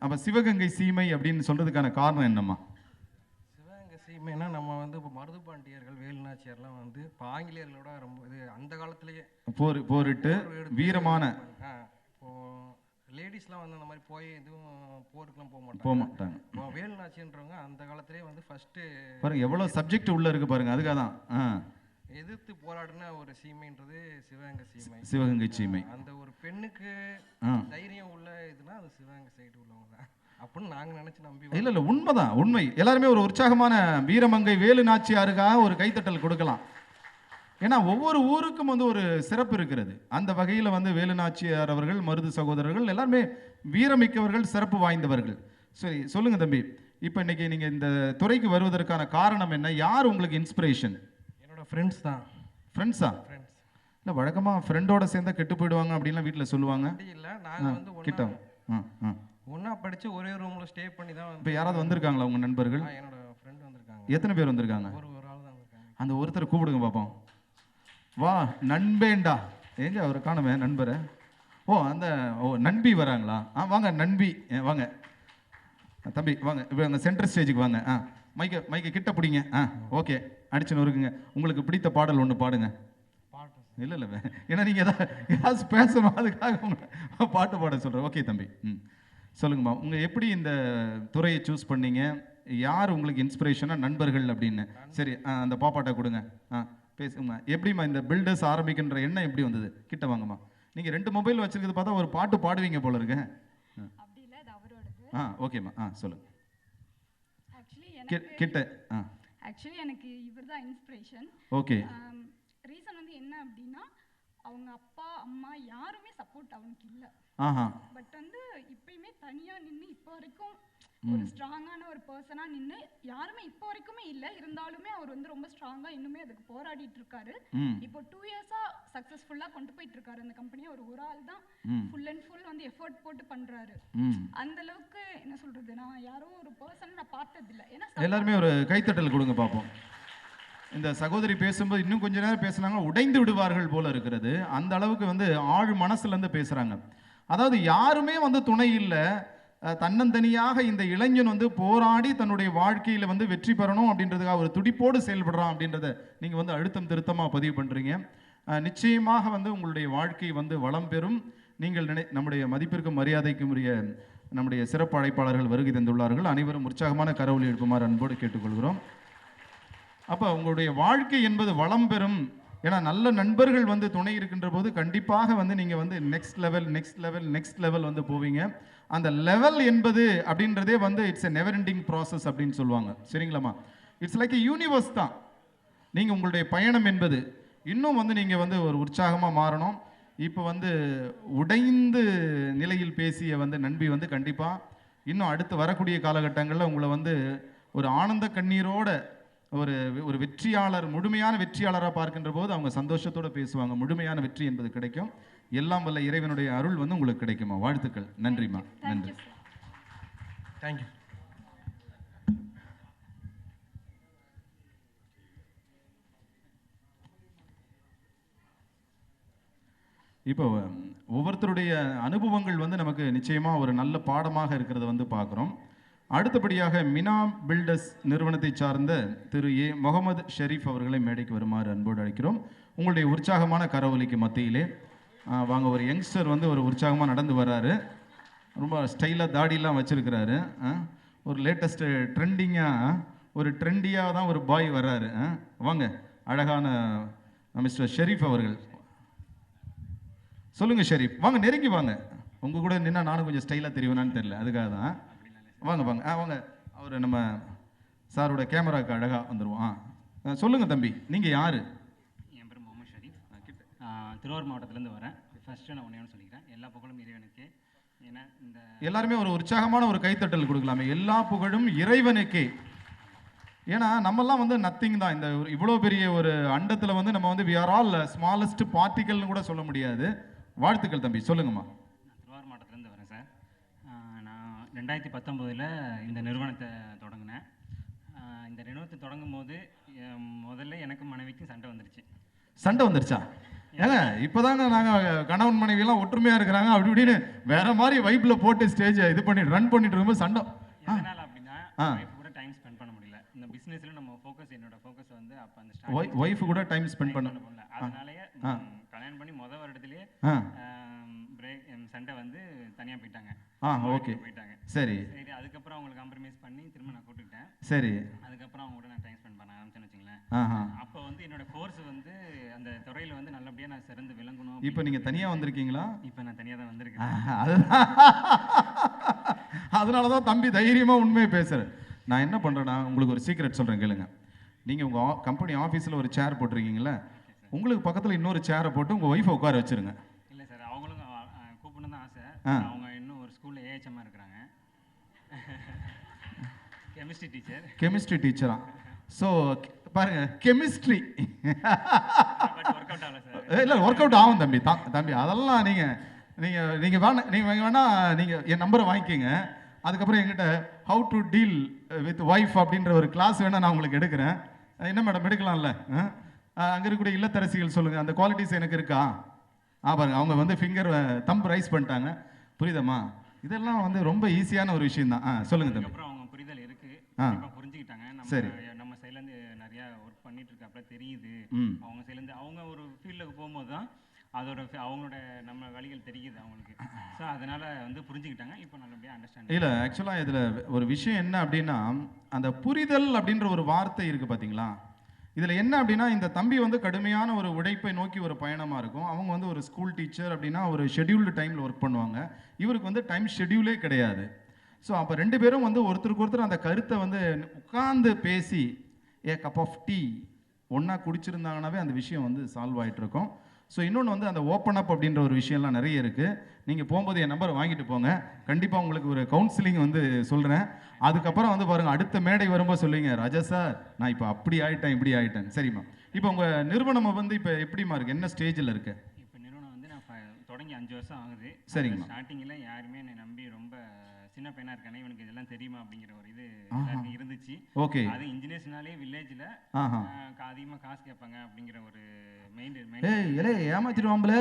அப்போ சிவகங்கை சீமை அப்படின்னு சொல்கிறதுக்கான காரணம் என்னம்மா? சிவகங்கை சீமைனா நம்ம வந்து இப்போ மருதுபாண்டியர்கள், வேலுநாச்சியார்லாம் வந்து இப்போ ஆங்கிலேயர்களோட ரொம்ப இது அந்த காலத்திலேயே போரிட்டு வீரமான லேடிஸ்லாம் வந்து அந்த மாதிரி போய் எதுவும் போருக்குலாம் போக மாட்டாங்க. இப்போ வேலுநாச்சின்றவங்க அந்த காலத்திலே வந்து ஃபர்ஸ்ட் பாருங்க எவ்வளோ சப்ஜெக்ட் உள்ள இருக்கு பாருங்க. அதுக்காக தான் எதிர்த்து போராடின ஒரு சீமைன்றது சிவகங்கை சீமை. அந்த ஒரு பெண்ணுக்கு தைரியம் உள்ள இதுனா அது சிவகங்கை சைடு உள்ளவங்க தான். அப்படின்னு நாங்கள் நினச்சி நம்பி இல்லை இல்லை, உண்மைதான், உண்மை. எல்லாருமே ஒரு உற்சாகமான வீரமங்கை வேலு நாச்சியாருக்காக ஒரு கைத்தட்டல் கொடுக்கலாம். ஏன்னா ஒவ்வொரு ஊருக்கும் வந்து ஒரு சிறப்பு இருக்கிறது. அந்த வகையில் வந்து வேலு நாச்சியார் அவர்கள், மருது சகோதரர்கள் எல்லாருமே வீரமிக்கவர்கள், சிறப்பு வாய்ந்தவர்கள். சரி, சொல்லுங்க தம்பி, இப்போ இன்னைக்கு நீங்கள் இந்த துறைக்கு வருவதற்கான காரணம் என்ன? யார் உங்களுக்கு இன்ஸ்பிரேஷன்? என்னோட ஃப்ரெண்ட்ஸ் தான். ஃப்ரெண்ட்ஸா? இல்லை, வழக்கமாக ஃப்ரெண்டோட சேர்ந்தா கெட்டு போயிடுவாங்க அப்படின்லாம் வீட்டில் சொல்லுவாங்க. இல்லை, நாங்கள் வந்து கிட்ட ஒன்றா படித்து ஒரே ரூமில் ஸ்டே பண்ணி தான். இப்போ யாராவது வந்திருக்காங்களா உங்கள் நண்பர்கள்? என்னோட ஃப்ரெண்ட் வந்திருக்காங்க. எத்தனை பேர் வந்திருக்காங்க? ஒரு ஆள் தான் வந்திருக்காங்க. அந்த ஒருத்தரை கூப்பிடுங்க பார்ப்போம். வா நண்பேண்டா, எங்க அவர் காணுமே நண்பரை? நண்பி வராங்களா? வாங்க நண்பி, வாங்க தம்பி, வாங்க. இப்போ அந்த சென்டர் ஸ்டேஜுக்கு வாங்க. மைக்கை கிட்ட பிடிங்க. ஓகே, அடிச்சு நொறுக்குங்க. உங்களுக்கு பிடித்த பாடல் ஒன்று பாடுங்க. இல்லை இல்லை, ஏன்னா நீங்கள் ஏதாவது பேசணும், அதுக்காக பாட்டு பாட சொல்கிறேன். ஓகே தம்பி, சொல்லுங்கம்மா, உங்கள் எப்படி இந்த துறையை சூஸ் பண்ணீங்க? யார் உங்களுக்கு இன்ஸ்பிரேஷனாக நண்பர்கள் அப்படின்னு? சரி, அந்த பாப்பாட்டை கொடுங்க. பேசுங்கம்மா. எப்படிம்மா இந்த பில்டர்ஸ் ஆரம்பிக்கின்ற எண்ணம் எப்படி வந்தது? கிட்ட வாங்கம்மா. நீங்கள் 2 மொபைல் வச்சுருக்கிறது பார்த்தா ஒரு பாட்டு பாடுவீங்க போல இருக்கு. ஓகேம்மா, சொல்லுங்க. கிட்ட ஆக்சுவலி எனக்கு இவர் தான் இன்ஸ்பிரேஷன். ஓகே. ரீசன் வந்து என்ன அப்படின்னா, அவங்க அப்பா அம்மா யாருமே சப்போர்ட் அவனுக்கு இல்லை. பட் வந்து இப்பயுமே தனியாக நின்று இப்போ வரைக்கும் ஒரு ஸ்ட்ராங்கான ஒரு பர்சனாக நின்று யாருமே இப்போ வரைக்குமே இல்லை, இருந்தாலுமே அவர் வந்து ரொம்ப ஸ்ட்ராங்காக இன்னுமே அதுக்கு போராடிட்டு இருக்காரு. இப்போ 2 இயர்ஸாக சக்ஸஸ்ஃபுல்லாக கொண்டு போயிட்டு இருக்காரு அந்த கம்பெனியை. ஒரு ஆள் தான் ஃபுல் அண்ட் ஃபுல் வந்து எஃபர்ட் போட்டு பண்ணுறாரு. அந்த அளவுக்கு என்ன சொல்றது, நான் யாரோ ஒரு பர்சன் நான் பார்த்ததில்லை. ஏன்னா எல்லாருமே ஒரு கைத்தட்டல் கொடுங்க பார்ப்போம். இந்த சகோதரி பேசும்போது இன்னும் கொஞ்ச நேரம் பேசுனாங்க, உடைந்து விடுவார்கள் போல இருக்கிறது. அந்த அளவுக்கு வந்து ஆழ் மனசுலேருந்து பேசுகிறாங்க. அதாவது யாருமே வந்து துணை இல்லை, தன்னந்தனியாக இந்த இளைஞன் வந்து போராடி தன்னுடைய வாழ்க்கையில் வந்து வெற்றி பெறணும் அப்படின்றதுக்காக ஒரு துடிப்போடு செயல்படுறான் அப்படின்றத நீங்கள் வந்து அழுத்தம் திருத்தமாக பதிவு பண்ணுறீங்க. நிச்சயமாக வந்து உங்களுடைய வாழ்க்கை வந்து வளம் பெறும். நீங்கள் நம்முடைய மதிப்பிற்கும் மரியாதைக்கும் உரிய நம்முடைய சிறப்பு அழைப்பாளர்கள் வருகை தந்துள்ளார்கள். அனைவரும் உற்சாகமான கரவொலி எழுப்புமாறு அன்போடு கேட்டுக்கொள்கிறோம். அப்போ உங்களுடைய வாழ்க்கை என்பது வளம் பெறும். ஏன்னா நல்ல நண்பர்கள் வந்து துணை இருக்கின்ற போது கண்டிப்பாக வந்து நீங்கள் வந்து நெக்ஸ்ட் லெவல் வந்து போவீங்க. அந்த லெவல் என்பது அப்படின்றதே வந்து it's a never ending process அப்படின்னு சொல்லுவாங்க. சரிங்களாம்மா? இட்ஸ் லைக் எ யூனிவர்ஸ் தான். நீங்கள் உங்களுடைய பயணம் என்பது இன்னும் வந்து நீங்கள் வந்து ஒரு உற்சாகமாக மாறணும். இப்போ வந்து உடைந்து நிலையில் பேசிய வந்து நண்பி வந்து கண்டிப்பாக இன்னும் அடுத்து வரக்கூடிய காலகட்டங்களில் உங்களை வந்து ஒரு ஆனந்த கண்ணீரோட ஒரு வெற்றியாளர், முழுமையான வெற்றியாளராக பார்க்கின்ற போது அவங்க சந்தோஷத்தோடு பேசுவாங்க. முழுமையான வெற்றி என்பது கிடைக்கும். எல்லாம் வல்ல இறைவனுடைய அருள் வந்து உங்களுக்கு கிடைக்குமா. வாழ்த்துக்கள். நன்றிம்மா. நன்றி. தேங்க்யூ. இப்போ ஒவ்வொருத்தருடைய அனுபவங்கள் வந்து நமக்கு நிச்சயமாக ஒரு நல்ல பாடமாக இருக்கிறத வந்து பார்க்குறோம். அடுத்தபடியாக மினா பில்டர்ஸ் நிறுவனத்தை சார்ந்த திரு ஏ முகமது ஷெரீஃப் அவர்களை மேடைக்கு வருமாறு அன்போடு அழைக்கிறோம். உங்களுடைய உற்சாகமான கரவொலிக்கு மத்தியிலே வாங்க. ஒரு யங்ஸ்டர் வந்து ஒரு உற்சாகமாக நடந்து வர்றாரு. ரொம்ப ஸ்டைலாக தாடியெல்லாம் வச்சுருக்கிறாரு. ஒரு லேட்டஸ்ட்டு ட்ரெண்டியாக தான் ஒரு பாய் வர்றாரு. வாங்க, அழகான மிஸ்டர் ஷெரீஃப் அவர்கள். சொல்லுங்கள் ஷெரீஃப், வாங்க நெருங்கி வாங்க. உங்கள் கூட நின்னா நானும் கொஞ்சம் ஸ்டைலாக தெரியுவேனான்னு தெரியல, அதுக்காக தான். வாங்க வாங்க வாங்க. அவர் நம்ம சாரோட கேமராவுக்கு அழகாக வந்துடுவோம். சொல்லுங்கள் தம்பி, நீங்கள் யார்? என் பேர் முகமது ஷெரீஃப். திருவாரூர் மாவட்டத்திலேருந்து வரேன். ஃபஸ்ட்டு நான் ஒன்றே சொல்லிக்கிறேன், எல்லா புகழும் இறைவனுக்கு. ஏன்னா இந்த எல்லாருமே ஒரு உற்சாகமான ஒரு கைத்தட்டல் கொடுக்கலாமே. எல்லா புகழும் இறைவனுக்கே. ஏன்னா நம்மெல்லாம் வந்து நத்திங் தான். இந்த இவ்வளோ பெரிய ஒரு அண்டத்தில் வந்து நம்ம வந்து வி ஆர் ஆல் ஸ்மாலஸ்ட் பார்ட்டிகல்னு கூட சொல்ல முடியாது. வாழ்த்துக்கள் தம்பி, சொல்லுங்கம்மா. நான் திருவாரூர் மாவட்டத்திலேருந்து வரேன் சார். நான் 2019 இந்த நிறுவனத்தை தொடங்கினேன். இந்த நிறுவனத்தை தொடங்கும் போது முதல்ல எனக்கும் மனைவிக்கும் சண்டை வந்துருச்சு. சண்டை வந்துருச்சா? ஏங்க இப்போதாங்க நாங்கள் கணவன் மனைவியெல்லாம் ஒற்றுமையாக இருக்கிறாங்க அப்படி இப்படின்னு வேற மாதிரி வைப்பில் போட்டு ஸ்டேஜ் இது பண்ணி ரன் பண்ணிட்டு இருக்கும்போது சண்டை. எதனால் அப்படின்னா ஒய்ஃப் கூட டைம் ஸ்பெண்ட் பண்ண முடியல. இந்த பிஸ்னஸில் நம்ம என்னோட ஃபோக்கஸ் வந்து அப்போ அந்த ஒய்ஃப் கூட டைம் ஸ்பெண்ட் பண்ண முடியல. அதனாலேயே கல்யாணம் பண்ணி முதல் வருடத்திலேயே சண்டை வந்து தனியாக போயிட்டாங்க. ஓகே, போயிட்டாங்க. சரி சரி. அதுக்கப்புறம் அவங்களுக்கு காம்ப்ரமைஸ் பண்ணி திரும்ப நான் கூப்பிட்டுக்கிட்டேன். சரி. அதுக்கப்புறம் அவங்க கூட நான் டைம் ஸ்பெண்ட் பண்ண ஆரம்பிச்சேன்னு வச்சுங்களேன். அப்போ வந்து என்னோட கோர்ஸ் வந்து அந்த துறையில் வந்து நல்லபடியாக நான் சிறந்து விளங்கணும். இப்போ நீங்கள் தனியாக வந்திருக்கீங்களா? இப்போ நான் தனியாக தான் வந்திருக்கேன். அதுதான் அதனால தான் தம்பி தைரியமாக உண்மையை பேசுகிறேன். நான் என்ன பண்ணுறேன்னா உங்களுக்கு ஒரு சீக்ரெட் சொல்கிறேன் கேளுங்க. நீங்கள் உங்கள் கம்பெனி ஆஃபீஸில் ஒரு சேர் போட்டிருக்கீங்களே, உங்களுக்கு பக்கத்தில் இன்னொரு சேரை போட்டு உங்கள் ஒய்ஃபை உட்கார வச்சுருங்க. இல்லை சார், அவங்களும் கூப்பிடணும் தான் ஆசை. அவங்க இன்னும் ஒரு ஸ்கூலில் ஏஹெச்எம்மாக இருக்கிறாங்க, கெமிஸ்ட்ரி டீச்சர். கெமிஸ்ட்ரி டீச்சரா? ஸோ பாருங்க, கெமிஸ்ட்ரி இல்லை ஒர்க் அவுட் ஆகும் தம்பி. தம்பி அதெல்லாம் நீங்கள் வேணா நீங்கள் என் நம்பரை வாங்கிக்கிங்க. அதுக்கப்புறம் என்கிட்ட how to deal with wife அப்படின்ற ஒரு கிளாஸ் வேணால் நான் உங்களுக்கு எடுக்கிறேன். என்ன மேடம் எடுக்கலாம்ல? அங்கே இருக்கக்கூடிய இல்லத்தரசிகள் சொல்லுங்கள், அந்த குவாலிட்டிஸ் எனக்கு இருக்கா? பாருங்க, அவங்க வந்து ஃபிங்கர் தம்பு ரைஸ் பண்ணிட்டாங்க. புரியுதம்மா? இதெல்லாம் வந்து ரொம்ப ஈஸியான ஒரு விஷயம் தான். சொல்லுங்க தம்பி. அப்புறம் அவங்க புரிதல் இருக்கு, புரிஞ்சுக்கிட்டாங்க. சரி, நம்ம சைட்லேருந்து நிறையா ஒர்க் பண்ணிட்டு இருக்காப்புல தெரியுது. அவங்க சைட்லேருந்து அவங்க ஒரு ஃபீல்டுக்கு போகும்போது தான் அதோட அவங்களோட நம்ம வழிகள் தெரியுது அவங்களுக்கு. ஸோ அதனால் வந்து புரிஞ்சுக்கிட்டாங்க. இப்போ நல்லபடியாக அண்டர்ஸ்டாண்ட். இல்லை, ஆக்சுவலாக இதில் ஒரு விஷயம் என்ன அப்படின்னா, அந்த புரிதல் அப்படின்ற ஒரு வார்த்தை இருக்குது பார்த்தீங்களா? இதில் என்ன அப்படின்னா, இந்த தம்பி வந்து கடுமையான ஒரு உழைப்பை நோக்கி ஒரு பயணமாக இருக்கும். அவங்க வந்து ஒரு ஸ்கூல் டீச்சர் அப்படின்னா ஒரு ஷெட்யூல்டு டைமில் ஒர்க் பண்ணுவாங்க. இவருக்கு வந்து டைம் ஷெட்யூலே கிடையாது. ஸோ அப்போ 2 பேரும் வந்து ஒருத்தருக்கு ஒருத்தர் அந்த கருத்தை வந்து உட்கார்ந்து பேசி கப் ஆஃப் டீ ஒன்றா குடிச்சிருந்தாங்கன்னாவே அந்த விஷயம் வந்து சால்வ் ஆகிட்டு இருக்கும். ஸோ இன்னொன்று வந்து அந்த ஓப்பன் அப் அப்படின்ற ஒரு விஷயம்லாம் நிறைய இருக்குது. நீங்கள் போகும்போது என் நம்பரை வாங்கிட்டு போங்க. கண்டிப்பாக உங்களுக்கு ஒரு கவுன்சிலிங் வந்து சொல்கிறேன். அதுக்கப்புறம் வந்து பாருங்கள், அடுத்த மேடை வரும்போது சொல்லுவீங்க, ராஜா சார் நான் இப்போ அப்படி ஆகிட்டேன் இப்படி ஆகிட்டேன். சரிம்மா, இப்போ உங்கள் நிறுவனம் வந்து இப்போ எப்படிமா இருக்குது, என்ன ஸ்டேஜில் இருக்கு? இப்போ நிறுவனம் வந்து நான் தொடங்கி 5 வருஷம் ஆகுது. சரிங்கம்மா. ஸ்டார்டிங்கில் யாருமே என்னை நம்பி ரொம்ப சின்ன பையனாக இருக்கானே, இவனுக்கு இதெல்லாம் தெரியுமா அப்படிங்கிற ஒரு இது எல்லாருக்கும் இருந்துச்சு. ஓகே. அது இன்ஜினியர்ஸ்னாலே வில்லேஜில் அதிகமாக காசு கேட்பாங்க அப்படிங்கிற ஒரு ஏமாத்திடுவாங்கள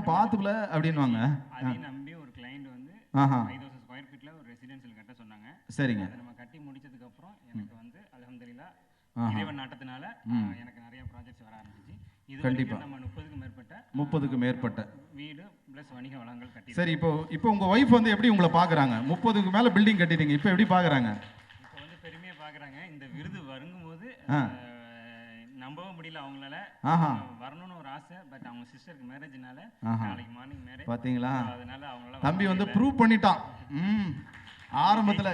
பார்த்துக்கல அப்படின்வாங்க. அதையும் நம்பி ஒரு கிளைண்ட் வந்து 5000 ஸ்கொயர் ஃபீட்டில் ஒரு ரெசிடென்சியல் கட்ட சொன்னாங்க. சரிங்க. அதை நம்ம கட்டி முடிச்சதுக்கப்புறம் எனக்கு வந்து அல்ஹம்துலில்லாஹ் இறைவன் நாட்டத்தினால எனக்கு நிறைய ப்ராஜெக்ட்ஸ் வர ஆரம்பிச்சு. இது கண்டிப்பாக நம்ம 30க்கும் மேற்பட்ட வீடு ப்ளஸ் வணிக வளங்கள் கட்டி. சரி, இப்போ உங்கள் ஒய்ஃப் வந்து எப்படி உங்களை பார்க்குறாங்க? 30க்கு மேலே பில்டிங் கட்டிட்டீங்க, இப்போ எப்படி பார்க்குறாங்க? இப்போ வந்து பெருமையாக பார்க்குறாங்க. இந்த விருது வருங்கும்போது நம்பவும் முடியல அவங்களால. வரணும்னு ஒரு ஆசை, பட் அவங்க சிஸ்டருக்கு மேரேஜ்னால நாளைக்கு மார்னிங் மேரேஜ். பார்த்தீங்களா, அதனால அவங்களால தம்பி வந்து ப்ரூவ் பண்ணிட்டான். ஆரம்பத்தில்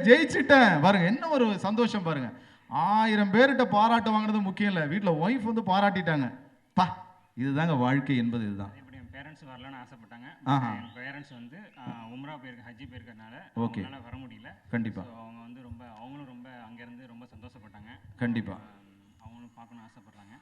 ஜெயிச்சுட்டேன் பாருங்க, என்ன ஒரு சந்தோஷம் பாருங்க. 1000 பேர்கிட்ட பாராட்டு வாங்கினது முக்கியம் இல்லை, வீட்டில் ஒய்ஃப் வந்து பாராட்டிட்டாங்க. பா, இதுதாங்க வாழ்க்கை என்பது இதுதான். இப்படி என் பேரண்ட்ஸ் வரலான்னு ஆசைப்பட்டாங்க. என் பேரண்ட்ஸ் வந்து உம்ரா போயிருக்க ஹஜ்ஜி போயிருக்கனால அவங்களால வர முடியல. கண்டிப்பா அவங்க வந்து அவங்களும் ரொம்ப அங்கேருந்து ரொம்ப சந்தோஷப்பட்டாங்க. கண்டிப்பா அவங்களும் பார்க்கணும்னு ஆசைப்படுறாங்க.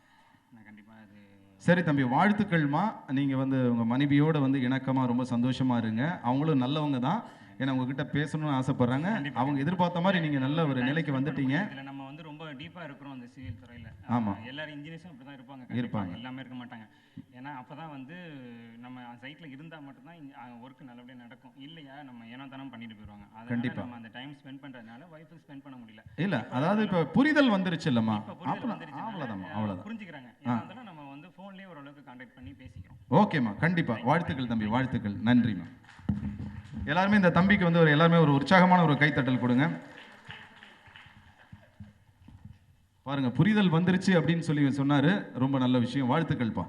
நான் கண்டிப்பாக அது. சரி தம்பி, வாழ்த்துக்கள்மா. நீங்கள் வந்து உங்கள் மனைவியோடு வந்து இணக்கமாக ரொம்ப சந்தோஷமாக இருங்க. அவங்களும் நல்லவங்க தான், ஏன்னா உங்ககிட்ட பேசணும்னு ஆசைப்படுறாங்க. அவங்க எதிர்பார்த்த மாதிரி நீங்கள் நல்ல ஒரு நிலைக்கு வந்துட்டீங்க. இதில் நம்ம வந்து ரொம்ப டீப்பாக இருக்கிறோம் அந்த சிவில் துறையில். ஆமாம், எல்லாரும் இன்ஜினியர்ஸும் அப்படி தான் இருப்பாங்க, எல்லாமே இருக்க மாட்டாங்க. ஏன்னா அப்போ தான் வந்து நம்ம சைட்டில் இருந்தால் மட்டும்தான் ஒர்க் நல்லபடியாக நடக்கும். இல்லையா நம்ம ஏனோ தானம் பண்ணிட்டு போயிடுவாங்க. அதனால நம்ம அந்த டைம் ஸ்பெண்ட் பண்ணுறதுனால ஒய்ஃபுக்கு ஸ்பெண்ட் பண்ண முடியல. இல்லை, அதாவது இப்போ புரிதல் வந்துருச்சு இல்லம்மா, அவ்வளோதான் புரிஞ்சுக்கிறாங்க. அதனால நம்ம வந்து ஃபோன்லேயே ஓரளவுக்கு கான்டாக்ட் பண்ணி பேசிக்கிறோம். ஓகேம்மா, கண்டிப்பாக வாழ்த்துக்கள் தம்பி, வாழ்த்துக்கள், நன்றிம்மா. எல்லாருமே இந்த தம்பிக்கு வந்து எல்லாருமே ஒரு உற்சாகமான ஒரு கைத்தட்டல் கொடுங்க. பாருங்க, புரிதல் வந்துருச்சு அப்படின்னு சொல்லி சொன்னாரு. ரொம்ப நல்ல விஷயம், வாழ்த்துக்கள்ப்பா.